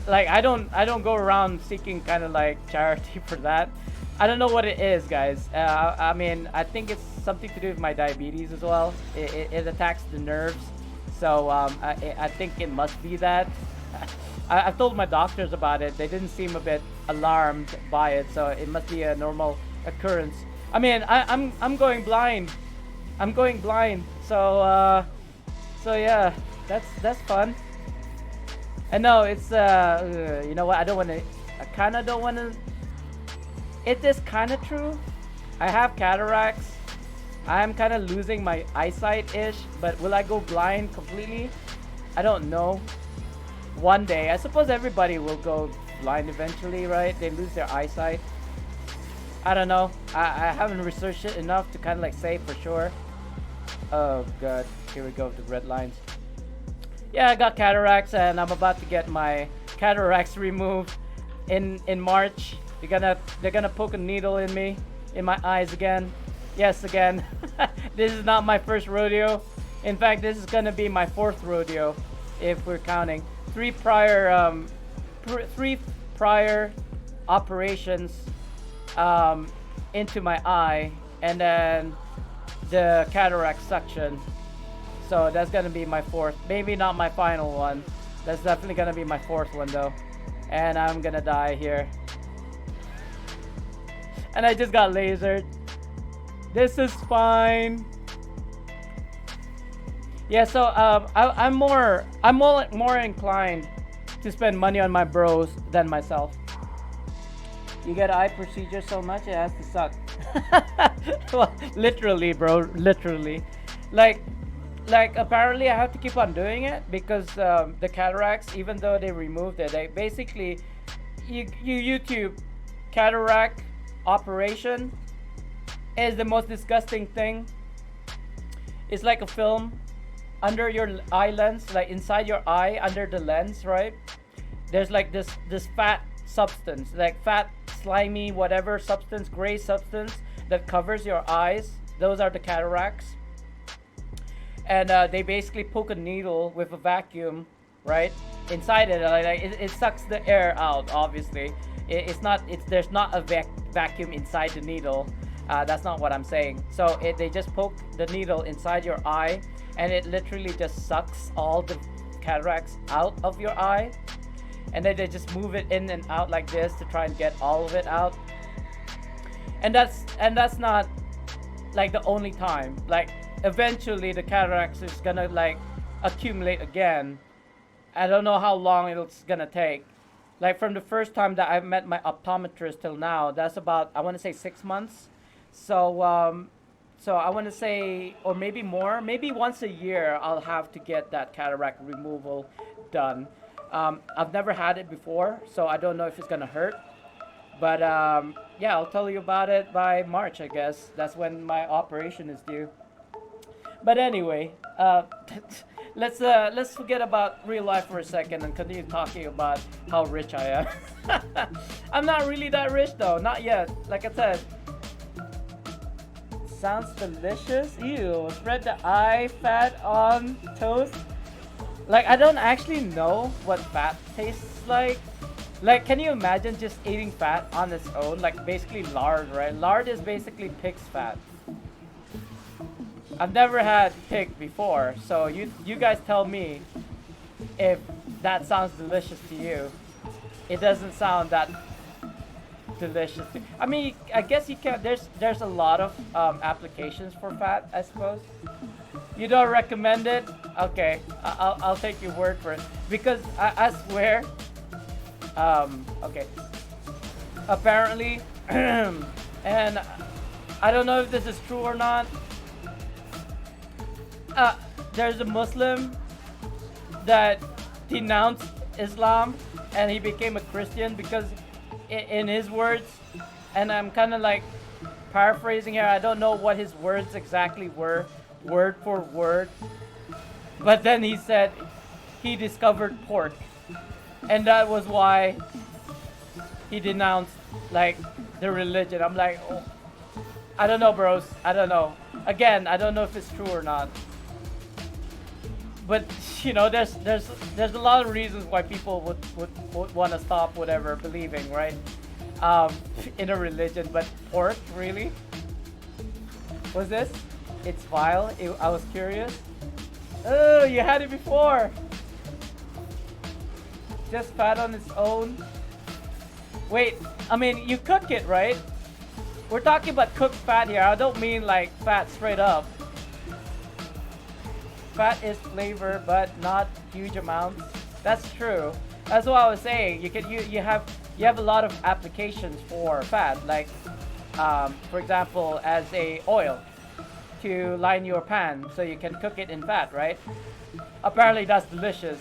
Like I don't go around seeking kind of like charity for that. I don't know what it is, guys. I mean, I think it's something to do with my diabetes as well. It attacks the nerves, so I think it must be that. I've told my doctors about it. They didn't seem a bit alarmed by it, so it must be a normal occurrence. I mean, I'm going blind. I'm going blind. So yeah, that's fun. And no, it's you know what? I kind of don't want to. It is kind of true. I have cataracts. I'm kind of losing my eyesight-ish, but will I go blind completely? I don't know. One day, I suppose everybody will go blind eventually, right? They lose their eyesight. I don't know. I haven't researched it enough to kind of like say for sure. Oh god, here we go with the red lines. Yeah, I got cataracts and I'm about to get my cataracts removed in March. They're gonna poke a needle in me, in my eyes again. Yes, again. This is not my first rodeo. In fact, this is gonna be my fourth rodeo, if we're counting. Three prior operations into my eye, and then the cataract suction. So that's gonna be my fourth. Maybe not my final one. That's definitely gonna be my fourth one though. And I'm gonna die here. And I just got lasered. This is fine. Yeah, so I'm more inclined to spend money on my bros than myself. You get eye procedure so much it has to suck. Well, literally, bro, literally. Like apparently I have to keep on doing it because the cataracts, even though they removed it, they basically you YouTube cataract operation is the most disgusting thing. It's like a film under your eye lens, like inside your eye under the lens, right? There's like this fat substance, like fat, slimy, whatever substance, gray substance that covers your eyes. Those are the cataracts. And they basically poke a needle with a vacuum, right, inside it. It sucks the air out. Obviously, there's not a vacuum inside the needle. That's not what I'm saying. So they just poke the needle inside your eye, and it literally just sucks all the cataracts out of your eye, and then they just move it in and out like this to try and get all of it out. And that's not like the only time. Like eventually the cataracts is gonna like accumulate again. I don't know how long it's gonna take. Like from the first time that I met my optometrist till now, that's about, I want to say 6 months. So So I want to say, or maybe more, maybe once a year, I'll have to get that cataract removal done. I've never had it before, so I don't know if it's gonna hurt. But yeah, I'll tell you about it by March, I guess. That's when my operation is due. But anyway, let's forget about real life for a second and continue talking about how rich I am. I'm not really that rich though, not yet. Like I said, sounds delicious. Ew, spread the eye fat on toast. Like I don't actually know what fat tastes like. Like, can you imagine just eating fat on its own? Like basically lard, right? Lard is basically pig's fat. I've never had pig before, so you guys tell me if that sounds delicious to you. It doesn't sound that delicious. I mean, I guess you can. There's a lot of applications for fat, I suppose. You don't recommend it? Okay, I'll take your word for it because I swear. Okay. Apparently, and I don't know if this is true or not. There's a Muslim that denounced Islam and he became a Christian because in his words, and I'm kind of like paraphrasing here, I don't know what his words exactly were, word for word, but then he said he discovered pork and that was why he denounced like the religion. I'm like, oh, I don't know, bros, I don't know. Again, I don't know if it's true or not. But you know, there's a lot of reasons why people would want to stop whatever believing, right? In a religion. But pork, really? Was this? It's vile. I was curious. Oh, you had it before. Just fat on its own. Wait, I mean, you cook it, right? We're talking about cooked fat here. I don't mean like fat straight up. Fat is flavor, but not huge amounts. That's true. That's what I was saying. You have a lot of applications for fat, like for example, as a oil to line your pan, so you can cook it in fat, right? Apparently, that's delicious.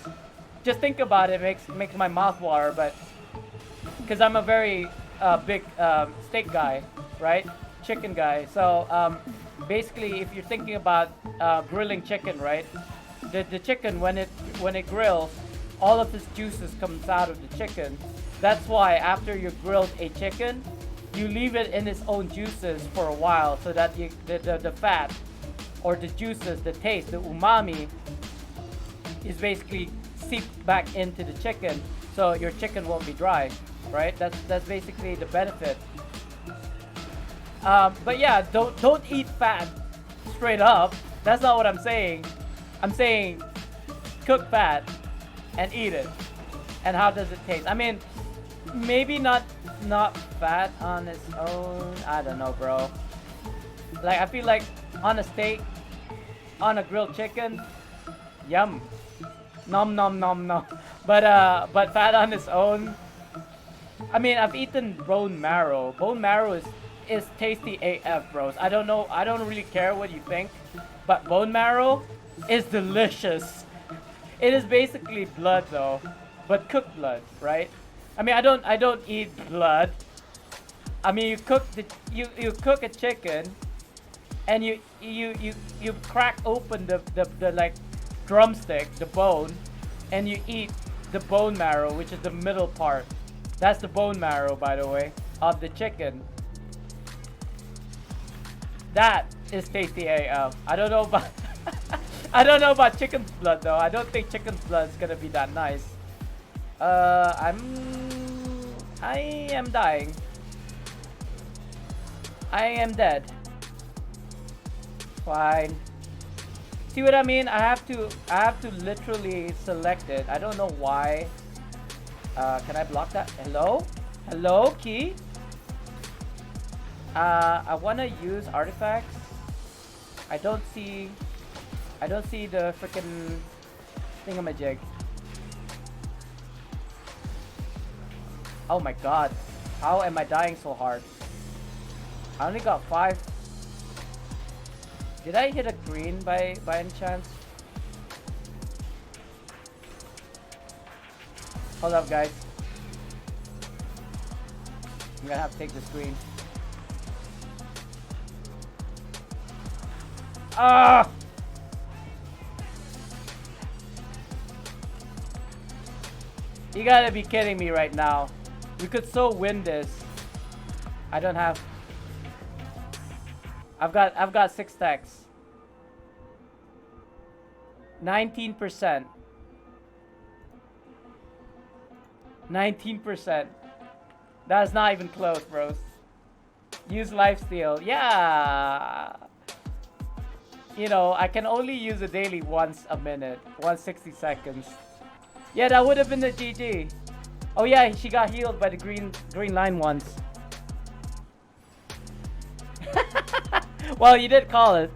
Just think about it. Makes my mouth water, but because I'm a very big steak guy, right? Chicken guy. So basically, if you're thinking about grilling chicken, right? The chicken when it grills, all of its juices comes out of the chicken. That's why after you grilled a chicken, you leave it in its own juices for a while, so that the fat or the juices, the taste, the umami, is basically seeped back into the chicken, so your chicken won't be dry, right? That's basically the benefit. But yeah, don't eat fat straight up. That's not what I'm saying. I'm saying cook fat and eat it. And how does it taste? I mean, maybe not fat on its own. I don't know, bro. Like I feel like on a steak, on a grilled chicken, yum, nom nom nom nom. But fat on its own. I mean, I've eaten bone marrow. Bone marrow is tasty AF, bros. I don't know. I don't really care what you think, but bone marrow is delicious. It is basically blood though, but cooked blood, right? I mean, I don't eat blood. I mean, you cook a chicken, and you crack open the like drumstick, the bone, and you eat the bone marrow, which is the middle part. That's the bone marrow, by the way, of the chicken. That is tasty AF. I don't know about I don't know about chicken's blood though. I don't think chicken's blood is gonna be that nice. I am dying. I am dead. Fine. See what I mean? I have to literally select it. I don't know why. Can I block that? Hello? Hello, key? I wanna use artifacts. I don't see the freaking thingamajig. Oh my god. How am I dying so hard? I only got 5. Did I hit a green by any chance? Hold up, guys. I'm gonna have to take this green. Ah! You gotta be kidding me right now. We could so win this. I don't have. I've got 6 stacks. 19%. 19%. That's not even close, bros. Use lifesteal. Yeah. You know, I can only use a daily once a minute. 160 seconds. Yeah, that would have been the GG. Oh yeah, she got healed by the green line once. Well, you did call it.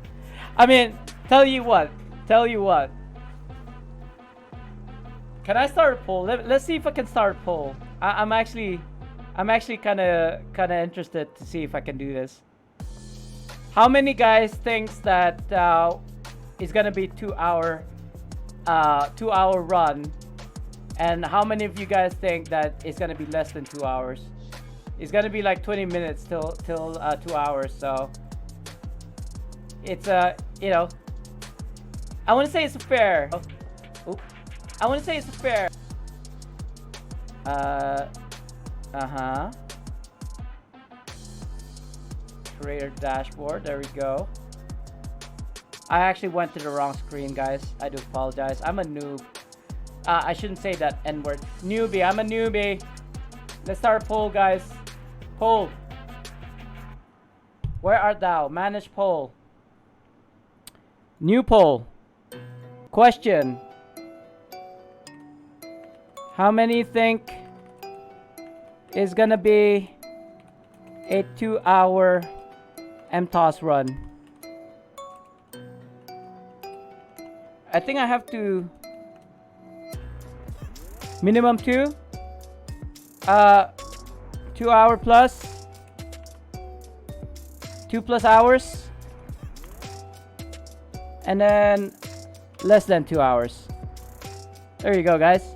I mean, tell you what. Can I start a poll? Let's see if I can start a poll. I'm actually kind of interested to see if I can do this. How many guys thinks that it's gonna be 2-hour run, and how many of you guys think that it's gonna be less than 2 hours? It's gonna be like 20 minutes till 2 hours. So it's you know, I want to say it's fair. Oh, I want to say it's fair. Creator dashboard. There we go. I actually went to the wrong screen, guys. I do apologize. I'm a noob. I shouldn't say that N-word. Newbie. I'm a newbie. Let's start a poll, guys. Poll. Where art thou? Manage poll. New poll. Question. How many think is gonna be a 2-hour MTOS run? I think I have to minimum 2 2-hour plus 2+ hours, and then less than 2 hours. There you go, guys.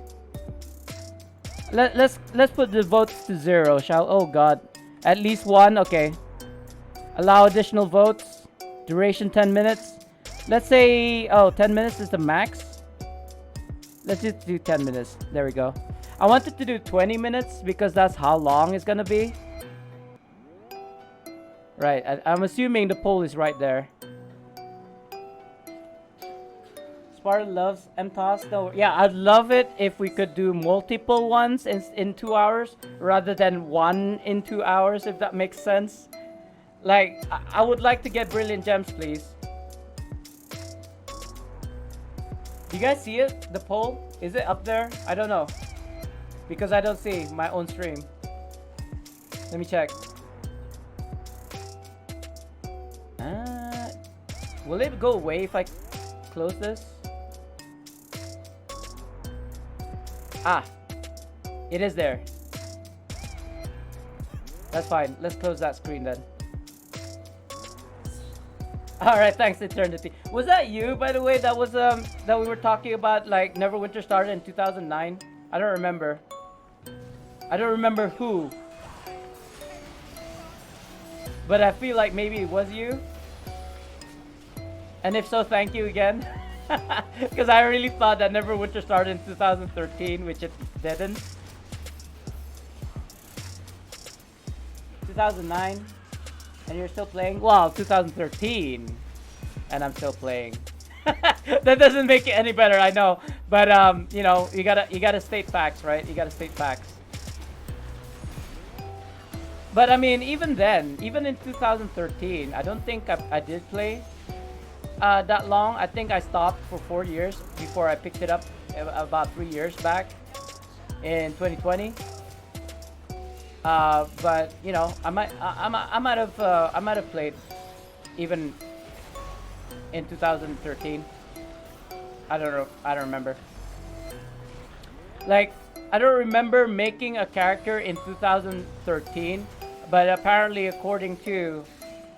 Let's put the votes to 0, shall? Oh god, at least 1. Okay, allow additional votes. Duration 10 minutes. Let's say 10 minutes is the max. Let's just do 10 minutes. There we go. I wanted to do 20 minutes because that's how long it's gonna be. Right, I'm assuming the poll is right there. Spartan loves MTOS. No, yeah, I'd love it if we could do multiple ones in 2 hours rather than one in 2 hours, if that makes sense. Like, I would like to get brilliant gems, please. Do you guys see it? The poll? Is it up there? I don't know. Because I don't see my own stream. Let me check. Will it go away if I close this? Ah, it is there. That's fine. Let's close that screen then. Alright, thanks Eternity. Was that you, by the way, that was that we were talking about, like Neverwinter started in 2009? I don't remember. I don't remember who. But I feel like maybe it was you. And if so, thank you again. Because I really thought that Neverwinter started in 2013, which it didn't. 2009. And you're still playing? Wow, 2013. And I'm still playing. That doesn't make it any better, I know. But you know, you gotta state facts, right? You gotta state facts. But I mean, even then, even in 2013, I don't think I did play that long. I think I stopped for 4 years before I picked it up about 3 years back in 2020. But you know, I might have played even in 2013. I don't know. I don't remember. Like, I don't remember making a character in 2013, but apparently, according to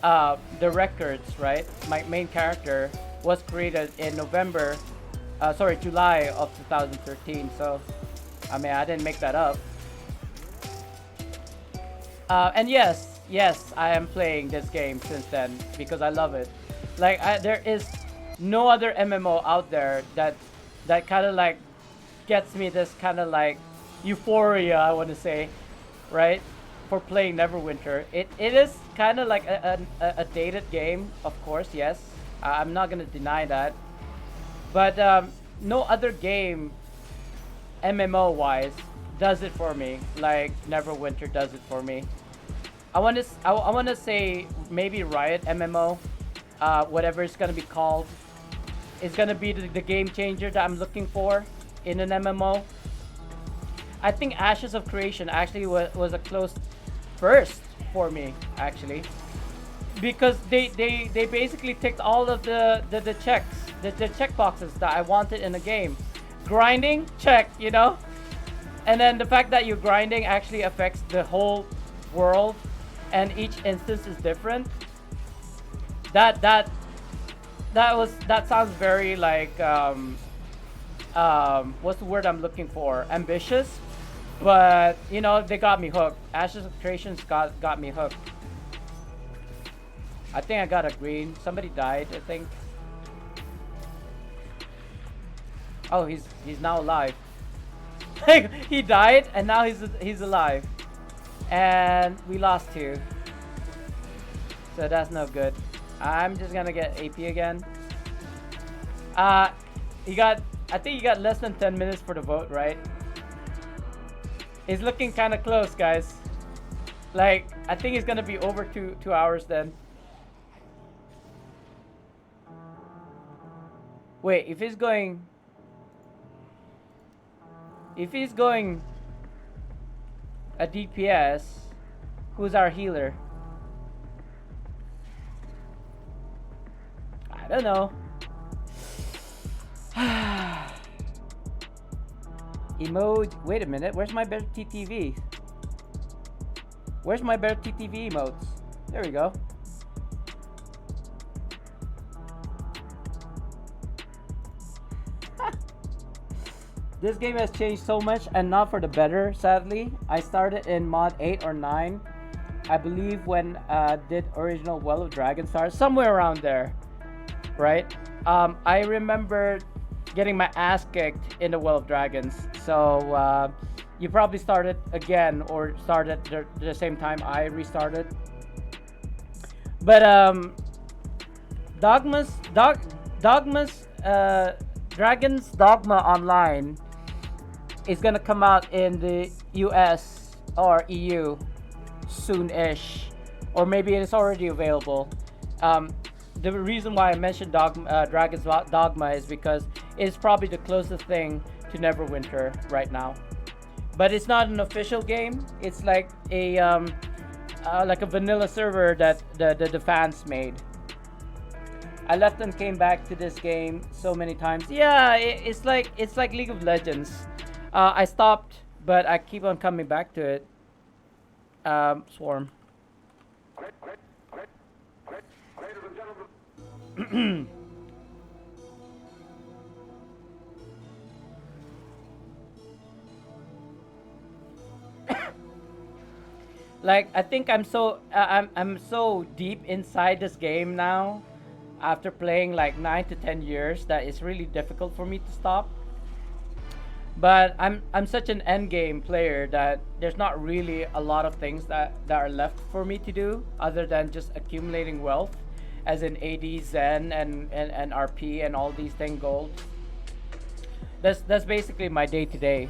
the records, right? My main character was created in July of 2013. So, I mean, I didn't make that up. And yes, I am playing this game since then because I love it. Like, there is no other MMO out there that kind of like gets me this kind of like euphoria, I want to say, right? For playing Neverwinter. It is kind of like a dated game, of course, yes. I'm not going to deny that. But no other game, MMO-wise, does it for me like Neverwinter does it for me. I want to say maybe Riot MMO, whatever it's going to be called, is going to be the game changer that I'm looking for in an MMO. I think Ashes of Creation actually was a close first for me, actually, because they basically ticked all of the checks, the check boxes that I wanted in a game. Grinding, check, you know, and then the fact that you're grinding actually affects the whole world, and each instance is different. That sounds very like what's the word I'm looking for? Ambitious. But, you know, they got me hooked. Ashes of Creations got me hooked. I think I got a green. Somebody died, I think. Oh, he's now alive. He died, and now he's alive. And we lost 2. So that's no good. I'm just gonna get AP again. I think you got less than 10 minutes for the vote, right? It's looking kind of close, guys. Like, I think it's gonna be over 2 hours then. Wait, if he's going a DPS, who's our healer? I don't know. Emote. Wait a minute. Where's my better TTV? Where's my better TTV emotes? There we go. This game has changed so much, and not for the better, sadly. I started in mod 8 or 9, I believe, when did original Well of Dragon start, somewhere around there, right? I remember getting my ass kicked in the Well of Dragons. So you probably started again or started the same time I restarted. But Dragon's Dogma Online is gonna come out in the US or EU soon-ish, or maybe it is already available. The reason why I mentioned Dragon's Dogma is because it's probably the closest thing to Neverwinter right now. But it's not an official game. It's like a vanilla server that the fans made. I left and came back to this game so many times. Yeah, it's like League of Legends. I stopped, but I keep on coming back to it. Swarm. Like, I think I'm so deep inside this game now, after playing like 9 to 10 years, that it's really difficult for me to stop. But I'm such an end game player that there's not really a lot of things that are left for me to do other than just accumulating wealth, as in AD, Zen, and RP and all these things, gold. That's basically my day to day.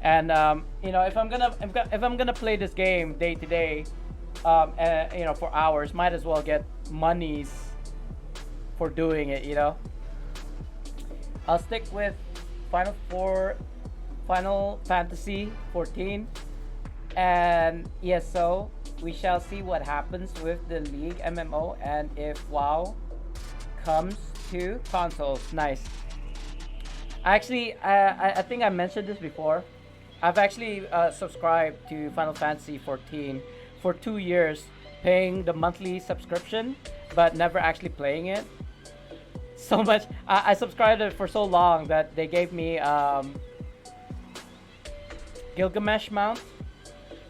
And you know, if I'm gonna play this game day to day, you know, for hours, might as well get monies for doing it. You know, I'll stick with Final Fantasy 14, and ESO. We shall see what happens with the League MMO and if WoW comes to consoles. Nice. Actually, I think I mentioned this before. I've actually subscribed to Final Fantasy 14 for 2 years paying the monthly subscription, but never actually playing it. So much. I subscribed it for so long that they gave me Gilgamesh mount,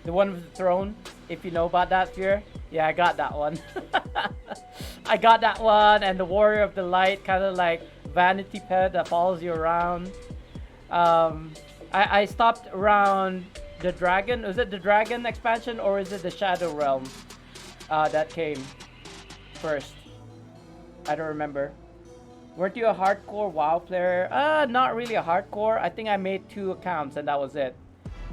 the one with the throne. If you know about that, Fear. Yeah, I got that one. I got that one, and the Warrior of the Light, kind of like vanity pet that follows you around. I stopped around the dragon. Was it the dragon expansion or is it the Shadow Realm that came first? I don't remember. Weren't you a hardcore WoW player? Not really a hardcore. I think I made 2 accounts and that was it.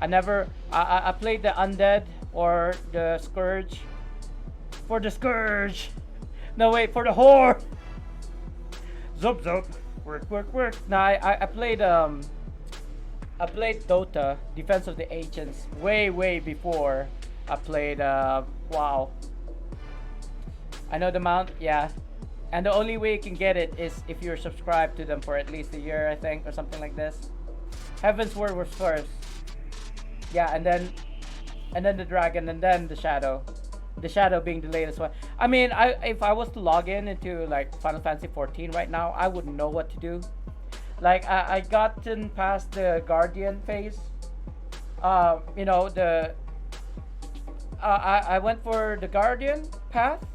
I played the Undead or the Scourge. For the Scourge! No, wait, for the Whore! Zup zup. Work. No, I played Dota, Defense of the Ancients, way before I played WoW. I know the mount, yeah. And the only way you can get it is if you're subscribed to them for at least a year, I think, or something like this. Heaven's Word was first. Yeah, and then the dragon, and then the shadow. The shadow being the latest one. I mean, if I was to log into like Final Fantasy 14 right now, I wouldn't know what to do. Like I gotten past the Guardian phase. You know, I went for the Guardian path,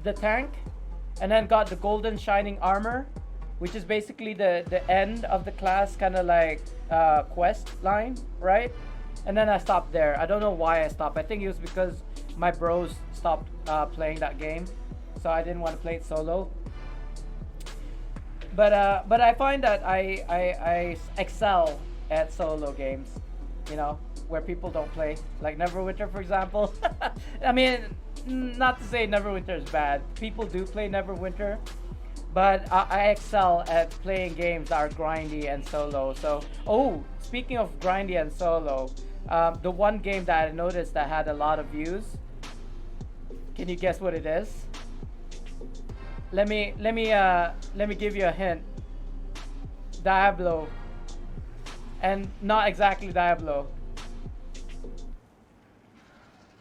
the tank, and then got the golden shining armor, which is basically the end of the class kind of like quest line, right? And then I stopped there. I don't know why I stopped. I think it was because my bros stopped playing that game, so I didn't want to play it solo. But I find that I excel at solo games, you know, where people don't play, like Neverwinter, for example. I mean, not to say Neverwinter is bad. People do play Neverwinter, but I excel at playing games that are grindy and solo. So, oh, speaking of grindy and solo, the one game that I noticed that had a lot of views. Can you guess what it is? Let me give you a hint. Diablo. And not exactly Diablo.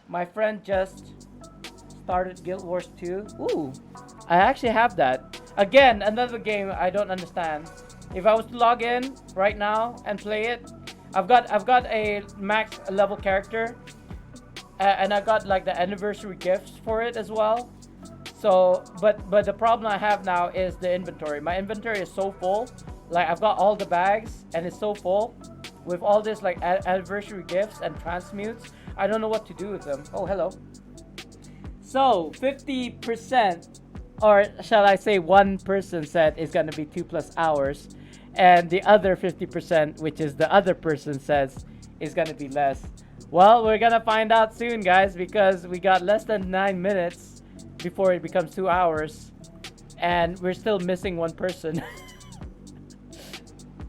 My friend just started Guild Wars 2. Ooh, I actually have that. Again, another game I don't understand. If I was to log in right now and play it, I've got a max level character, and I got like the anniversary gifts for it as well. So, but the problem I have now is the inventory. My inventory is so full. Like I've got all the bags and it's so full with all this like anniversary gifts and transmutes. I don't know what to do with them. Oh, hello. So 50%, or shall I say 1 person said it's gonna be 2+ hours, and the other 50%, which is the other person, says is gonna be less. Well, we're gonna find out soon, guys, because we got less than 9 minutes before it becomes 2 hours, and we're still missing 1 person.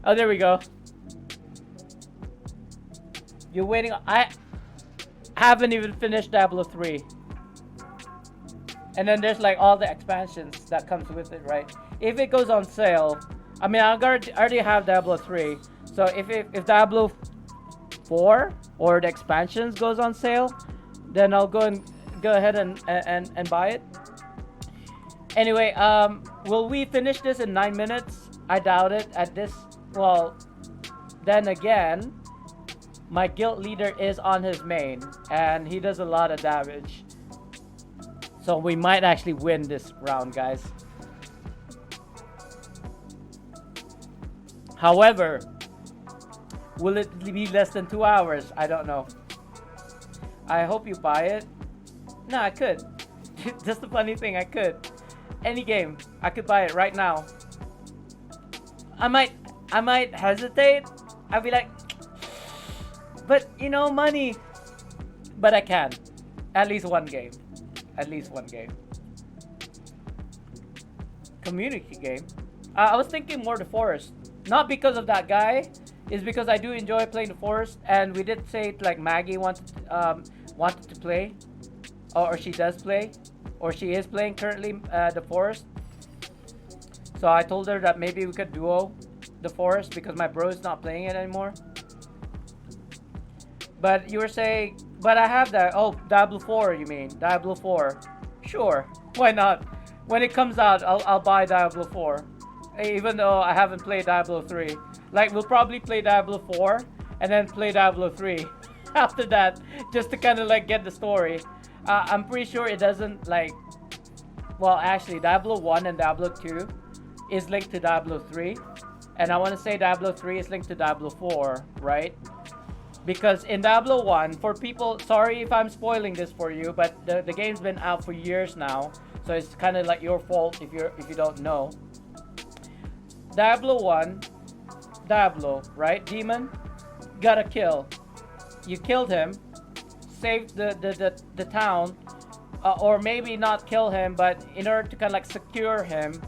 Oh, there we go. You're waiting. I haven't even finished Diablo 3. And then there's like all the expansions that comes with it, right? If it goes on sale, I mean, I already have Diablo 3. So if Diablo 4 or the expansions goes on sale, then I'll go ahead and buy it. Anyway, will we finish this in 9 minutes? I doubt it at this. Well, then again, my guild leader is on his main and he does a lot of damage. So we might actually win this round, guys. However, will it be less than 2 hours? I don't know. I hope you buy it. No, I could. Just the funny thing, I could. Any game, I could buy it right now. I might hesitate. I'll be like, but you know, money. But I can. At least one game. At least one game. Community game. I was thinking more the forest. Not because of that guy. It's because I do enjoy playing the forest. And we did say like Maggie wanted to play. Or she does play. Or she is playing currently the forest. So I told her that maybe we could duo the forest because my bro is not playing it anymore. But you were saying But I have that. Oh, Diablo 4, you mean? Diablo 4. Sure. Why not? When it comes out, I'll buy Diablo 4. Even though I haven't played Diablo 3. Like, we'll probably play Diablo 4 and then play Diablo 3 after that, just to kind of like get the story. I'm pretty sure it doesn't like. Well, actually, Diablo 1 and Diablo 2 is linked to Diablo 3. And I want to say Diablo 3 is linked to Diablo 4, right? Because in Diablo 1, for people, sorry if I'm spoiling this for you, but the game's been out for years now, so it's kind of like your fault if you don't know. Diablo 1, Diablo, right? Demon, got a kill. You killed him, saved the town, or maybe not kill him, but in order to kind of like secure him,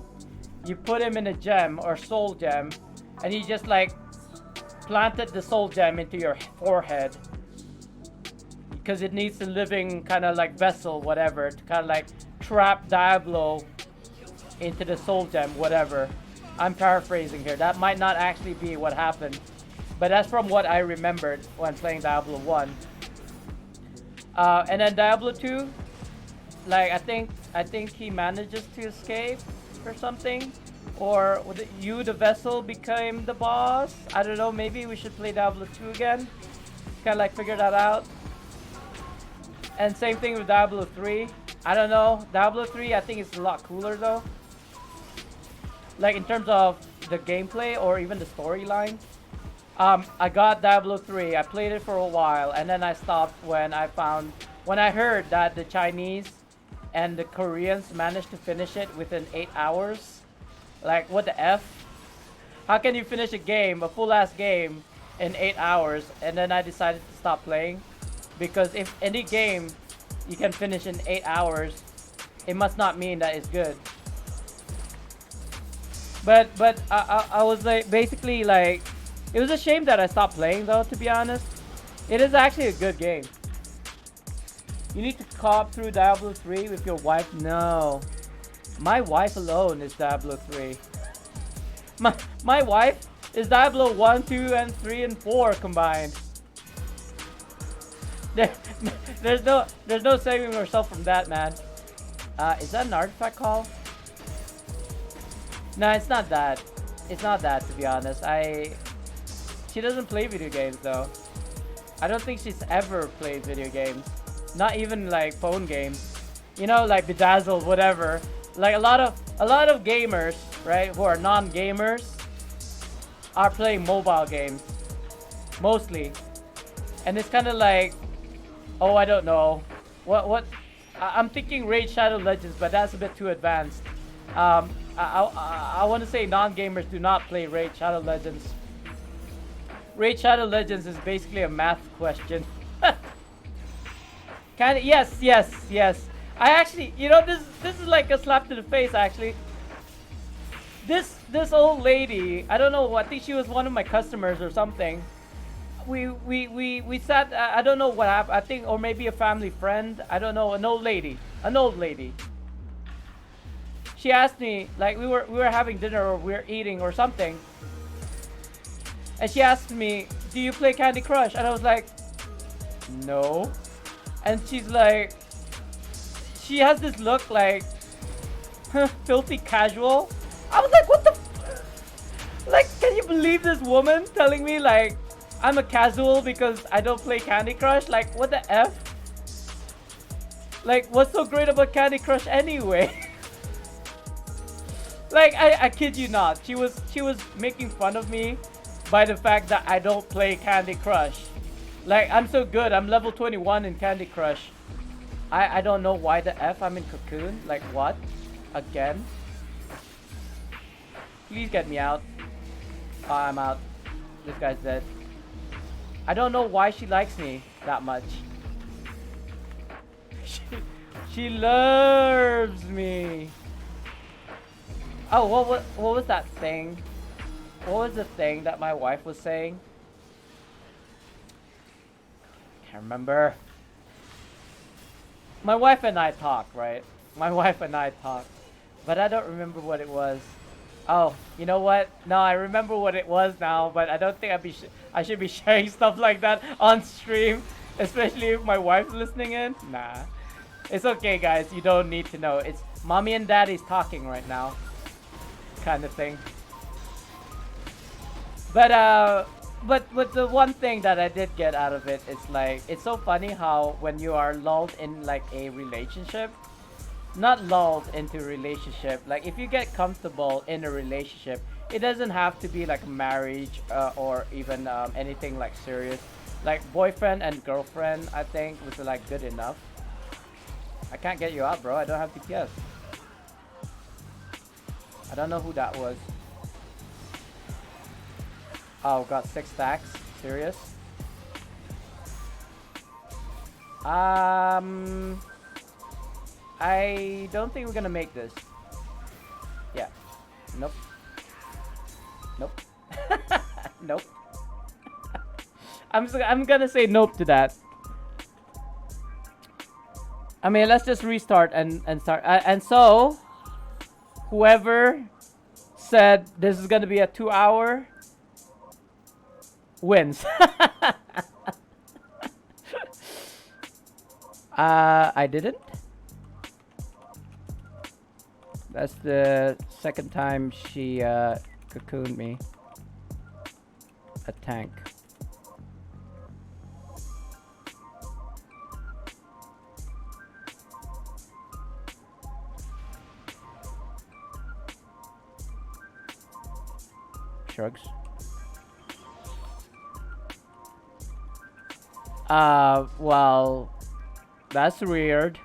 you put him in a gem or soul gem, and you just like planted the soul gem into your forehead because it needs a living kind of like vessel, whatever, to kind of like trap Diablo into the soul gem, whatever. I'm paraphrasing here. That might not actually be what happened, but that's from what I remembered when playing Diablo 1. And then Diablo 2, like I think he manages to escape or something. Or you, the vessel, became the boss? I don't know, maybe we should play Diablo 2 again. Kind of like figure that out. And same thing with Diablo 3. I don't know. Diablo 3 I think it's a lot cooler though. Like in terms of the gameplay or even the storyline. I got Diablo 3. I played it for a while and then I stopped when I heard that the Chinese and the Koreans managed to finish it within 8 hours. Like, what the F? How can you finish a game, a full-ass game, in 8 hours? And then I decided to stop playing. Because if any game you can finish in 8 hours, it must not mean that it's good. But I was like, basically like, it was a shame that I stopped playing though, to be honest. It is actually a good game. You need to co-op through Diablo 3 with your wife? No. My wife alone is Diablo 3. My wife is Diablo 1, 2, and 3, and 4 combined. There's no saving yourself from that, man. Is that an artifact call? No, it's not that. It's not that, to be honest. She doesn't play video games though. I don't think she's ever played video games. Not even like phone games. You know, like Bedazzled, whatever. Like a lot of gamers, right, who are non-gamers are playing mobile games mostly. And it's kind of like, oh, I don't know. What I'm thinking Raid Shadow Legends, but that's a bit too advanced. I want to say non-gamers do not play Raid Shadow Legends. Raid Shadow Legends is basically a math question. Yes. I actually, you know, this is like a slap to the face actually. This old lady, I don't know, I think she was one of my customers or something. We sat, I don't know what happened, I think, or maybe a family friend, I don't know, an old lady. She asked me, like we were having dinner or we were eating or something. And she asked me, do you play Candy Crush? And I was like, no. And she's like, she has this look like, filthy casual. I was like, what the like, can you believe this woman telling me like, I'm a casual because I don't play Candy Crush? Like, what the F? Like, what's so great about Candy Crush anyway? Like, I kid you not. She was making fun of me by the fact that I don't play Candy Crush. Like, I'm so good. I'm level 21 in Candy Crush. I don't know why the F I'm in Cocoon. Like, what? Again? Please get me out. Oh, I'm out. This guy's dead. I don't know why she likes me that much. She loves me. Oh, what was that thing? What was the thing that my wife was saying? Can't remember. My wife and I talk, right? My wife and I talk. But I don't remember what it was. Oh, you know what? No, I remember what it was now, but I don't think I should be sharing stuff like that on stream. Especially if my wife's listening in. Nah. It's okay, guys. You don't need to know. It's mommy and daddy's talking right now. Kind of thing. But the one thing that I did get out of it is like, it's so funny how when you are lulled in like a relationship, not lulled into a relationship, like if you get comfortable in a relationship, it doesn't have to be like marriage or even anything like serious. Like boyfriend and girlfriend, I think was like good enough. I can't get you out, bro. I don't have DPS. I don't know who that was. Oh, got 6 stacks. Serious? I don't think we're gonna make this. Yeah. Nope. Nope. Nope. I'm gonna say nope to that. I mean, let's just restart and start. And so, whoever said this is gonna be a 2-hour wins. I didn't. That's the second time she cocooned me. A tank. Shrugs. Well, that's weird.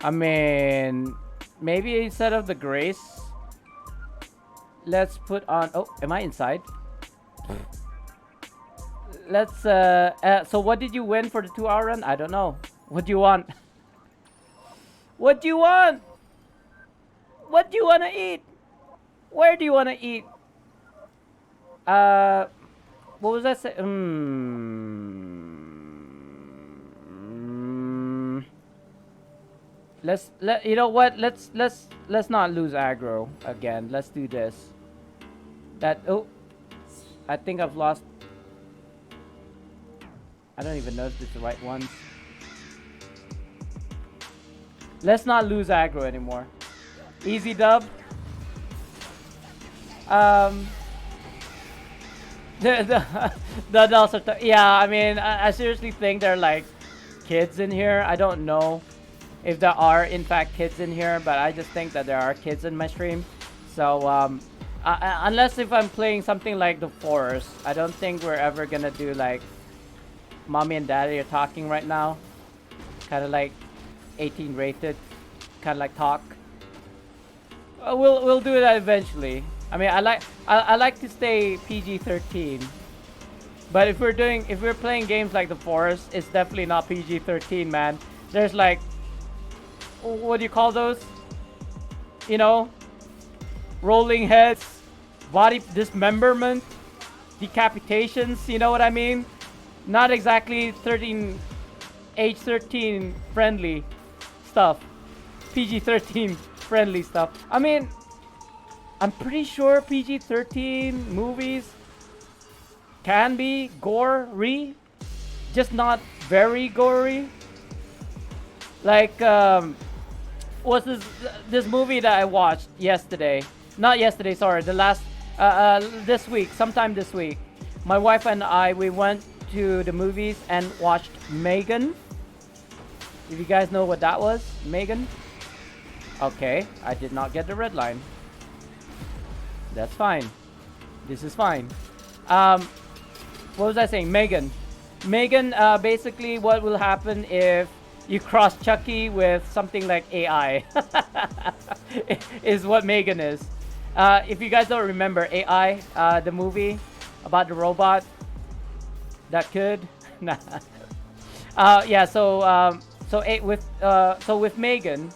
I mean, maybe instead of the grace, let's put on. Oh, am I inside? Let's. So what did you win for the 2-hour run? I don't know. What do you want? What do you want? What do you want to eat? Where do you want to eat? What was that say? You know what? Let's not lose aggro again. Let's do this. Oh, I think I've lost. I don't even know if it's the right one. Let's not lose aggro anymore. Easy dub. The adults are yeah, I mean, I seriously think they're like kids in here. I don't know if there are in fact kids in here, but I just think that there are kids in my stream. So unless if I'm playing something like The Forest, I don't think we're ever gonna do like mommy and daddy are talking right now, kind of like 18 rated, kind of like talk. We'll do that eventually. I mean, I like to stay PG-13, but if we're playing games like The Forest, it's definitely not PG-13, man. There's like, what do you call those? You know, rolling heads, body dismemberment, decapitations. You know what I mean? Not exactly age 13 friendly stuff. PG-13 friendly stuff. I mean, I'm pretty sure PG-13 movies can be gory, just not very gory. Like, what's this movie that I watched yesterday? Not yesterday, sorry. The last, this week, sometime this week. My wife and I, we went to the movies and watched Megan. If you guys know what that was, Megan. Okay, I did not get the red line. That's fine. This is fine. What was I saying? Megan. Megan, basically what will happen if you cross Chucky with something like AI. Is what Megan is. If you guys don't remember AI, the movie about the robot that could. Nah. Yeah, so with Megan,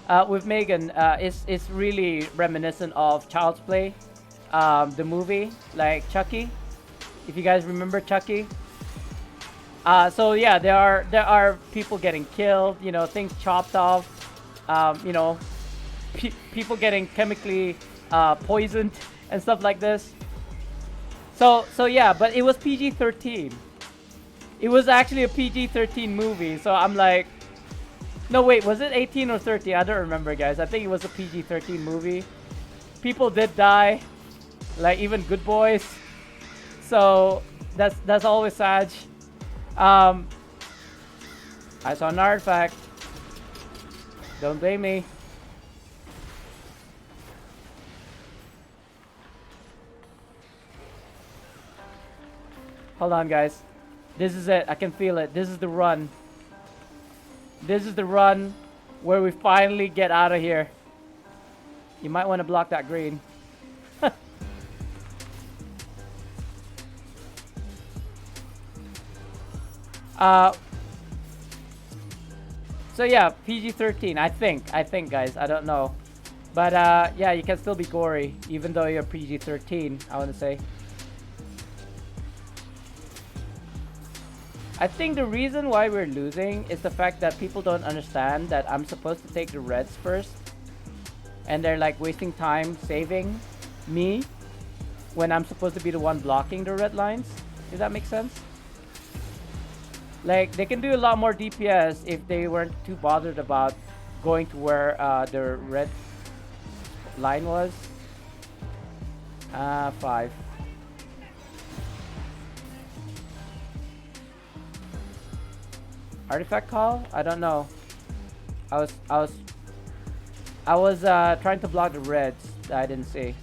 it's really reminiscent of Child's Play, the movie, like Chucky. If you guys remember Chucky. So yeah, there are people getting killed, you know, things chopped off, you know, people getting chemically poisoned and stuff like this. So yeah, but it was PG-13. It was actually a PG-13 movie, so I'm like, no wait, was it 18 or 13? I don't remember, guys. I think it was a PG-13 movie. People did die, like even good boys. So that's always sad. I saw an artifact. Don't blame me. Hold on, guys. This is it. I can feel it. This is the run. This is the run where we finally get out of here. You might want to block that green. So yeah, PG-13. I think, guys. I don't know. But yeah, you can still be gory even though you're PG-13, I want to say. I think the reason why we're losing is the fact that people don't understand that I'm supposed to take the reds first. And they're like wasting time saving me when I'm supposed to be the one blocking the red lines. Does that make sense? Like, they can do a lot more DPS if they weren't too bothered about going to where the red line was. 5. Artifact call? I don't know. I was trying to block the reds that I didn't see.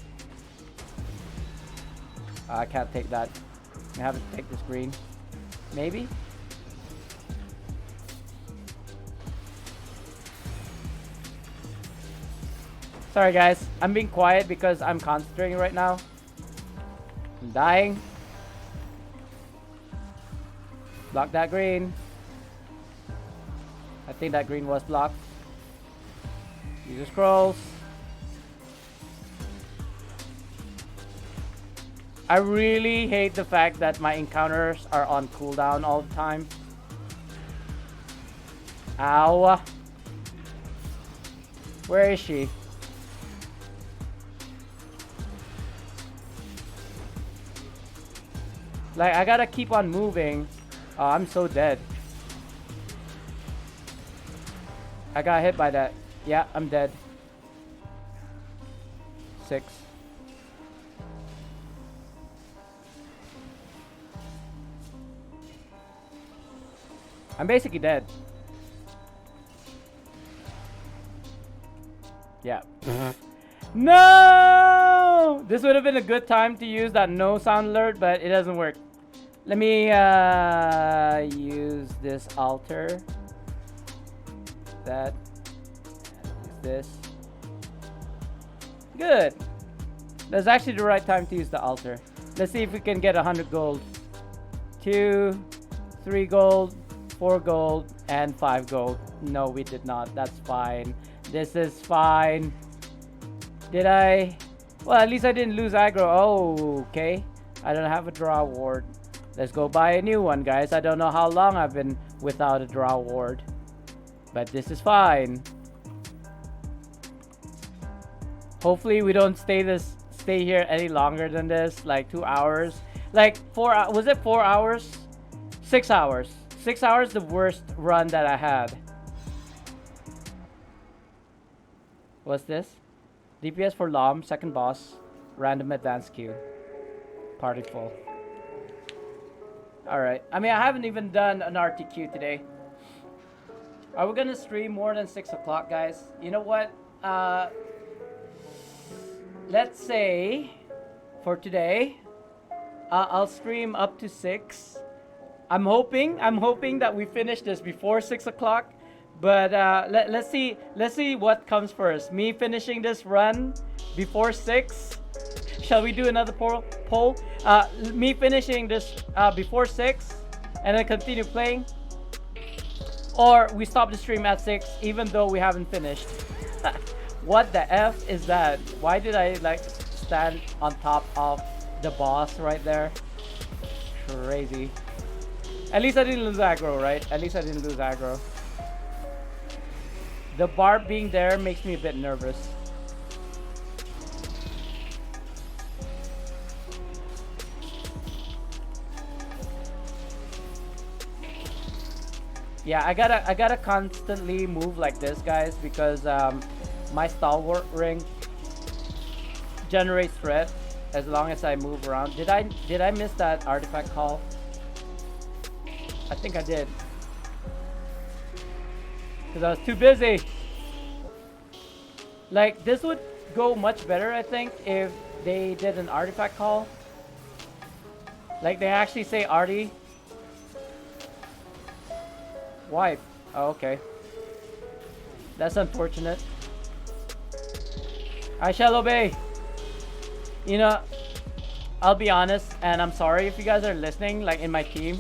I can't take that. I have to take this green. Maybe? Sorry guys, I'm being quiet because I'm concentrating right now. I'm dying. Block that green. I think that green was blocked. Use the scrolls. I really hate the fact that my encounters are on cooldown all the time. Ow. Where is she? Like, I gotta keep on moving. Oh, I'm so dead. I got hit by that. Yeah, I'm dead. 6. I'm basically dead. Yeah. No! This would have been a good time to use that no sound alert, but it doesn't work. Let me use this altar. That. Use this. Good. That's actually the right time to use the altar. Let's see if we can get 100 gold. 2, 3 gold, 4 gold, and 5 gold. No, we did not. That's fine. This is fine. Did I? Well, at least I didn't lose aggro. Oh, okay. I don't have a draw ward. Let's go buy a new one, guys. I don't know how long I've been without a draw ward. But this is fine. Hopefully we don't stay here any longer than this, like 2 hours. Like 4 was it 4 hours? 6 hours. 6 hours, the worst run that I had. What's this? DPS for LOM, second boss, random advanced queue. Party full. Alright. I mean, I haven't even done an RTQ today. Are we gonna stream more than 6 o'clock, guys? You know what? Let's say for today, I'll stream up to 6. I'm hoping that we finish this before 6 o'clock. But let's see what comes first. Me finishing this run before 6. Shall we do another poll? Me finishing this before 6 and then continue playing, or we stop the stream at 6 even though we haven't finished. What the F is that? Why did I like stand on top of the boss right there? Crazy. At least I didn't lose aggro, right? At least I didn't lose aggro. The barb being there makes me a bit nervous. Yeah, I gotta constantly move like this, guys, because my stalwart ring generates threat as long as I move around. Did I miss that artifact call? I think I did. Because I was too busy. Like, this would go much better, I think, if they did an artifact call. Like, they actually say arty. Wipe. Oh, okay. That's unfortunate. I shall obey. You know, I'll be honest, and I'm sorry if you guys are listening, like in my team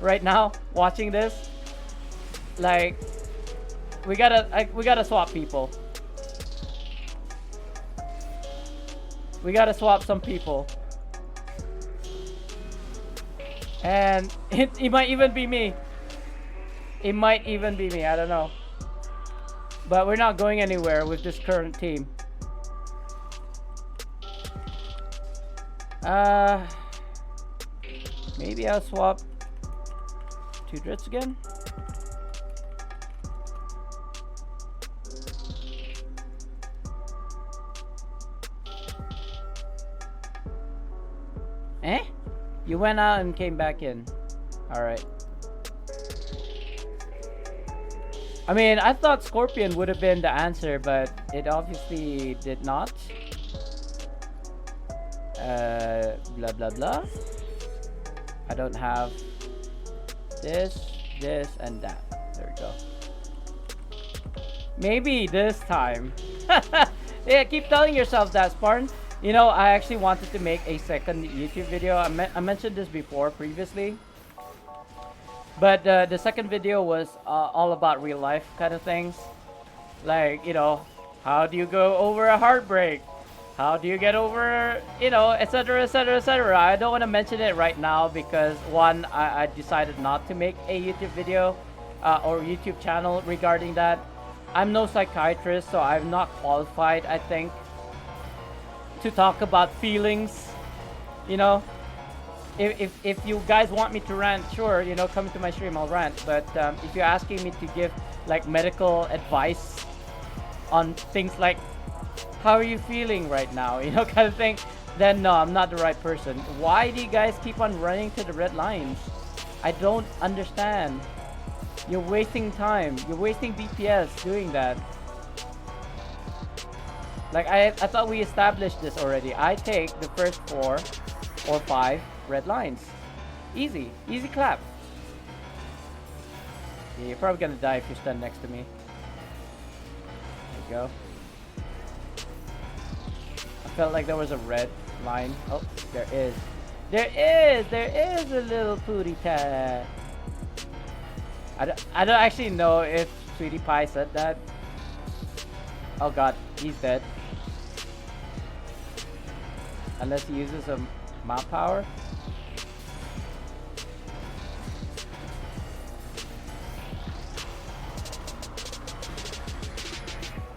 right now, watching this. Like, we gotta swap people. We gotta swap some people. And it might even be me. It might even be me, I don't know. But we're not going anywhere with this current team. Maybe I'll swap 2 Drits again. Eh? You went out and came back in. Alright. I mean, I thought Scorpion would have been the answer, but it obviously did not. Blah blah blah. I don't have this, and that. There we go. Maybe this time. Yeah, keep telling yourself that, Spartan. You know, I actually wanted to make a second YouTube video. I mentioned this before previously. But the second video was all about real life kind of things. Like, you know, how do you go over a heartbreak? How do you get over, you know, etc, etc, etc. I don't want to mention it right now because one, I decided not to make a YouTube video or YouTube channel regarding that. I'm no psychiatrist, so I'm not qualified, I think, to talk about feelings, you know. If you guys want me to rant, sure, you know, come to my stream, I'll rant. But if you're asking me to give like medical advice on things like how are you feeling right now, you know, kind of thing, then no, I'm not the right person. Why do you guys keep on running to the red lines? I don't understand. You're wasting time. You're wasting DPS doing that. Like, I thought we established this already. I take the first 4 or 5 red lines. Easy. Easy clap. Yeah, you're probably gonna die if you stand next to me. There you go. I felt like there was a red line. Oh, there is. There is a little pooty tat. I don't actually know if Sweetie Pie said that. Oh god, he's dead. Unless he uses a mop power.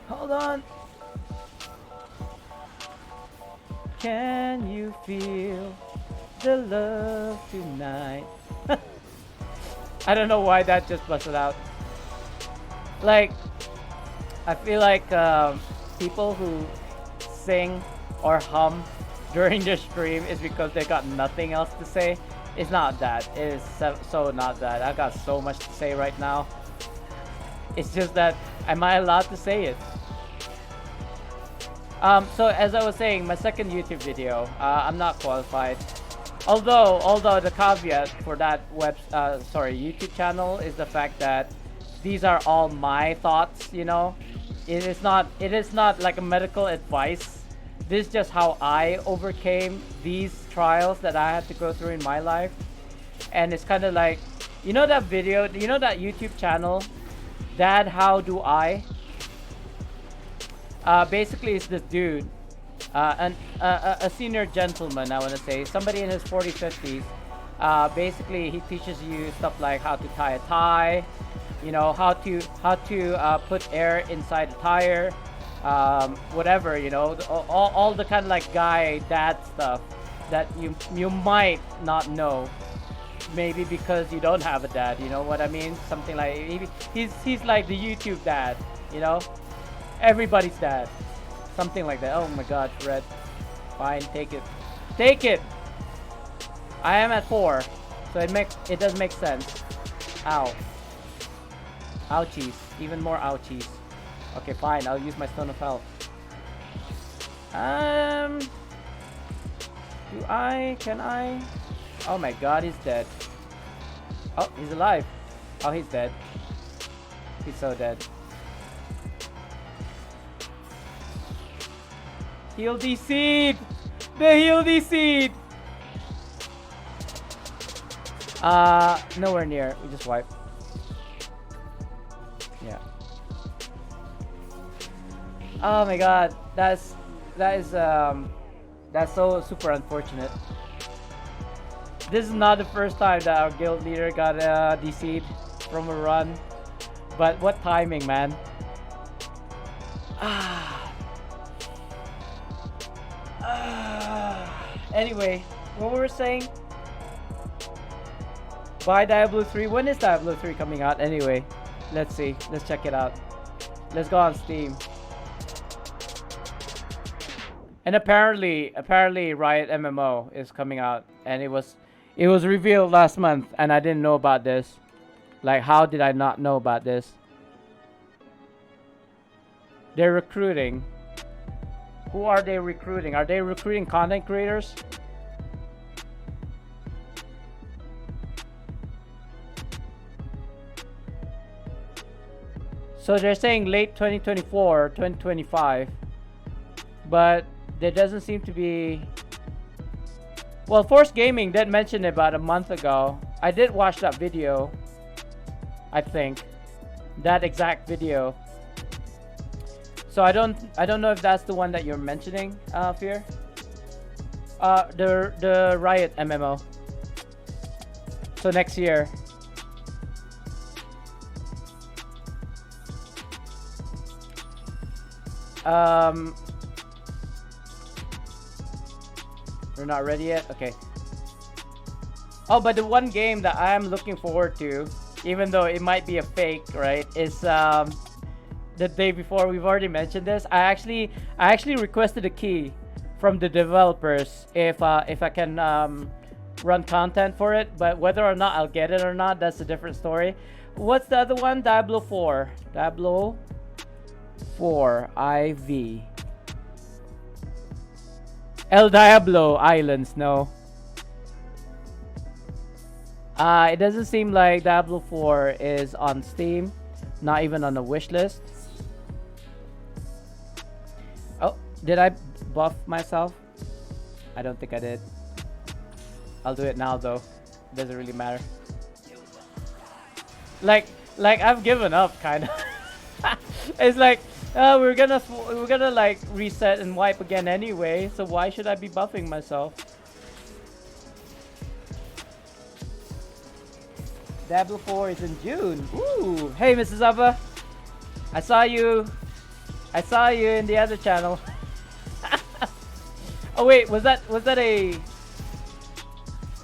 Hold on. Can you feel the love tonight? I don't know why that just busted out. Like, I feel like people who sing or hum during their stream is because they got nothing else to say. It's not that. It is so not that. I got so much to say right now. It's just that, am I allowed to say it? So as I was saying, my second YouTube video, I'm not qualified. Although the caveat for that YouTube channel is the fact that these are all my thoughts, you know. It is not like a medical advice. This is just how I overcame these trials that I had to go through in my life. And it's kind of like, you know that video, you know that YouTube channel, Dad, How Do I? Basically it's this dude, a senior gentleman, I want to say, somebody in his 40s, 50s. Basically he teaches you stuff like how to tie a tie, you know, how to put air inside a tire, whatever, you know, all the kind of like dad stuff that you might not know. maybe because you don't have a dad, you know what I mean? Something like he's like the YouTube dad, you know? Everybody's dad. Something like that. Oh my god, Red. Fine, take it. Take it! I am at 4. So it does make sense. Ow. Ouchies. Even more ouchies. Okay, fine. I'll use my Stone of Health. Can I? Oh my god, he's dead. Oh, he's alive. Oh, he's dead. He's so dead. Heal DC'd! The heal DC'd! Nowhere near. We just wipe. Yeah. Oh my god, that's so super unfortunate. This is not the first time that our guild leader got DC'd from a run, but what timing, man. Anyway, what were we saying? Buy Diablo 3. When is Diablo 3 coming out anyway? Let's see. Let's check it out. Let's go on Steam. And apparently Riot MMO is coming out, and it was revealed last month, and I didn't know about this. Like, how did I not know about this? They're recruiting. Who are they recruiting? Are they recruiting content creators? So they're saying late 2024, 2025. But there doesn't seem to be... Well, Force Gaming did mention it about a month ago. I did watch that video. I think. That exact video. So I don't know if that's the one that you're mentioning, Fear. The Riot MMO. So next year. We're not ready yet? Okay. Oh, but the one game that I'm looking forward to, even though it might be a fake, right, is the day before. We've already mentioned this. I actually requested a key from the developers if I can run content for it, but whether or not I'll get it or not, that's a different story. What's the other one? Diablo 4. Diablo 4 IV. El Diablo Islands, no. It doesn't seem like Diablo 4 is on Steam, not even on the wish list. Oh, did I buff myself? I don't think I did. I'll do it now though. It doesn't really matter. Like I've given up, kind of. It's like we're gonna like reset and wipe again anyway, so why should I be buffing myself? Diablo 4 is in June. Ooh, hey Mrs. Abba, I saw you in the other channel. Oh wait, was that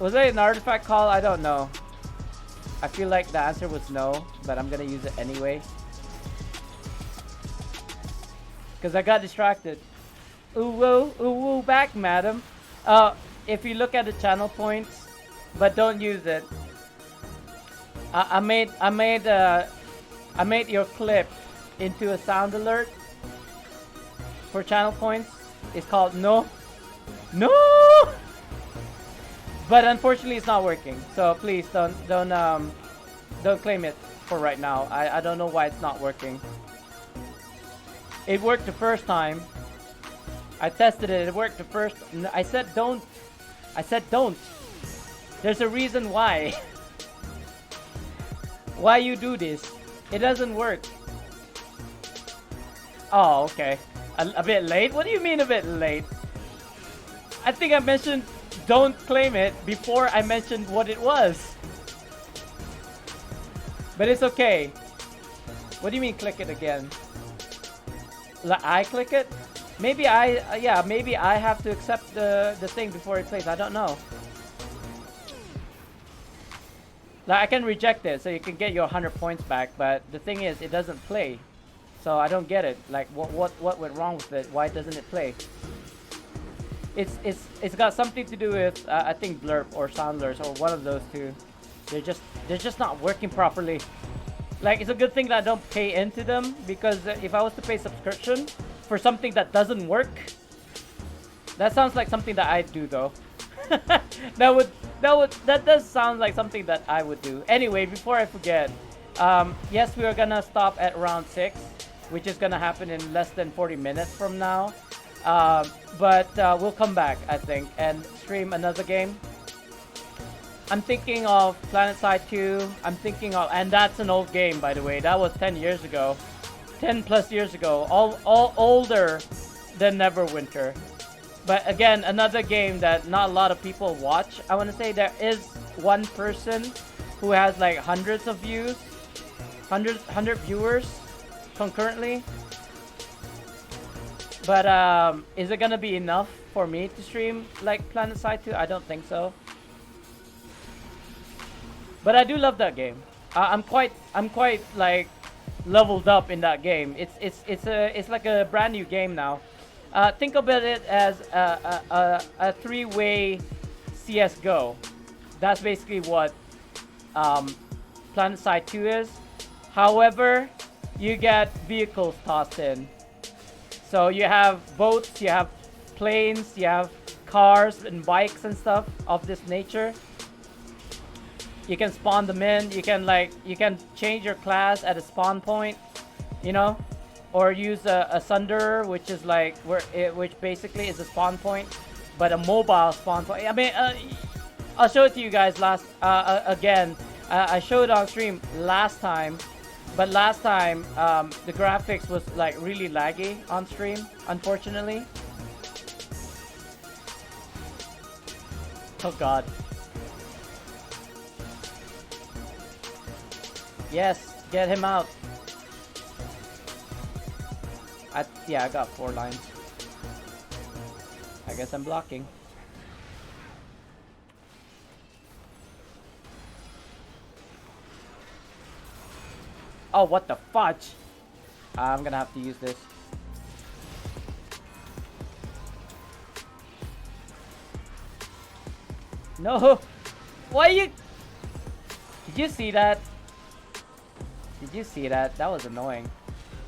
an artifact call? I don't know. I feel like the answer was no, but I'm gonna use it anyway. Because I got distracted. Ooh woo, back, madam. If you look at the channel points, but don't use it. I made your clip into a sound alert for channel points. It's called no. But unfortunately, it's not working. So please don't claim it for right now. I don't know why it's not working. It worked the first time. I tested it. It worked the first. I said don't. There's a reason why. Why you do this? It doesn't work. Oh, okay. A bit late? What do you mean a bit late? I think I mentioned don't claim it before I mentioned what it was. But it's okay. What do you mean click it again? I click it? Maybe maybe I have to accept the thing before it plays. I don't know. Like I can reject it, so you can get your 100 points back. But the thing is, it doesn't play, so I don't get it. Like what went wrong with it? Why doesn't it play? It's got something to do with I think Blurp or Soundlers or one of those two. They're just not working properly. Like it's a good thing that I don't pay into them, because if I was to pay subscription for something that doesn't work, that sounds like something that I'd do though. that does sound like something that I would do. Anyway, before I forget, yes, we are gonna stop at round 6, which is gonna happen in less than 40 minutes from now. But we'll come back, I think, and stream another game. I'm thinking of PlanetSide 2. I'm thinking of, and that's an old game, by the way. That was 10 years ago, 10 plus years ago. All older than Neverwinter. But again, another game that not a lot of people watch. I want to say there is one person who has like hundreds of views, 100 viewers concurrently. But is it gonna be enough for me to stream like PlanetSide 2? I don't think so. But I do love that game. I'm quite like leveled up in that game. It's like a brand new game now. Think about it as a three-way CS:GO. That's basically what PlanetSide 2 is. However, you get vehicles tossed in. So you have boats, you have planes, you have cars and bikes and stuff of this nature. You can spawn them in. You can change your class at a spawn point, you know, or use a Sunderer, which is like which basically is a spawn point, but a mobile spawn point. I mean, I'll show it to you guys again. I showed on stream last time, but last time the graphics was like really laggy on stream, unfortunately. Oh God. Yes, get him out. Yeah, I got 4 lines. I guess I'm blocking. Oh, what the fudge? I'm gonna have to use this. No! Why you... Did you see that? Did you see that? That was annoying.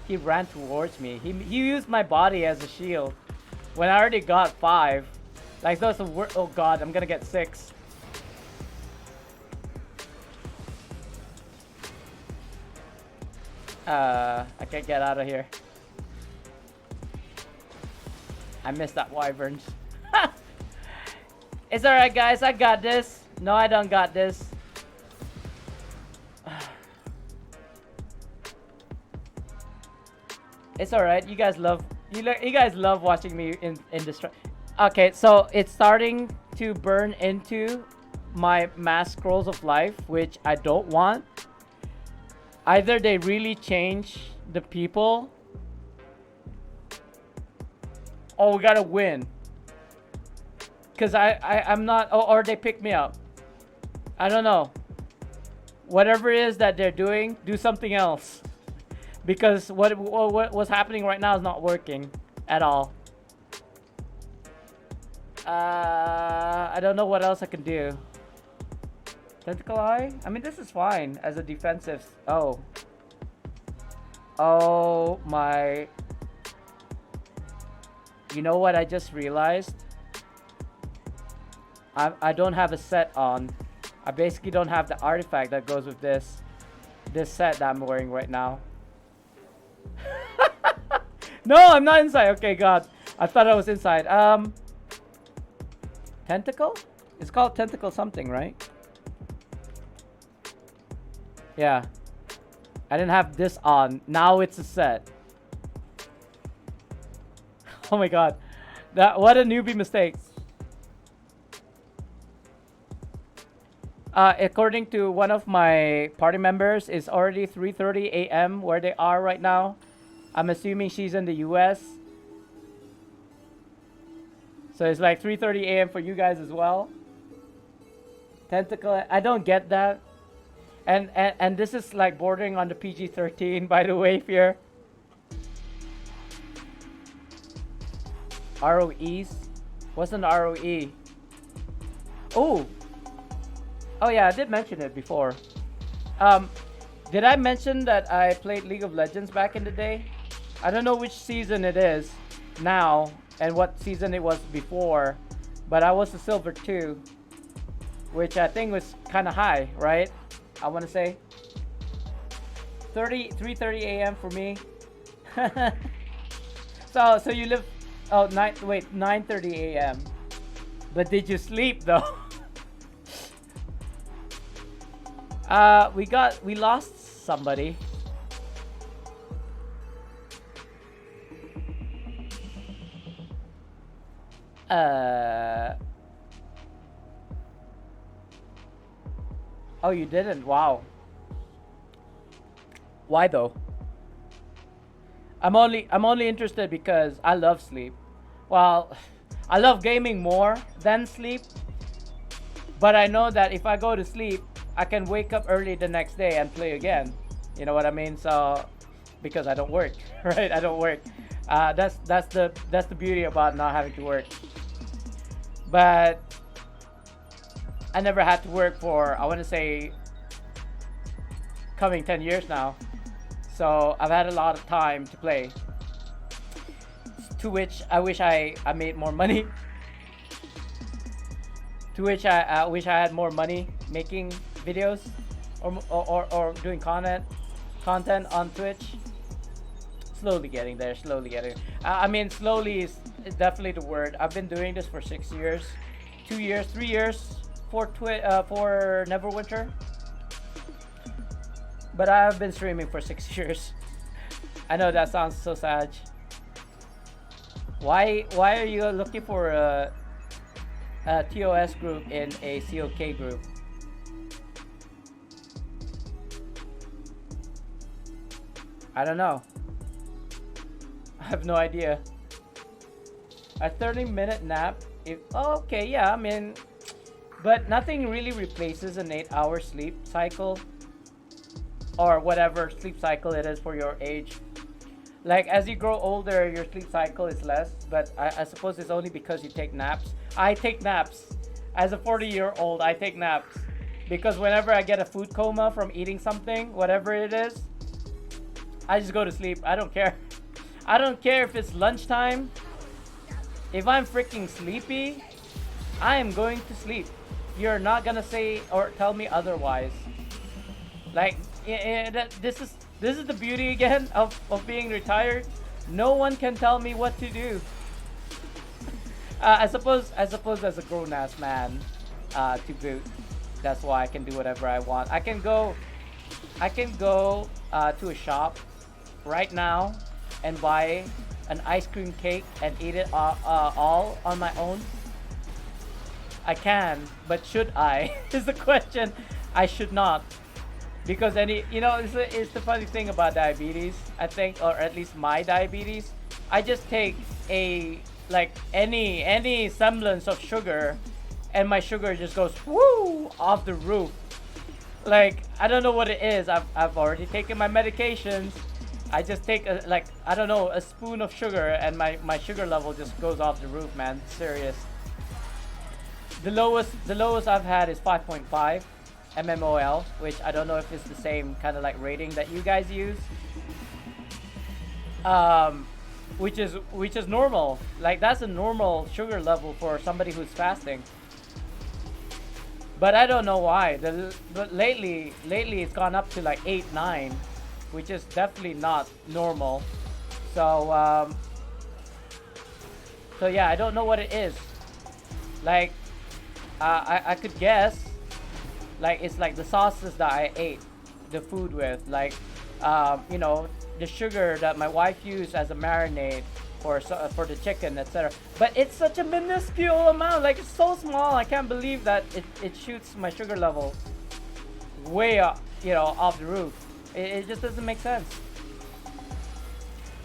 He ran towards me. He used my body as a shield when I already got 5. Like those were... Oh God, I'm gonna get 6. I can't get out of here. I missed that wyverns. It's alright guys, I got this. No, I don't got this. It's alright. You guys love watching me in this. Okay, so it's starting to burn into my mass scrolls of life, which I don't want. Either they really change the people, or we gotta win. Cause I'm not, or they pick me up. I don't know. Whatever it is that they're doing, do something else. Because what's happening right now is not working at all. I don't know what else I can do. Tentacle Eye? I mean, this is fine as a defensive. Oh. Oh my. You know what I just realized? I don't have a set on. I basically don't have the artifact that goes with this set that I'm wearing right now. No, I'm not inside. Okay, God. I thought I was inside. Tentacle? It's called Tentacle something, right? Yeah. I didn't have this on. Now it's a set. Oh my God. What a newbie mistake. According to one of my party members, it's already 3:30 a.m. where they are right now. I'm assuming she's in the US. So it's like 3:30 a.m. for you guys as well. Tentacle, I don't get that. And this is like bordering on the PG-13, by the way, Fear. ROEs? What's an ROE? Oh! Oh yeah, I did mention it before. Did I mention that I played League of Legends back in the day? I don't know which season it is now and what season it was before, but I was a Silver 2, which I think was kind of high, right? I want to say 3:30 a.m. for me. So you live 9:30 a.m. But did you sleep though? We lost somebody. Oh, you didn't? Wow. Why though? I'm only interested because I love sleep. Well, I love gaming more than sleep. But I know that if I go to sleep, I can wake up early the next day and play again. You know what I mean? So, because I don't work, right? I don't work. That's the beauty about not having to work. But I never had to work for, I want to say, coming 10 years now. So I've had a lot of time to play. To which I wish I made more money. To which I wish I had more money making videos or doing content on Twitch. Slowly getting there, slowly getting. I mean, slowly is definitely the word. I've been doing this for 6 years, 2 years, 3 years for Neverwinter. But I've been streaming for 6 years. I know that sounds so sad. Why are you looking for a TOS group in a COK group? I don't know. I have no idea. A 30-minute nap. Okay, yeah, I mean, but nothing really replaces an 8-hour sleep cycle or whatever sleep cycle it is for your age. Like as you grow older, your sleep cycle is less, but I suppose it's only because you take naps. I take naps. As a 40-year-old, I take naps because whenever I get a food coma from eating something, whatever it is, I just go to sleep. I don't care. I don't care if it's lunchtime. If I'm freaking sleepy, I am going to sleep. You're not gonna say or tell me otherwise. Like, this is the beauty again of being retired. No one can tell me what to do. I suppose as a grown-ass man, to boot, that's why I can do whatever I want. I can go to a shop right now and buy an ice cream cake and eat it all on my own. I can, but should I? Is the question. I should not. Because it's the funny thing about diabetes, I think, or at least my diabetes. I just take any semblance of sugar, and my sugar just goes woo off the roof. Like, I don't know what it is. I've already taken my medications. I just take a spoon of sugar, and my sugar level just goes off the roof, man. Serious. The lowest I've had is 5.5 mmol, which I don't know if it's the same kind of like rating that you guys use. Which is normal. Like, that's a normal sugar level for somebody who's fasting. But I don't know why. But lately it's gone up to like 8, 9, which is definitely not normal. So yeah, I don't know what it is. Like, I could guess. Like, it's like the sauces that I ate the food with, like, the sugar that my wife used as a marinade for the chicken, etc. But it's such a minuscule amount, like, it's so small. I can't believe that it shoots my sugar level way up, off the roof. It just doesn't make sense.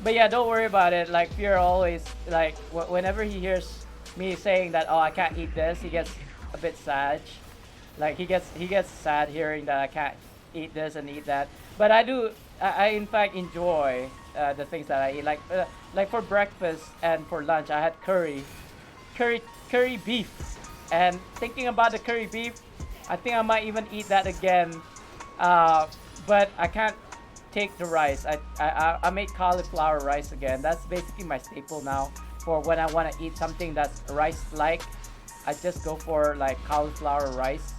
But yeah, don't worry about it. Like, Pierre always, like, whenever he hears me saying that, oh, I can't eat this, he gets a bit sad. Like, he gets sad hearing that I can't eat this and eat that. But I do. I in fact enjoy the things that I eat. Like for breakfast and for lunch, I had curry beef. And thinking about the curry beef, I think I might even eat that again. But I can't take the rice. I made cauliflower rice again. That's basically my staple now. For when I want to eat something that's rice-like, I just go for like cauliflower rice.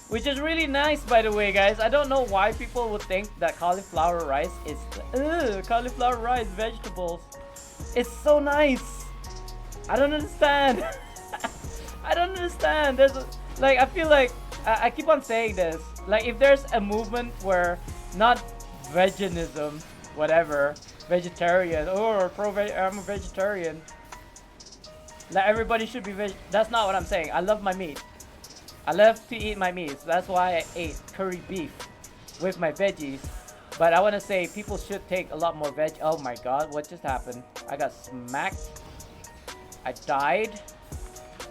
Which is really nice, by the way, guys. I don't know why people would think that cauliflower rice is cauliflower rice, vegetables. It's so nice. I don't understand. I don't understand. I feel like I keep on saying this. Like, if there's a movement where not veganism, whatever, vegetarian or I'm a vegetarian. Like, everybody should be That's not what I'm saying. I love my meat. I love to eat my meat. So that's why I ate curry beef with my veggies. But I want to say people should take a lot more veg. Oh my god, what just happened? I got smacked. I died.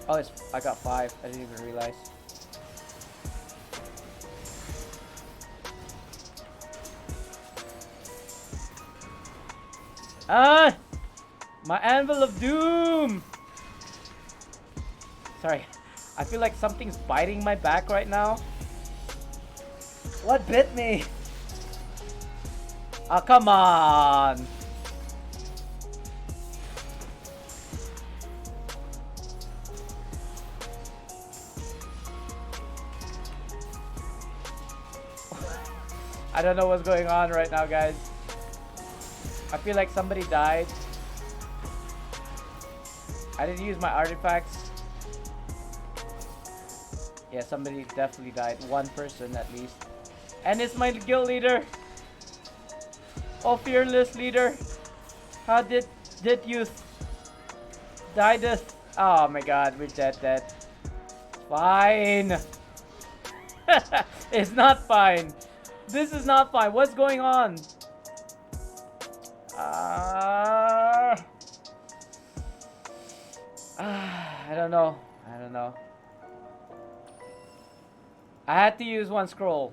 Oh, I got 5. I didn't even realize. Ah! My anvil of doom! Sorry. I feel like something's biting my back right now. What bit me? Oh, come on! I don't know what's going on right now, guys. I feel like somebody died. I didn't use my artifacts. Yeah, somebody definitely died. One person at least. And it's my guild leader. Oh, fearless leader. How did you die this? Oh my god, we're dead. Fine. It's not fine. This is not fine. What's going on? I don't know. I had to use one scroll.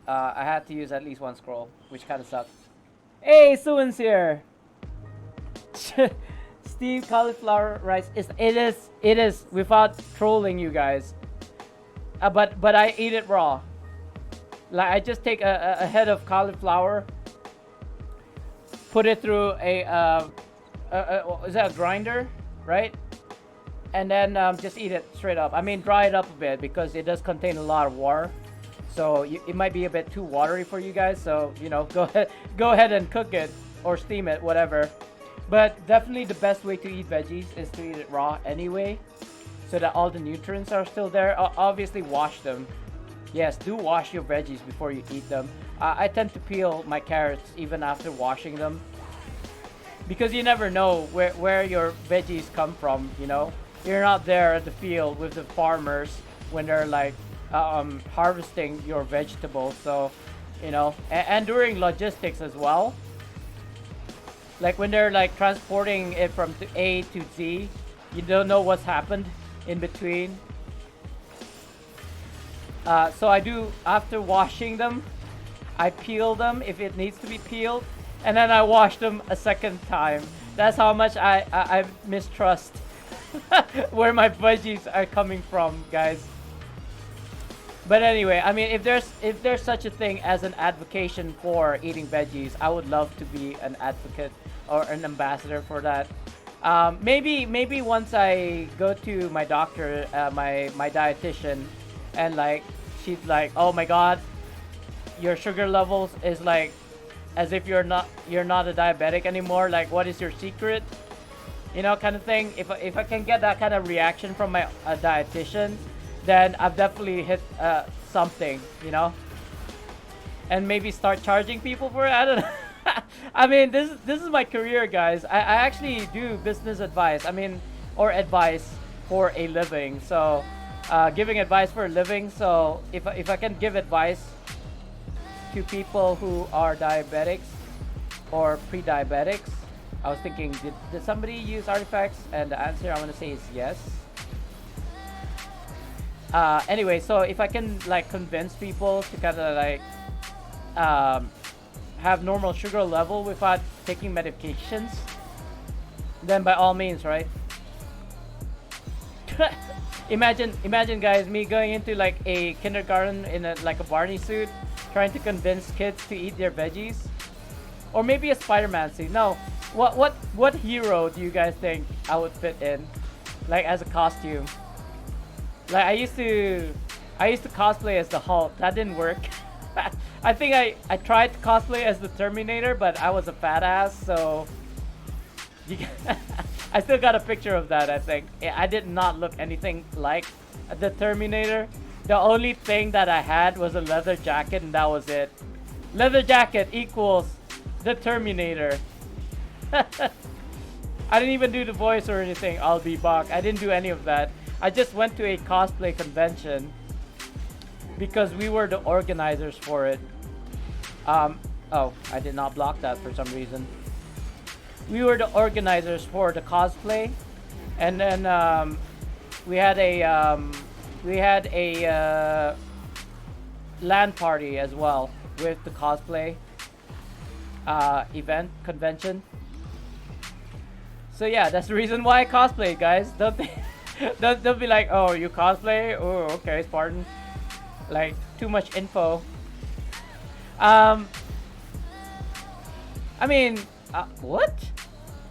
I had to use at least one scroll, which kind of sucked. Hey, Suin's here. Steve, cauliflower rice it is without trolling you guys. But I eat it raw. Like, I just take a head of cauliflower, put it through is that a grinder, right? And then just eat it straight up. I mean, dry it up a bit because it does contain a lot of water. So it might be a bit too watery for you guys. So, you know, go ahead and cook it or steam it, whatever. But definitely the best way to eat veggies is to eat it raw anyway, so that all the nutrients are still there. Obviously, wash them. Yes, do wash your veggies before you eat them. I tend to peel my carrots even after washing them, because you never know where your veggies come from, you know? You're not there at the field with the farmers when they're like harvesting your vegetables. So, you know, and during logistics as well. Like when they're like transporting it from A to Z, you don't know what's happened in between. So I do, after washing them, I peel them if it needs to be peeled, and then I wash them a second time. That's how much I mistrust where my veggies are coming from, guys. But anyway, I mean, if there's such a thing as an advocation for eating veggies, I would love to be an advocate or an ambassador for that. Maybe once I go to my doctor, my dietitian, and like she's like, oh my god, your sugar levels is like as if you're not a diabetic anymore. Like, what is your secret? You know, kind of thing. If I can get that kind of reaction from my dietitian, then I've definitely hit something, you know. And maybe start charging people for it. I don't know. I mean, this is my career, guys. I actually do business advice. I mean, or advice for a living. So, giving advice for a living. So, if I can give advice to people who are diabetics or pre-diabetics, I was thinking, did somebody use artifacts? And the answer I want to say is yes. Anyway, so if I can like convince people to kind of like um, have normal sugar level without taking medications, then by all means, right? imagine guys, me going into like a kindergarten in like a Barney suit, trying to convince kids to eat their veggies, or maybe a Spider-Man suit. No, what hero do you guys think I would fit in, like as a costume? Like I used to cosplay as the Hulk. That didn't work. I think I tried to cosplay as the Terminator, but I was a fat ass, so I still got a picture of that. I think I did not look anything like the Terminator. The only thing that I had was a leather jacket, and that was it. Leather jacket equals the Terminator. I didn't even do the voice or anything. I'll be back. I didn't do any of that. I just went to a cosplay convention because we were the organizers for it. Oh, I did not block that for some reason. We were the organizers for the cosplay, and then we had a LAN party as well with the cosplay event convention. So yeah, that's the reason why I cosplay, guys. Don't be like, oh, you cosplay? Oh, okay, Spartan. Like, too much info. I mean, what?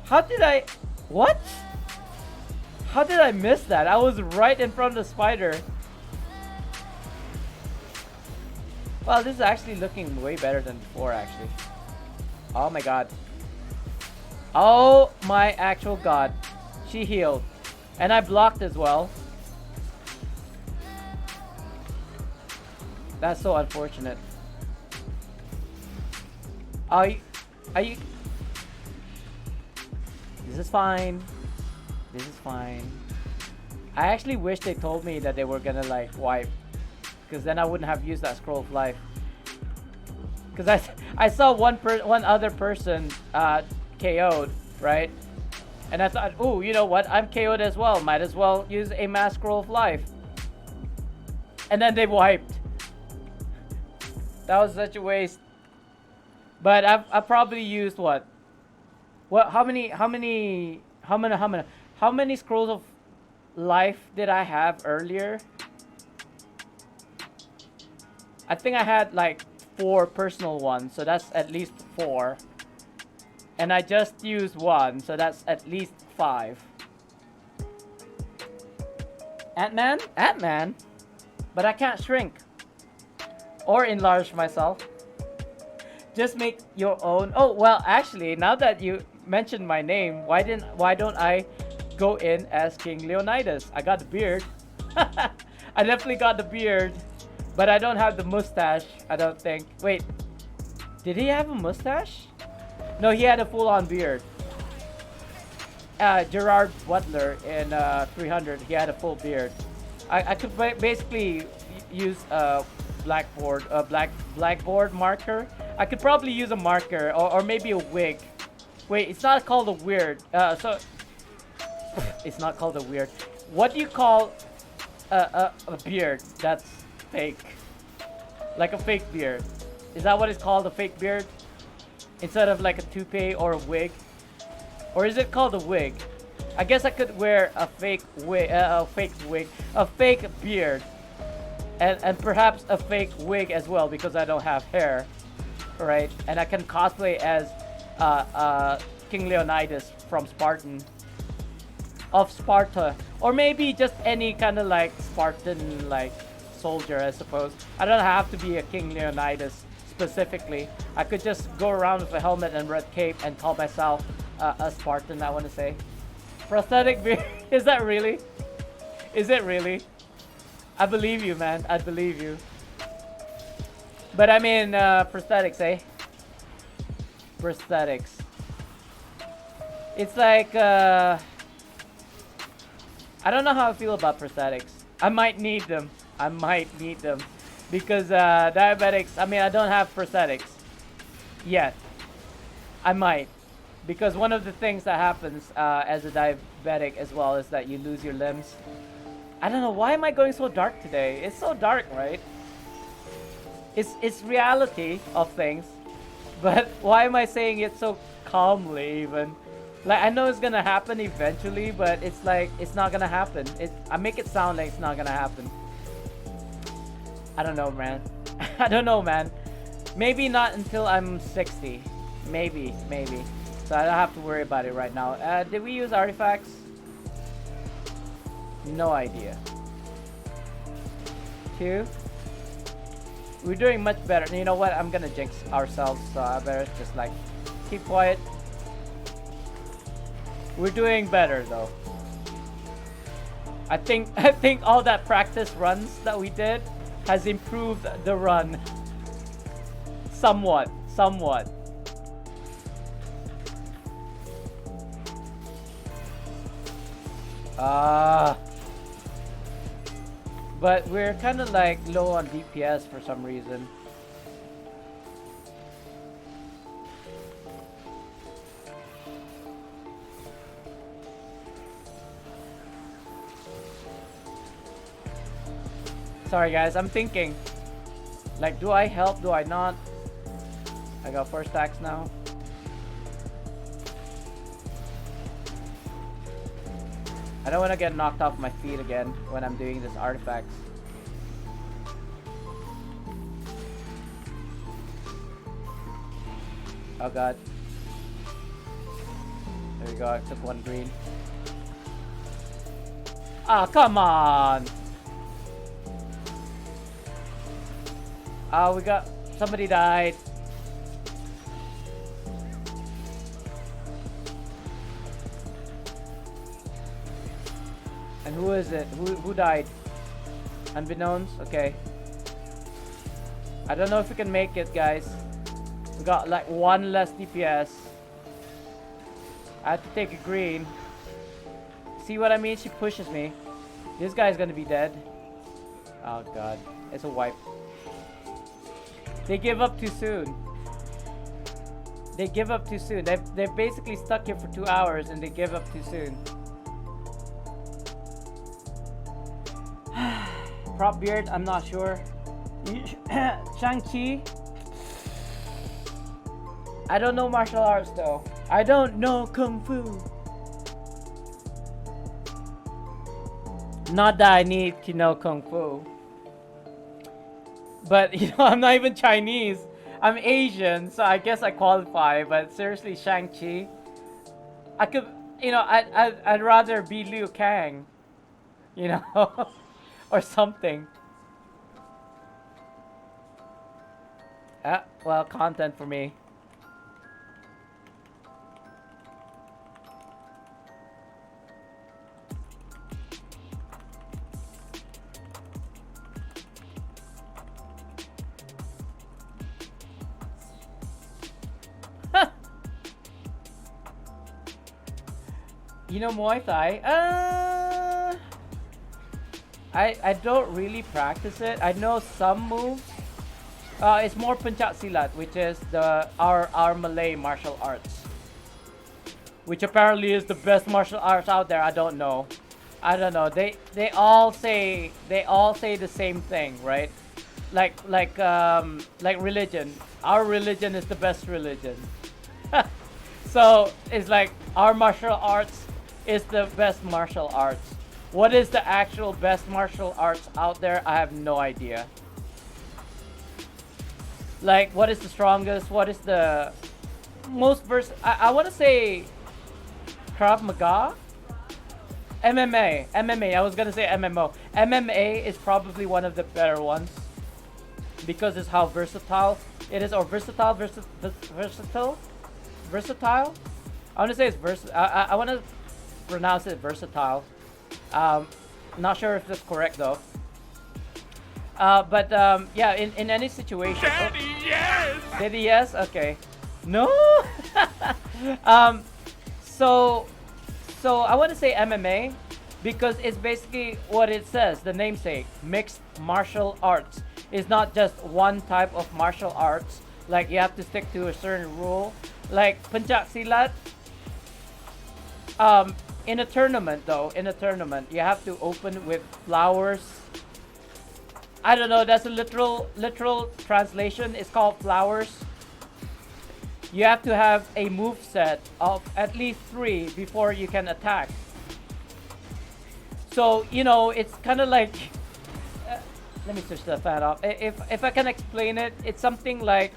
How did I miss that? I was right in front of the spider. Well, this is actually looking way better than before, actually. Oh my god. Oh my actual god. She healed. And I blocked as well. That's so unfortunate. Are you... This is fine. This is fine. I actually wish they told me that they were gonna like wipe, because then I wouldn't have used that scroll of life. Because I saw one other person KO'd, right? And I thought, oh, you know what? I'm KO'd as well. Might as well use a mass scroll of life. And then they wiped. That was such a waste. But I've probably used what? What? How many scrolls of life did I have earlier? I think I had like 4 personal ones, so that's at least 4. And I just used 1, so that's at least 5. Ant-Man? Ant-Man? But I can't shrink. Or enlarge myself. Just make your own. Oh, well, actually, now that you mentioned my name, why don't I go in as King Leonidas? I got the beard. I definitely got the beard, but I don't have the mustache, I don't think. Wait, did he have a mustache? No, he had a full-on beard. Gerard Butler in 300, he had a full beard. I could basically use a blackboard marker. I could probably use a marker or maybe a wig. Wait, it's not called a weird. So it's not called a weird. What do you call a beard that's fake? Like a fake beard. Is that what it's called, a fake beard? Instead of like a toupee or a wig? Or is it called a wig? I guess I could wear a fake wig, a fake beard, and perhaps a fake wig as well because I don't have hair, right? And I can cosplay as King Leonidas from Sparta, or maybe just any kind of like Spartan like soldier, I suppose. I don't have to be a King Leonidas specifically. I could just go around with a helmet and red cape and call myself a Spartan, I want to say. Prosthetic beard? Is that really? Is it really? I believe you, man. I believe you. But I mean, prosthetics, eh? Prosthetics. It's like, I don't know how I feel about prosthetics. I might need them. I might need them. Because diabetics, I mean, I don't have prosthetics yet. I might. Because one of the things that happens as a diabetic as well is that you lose your limbs. I don't know, why am I going so dark today? It's so dark, right? It's reality of things. But why am I saying it so calmly even? Like, I know it's gonna happen eventually, but it's like, it's not gonna happen. I make it sound like it's not gonna happen. I don't know, man. I don't know, man. Maybe not until I'm 60. Maybe. So I don't have to worry about it right now. Did we use artifacts? No idea. 2. We're doing much better. You know what? I'm gonna jinx ourselves, so I better just like keep quiet. We're doing better though. I think all that practice runs that we did has improved the run somewhat. But we're kind of like low on DPS for some reason. Sorry guys, I'm thinking. Like, do I help? Do I not? I got 4 stacks now. I don't want to get knocked off my feet again when I'm doing this artifacts. Oh god. There we go, I took 1 green. Ah, come on! We got... somebody died. And who is it? Who died? Unbeknownst? Okay. I don't know if we can make it, guys. We got like 1 less DPS. I have to take a green. See what I mean? She pushes me. This guy's gonna be dead. Oh god. It's a wipe. They give up too soon. They give up too soon. They've basically stuck here for 2 hours and they give up too soon. Prop beard, I'm not sure. Shang-Chi. I don't know martial arts though. I don't know Kung Fu. Not that I need to know Kung Fu. But, you know, I'm not even Chinese. I'm Asian, so I guess I qualify. But seriously, Shang-Chi. I could, you know, I'd rather be Liu Kang. You know? Or something. Well, content for me. You know Muay Thai? I don't really practice it. I know some moves. It's more Pencak Silat, which is our Malay martial arts, which apparently is the best martial arts out there. I don't know. They all say the same thing, right? Like religion. Our religion is the best religion. So it's like our martial arts is the best martial arts. What is the actual best martial arts out there? I have no idea. Like, what is the strongest? What is the most I want to say Krav Maga? MMA. I was going to say MMO. MMA is probably one of the better ones because it's how versatile it is, or versatile. I want to say it's versatile. I want to pronounce it versatile. Not sure if that's correct though. But yeah, in any situation. Daddy, yes. Daddy, yes. Okay. No. So I want to say MMA because it's basically what it says. The namesake, mixed martial arts. It's not just one type of martial arts. Like you have to stick to a certain rule. Like Pencak Silat. In a tournament, though, in a tournament, you have to open with flowers. I don't know. That's a literal translation. It's called flowers. You have to have a move set of at least 3 before you can attack. So you know, it's kind of like. Let me switch the fan off. If I can explain it, it's something like,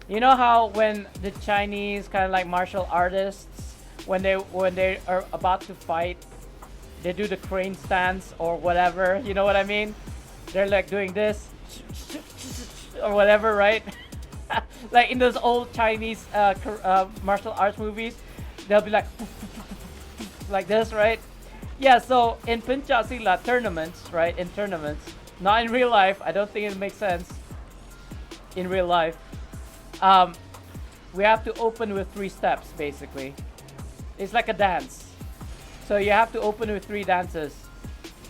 you know how when the Chinese kind of like martial artists, when they are about to fight, they do the crane stance or whatever. You know what I mean? They're like doing this or whatever, right? Like in those old Chinese martial arts movies, they'll be like this, right? Yeah. So in Pencak Silat tournaments, right? In tournaments, not in real life. I don't think it makes sense in real life. We have to open with 3 steps, basically. It's like a dance. So you have to open with 3 dances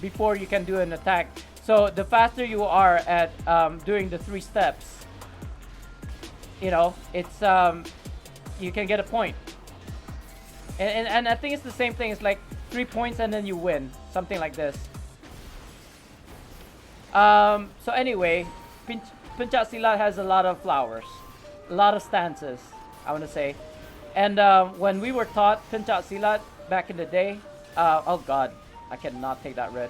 before you can do an attack. So the faster you are at doing the 3 steps, you know, it's you can get a point. And I think it's the same thing. It's like 3 points and then you win, something like this. So anyway, Pencak Silat has a lot of flowers, a lot of stances, I want to say. And when we were taught Pencak Silat back in the day, oh god, I cannot take that red.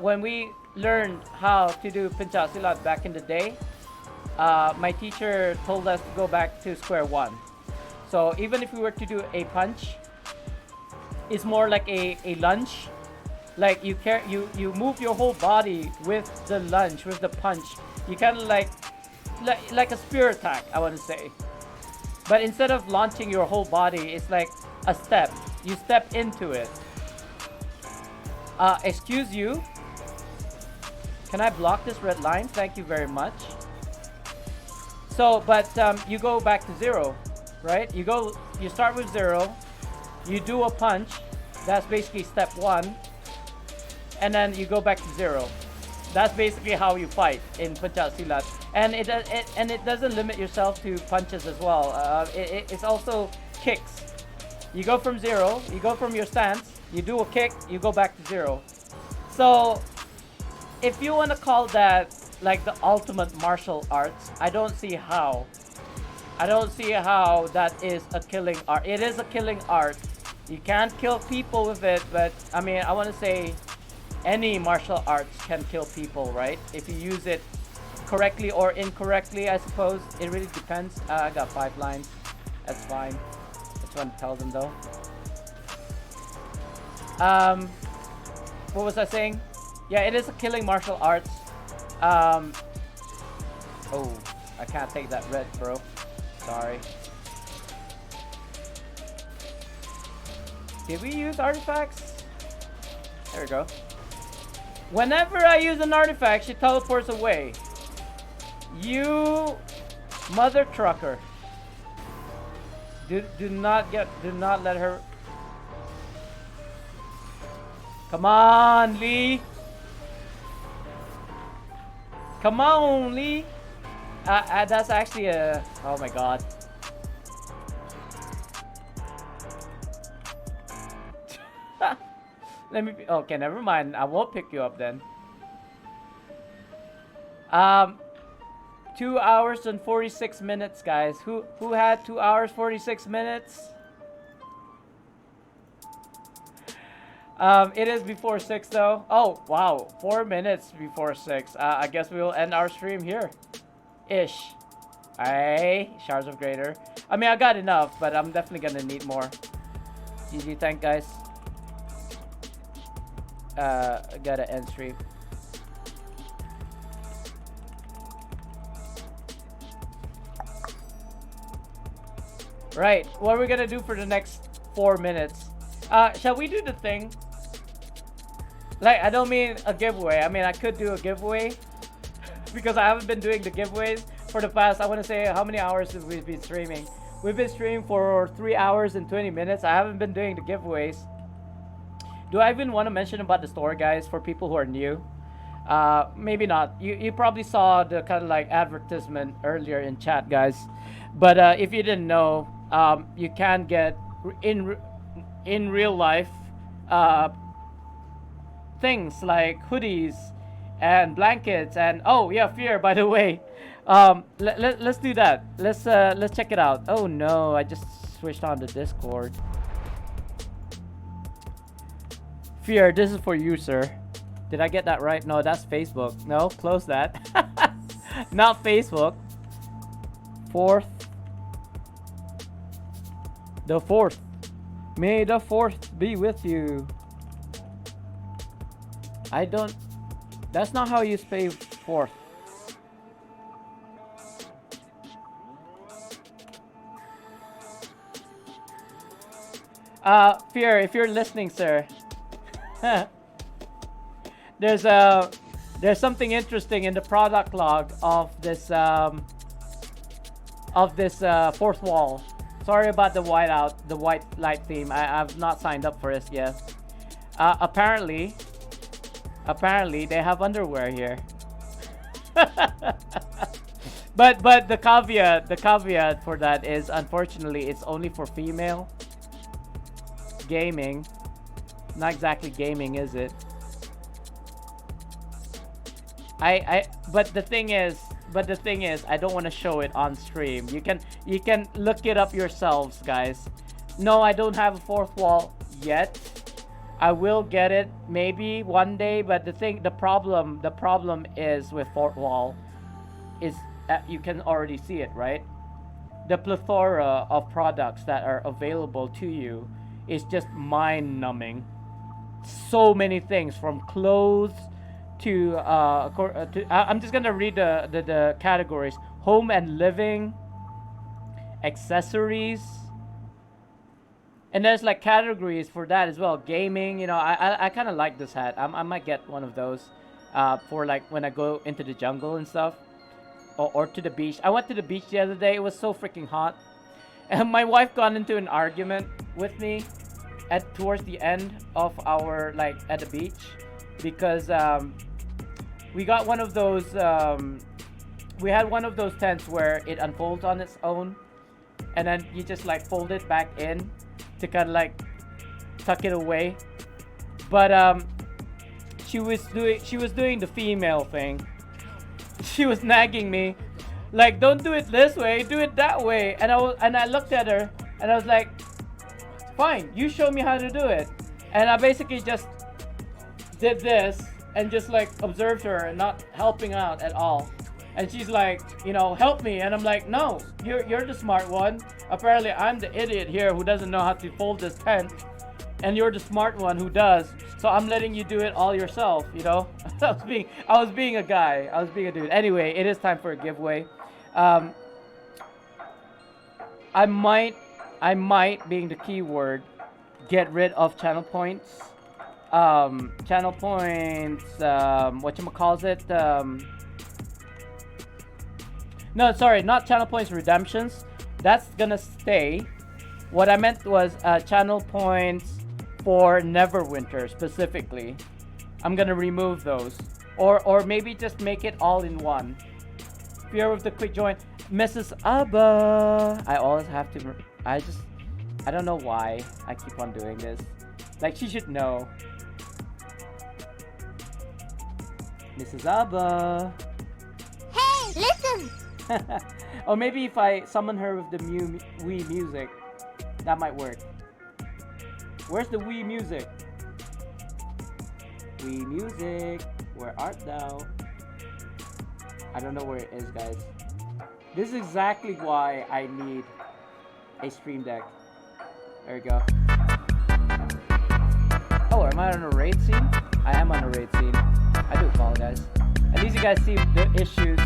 When we learned how to do Pencak Silat back in the day, my teacher told us to go back to square one. So even if we were to do a punch, it's more like a lunge. Like you move your whole body with the lunge, with the punch. You kind of like a spear attack, I want to say. But instead of launching your whole body, it's like a step. You step into it. Excuse you. Can I block this red line? Thank you very much. So, but you go back to 0, right? You start with 0. You do a punch. That's basically step 1. And then you go back to 0. That's basically how you fight in Pencak Silat. And it doesn't limit yourself to punches as well. It's also kicks. You go from 0, you go from your stance, you do a kick, you go back to 0. So if you want to call that like the ultimate martial arts, I don't see how. I don't see how that is a killing art. It is a killing art. You can't kill people with it, but I mean, I want to say any martial arts can kill people, right? If you use it correctly or incorrectly, I suppose. It really depends. I got 5 lines. That's fine. Just want to tell them though. What was I saying? Yeah, it is a killing martial arts. Oh, I can't take that red, bro. Sorry. Did we use artifacts? There we go. Whenever I use an artifact, she teleports away. You mother trucker. Do not let her. Come on, Lee. Come on, Lee. That's actually a. Oh my god. Let me. Okay, never mind. I won't pick you up then. 2 hours and 46 minutes, guys. Who had 2 hours 46 minutes? It is before 6 though. Oh wow, 4 minutes before 6. I guess we will end our stream here. Ish. Aye, shards of greater. I mean, I got enough, but I'm definitely gonna need more. GG, thank guys. I gotta end stream. Right, what are we gonna do for the next 4 minutes? Shall we do the thing? Like, I don't mean a giveaway. I mean, I could do a giveaway because I haven't been doing the giveaways for the past, I want to say, how many hours have we been streaming? We've been streaming for 3 hours and 20 minutes. I haven't been doing the giveaways. Do I even want to mention about the store, guys, for people who are new? Maybe not. You probably saw the kind of like advertisement earlier in chat, guys. But if you didn't know, you can get in real life uh, things like hoodies and blankets and oh yeah, Fear, by the way. Let's do that. Let's check it out. Oh no, I just switched on the Discord. Fear, this is for you, sir. Did I get that right? No, that's Facebook. No, close that. Not Facebook. Fourth. The 4th. May the 4th be with you. I don't... That's not how you say 4th. Fear, if you're listening, sir. There's something interesting in the product log of this fourth wall. Sorry about the white light theme. I've not signed up for this yet. Apparently they have underwear here. but the caveat for that is, unfortunately, it's only for female gaming. Not exactly gaming, is it? But the thing is, I don't want to show it on stream. You can look it up yourselves, guys. No, I don't have a fourth wall yet. I will get it maybe one day, but the problem is with fourth wall is that you can already see it, right? The plethora of products that are available to you is just mind-numbing. So many things, from clothes to I'm just gonna read the categories: home and living, accessories, and there's like categories for that as well. Gaming, you know, I kind of like this hat. I might get one of those for like when I go into the jungle and stuff, or to the beach. I went to the beach the other day. It was so freaking hot, and my wife got into an argument with me towards the end of our at the beach, because we got one of those we had one of those tents where it unfolds on its own, and then you just like fold it back in to kind of like tuck it away. But she was doing the female thing. She was nagging me like, don't do it this way, do it that way. And I looked at her and I was like, fine, you show me how to do it. And I basically just did this and just like observed her and not helping out at all. And she's like, you know, help me. And I'm like, no, you're the smart one. Apparently I'm the idiot here who doesn't know how to fold this tent, and you're the smart one who does. So I'm letting you do it all yourself, you know. I was being a guy. I was being a dude. Anyway, it is time for a giveaway. I might, being the keyword, get rid of channel points. Channel points, whatchamacallit, no, sorry, not channel points redemptions. That's gonna stay. What I meant was channel points for Neverwinter specifically. I'm gonna remove those, or maybe just make it all in one. Fear with the quick join, Mrs. Abba. I always have to. I don't know why I keep on doing this. Like, she should know. Mrs. Abba. Hey, listen. Or maybe if I summon her with the Wii music, that might work. Where's the Wii music? Wii music, where art thou? I don't know where it is, guys. This is exactly why I need a stream deck. There we go. Oh, am I on a raid scene? I am on a raid scene. I do apologize. At least you guys see the issues.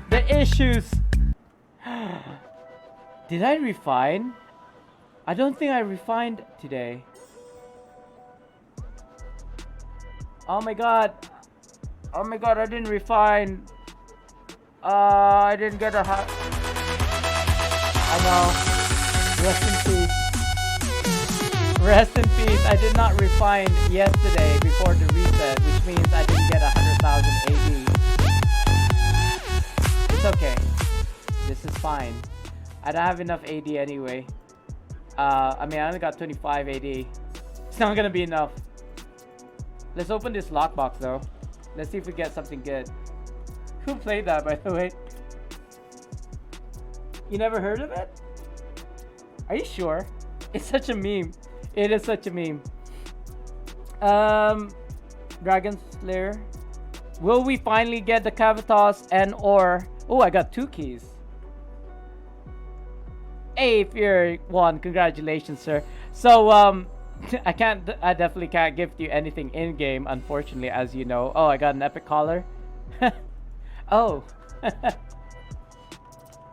The issues! Did I refine? I don't think I refined today. Oh my god. Oh my god, I didn't refine. I didn't get a hot. I know. Rest in peace. Rest in peace. I did not refine yesterday before the reset, which means I didn't get 100,000 AD. It's okay. This is fine. I don't have enough AD anyway. I mean, I only got 25 AD, It's not gonna be enough. Let's open this lockbox though. Let's see if we get something good. Who played that, by the way? You never heard of it? Are you sure? It's such a meme. It is such a meme. Dragon Slayer. Will we finally get the Cavatos and or... Oh, I got 2 keys. Hey, Fear One, congratulations, sir. So, I definitely can't gift you anything in-game, unfortunately, as you know. Oh, I got an epic collar. Oh.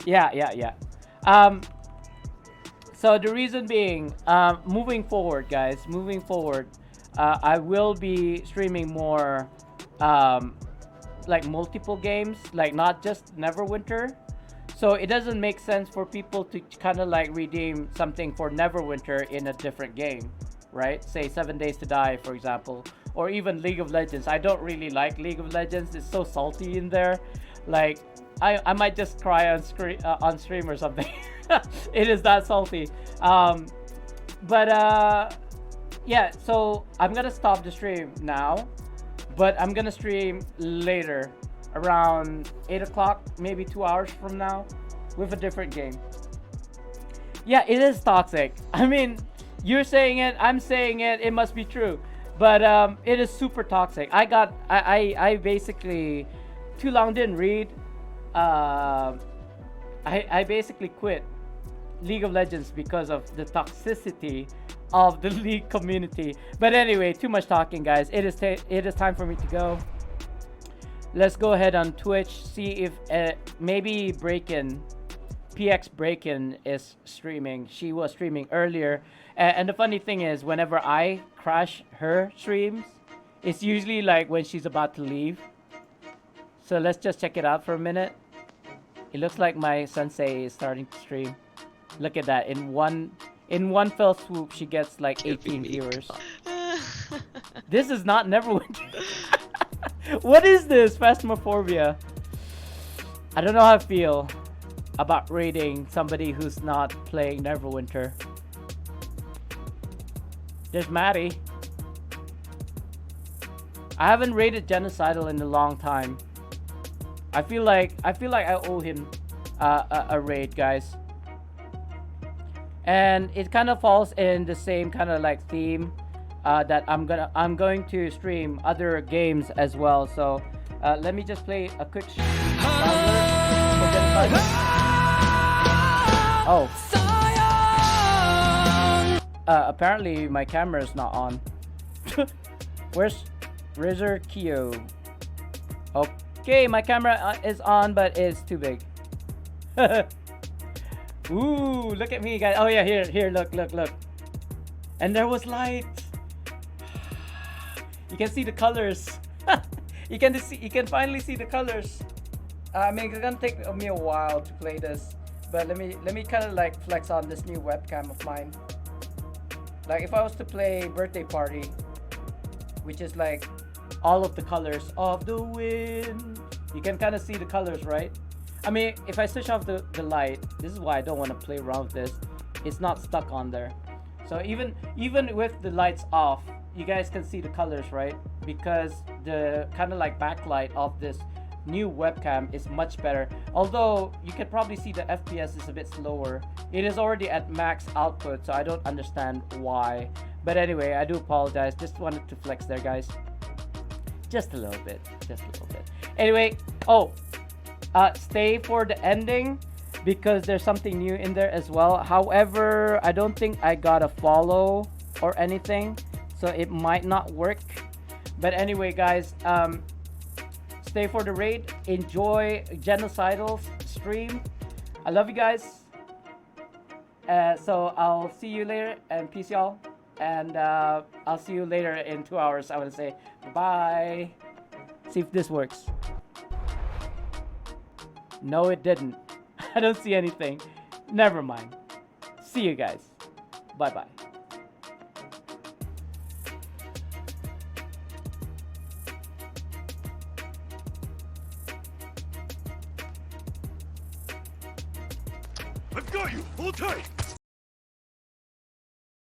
Yeah. So the reason being, moving forward, guys, I will be streaming more, like multiple games, like not just Neverwinter. So it doesn't make sense for people to kind of like redeem something for Neverwinter in a different game, right? Say 7 Days to Die, for example, or even League of Legends. I don't really like League of Legends. It's so salty in there. Like, I might just cry on stream or something. It is that salty. Yeah, so I'm gonna stop the stream now, but I'm gonna stream later around 8 o'clock, maybe 2 hours from now, with a different game. Yeah, it is toxic. I mean, you're saying it, I'm saying it, it must be true. But it is super toxic. I basically too long didn't read. I basically quit League of Legends because of the toxicity of the League community. But anyway, too much talking, guys. It is time for me to go. Let's go ahead on Twitch, see if maybe PX Breakin is streaming. She was streaming earlier, and the funny thing is, whenever I crash her streams, it's usually like when she's about to leave. So let's just check it out for a minute. It looks like my sensei is starting to stream. Look at that! In one fell swoop, she gets like 18 viewers. This is not Neverwinter. What is this? Phasmophobia. I don't know how I feel about raiding somebody who's not playing Neverwinter. There's Maddie. I haven't raided Genocidal in a long time. I feel like I owe him a raid, guys. And it kind of falls in the same kind of like theme that I'm going to stream other games as well. So let me just play a quick Oh. Apparently my camera is not on. Where's Razor Kyo? Okay, my camera is on, but it's too big. Ooh, look at me, guys. Oh yeah, here, look. And there was light. You can see the colors. You can finally see the colors. I mean, it's gonna take me a while to play this, but let me kind of like flex on this new webcam of mine. Like if I was to play Birthday Party, which is like all of the colors of the wind, you can kind of see the colors, right? I mean, if I switch off the light, this is why I don't want to play around with this. It's not stuck on there. So even with the lights off, you guys can see the colors, right? Because the kind of like backlight of this new webcam is much better. Although you can probably see the FPS is a bit slower. It is already at max output, so I don't understand why. But anyway, I do apologize. Just wanted to flex there, guys. Just a little bit. Anyway, stay for the ending because there's something new in there as well. However, I don't think I got a follow or anything, so it might not work. But anyway, guys, stay for the raid. Enjoy Genocidal's stream. I love you guys. So I'll see you later, and peace, y'all. And I'll see you later in 2 hours. I want to say bye. See if this works. No, it didn't. I don't see anything. Never mind. See you guys. Bye-bye. I've got you! Hold tight!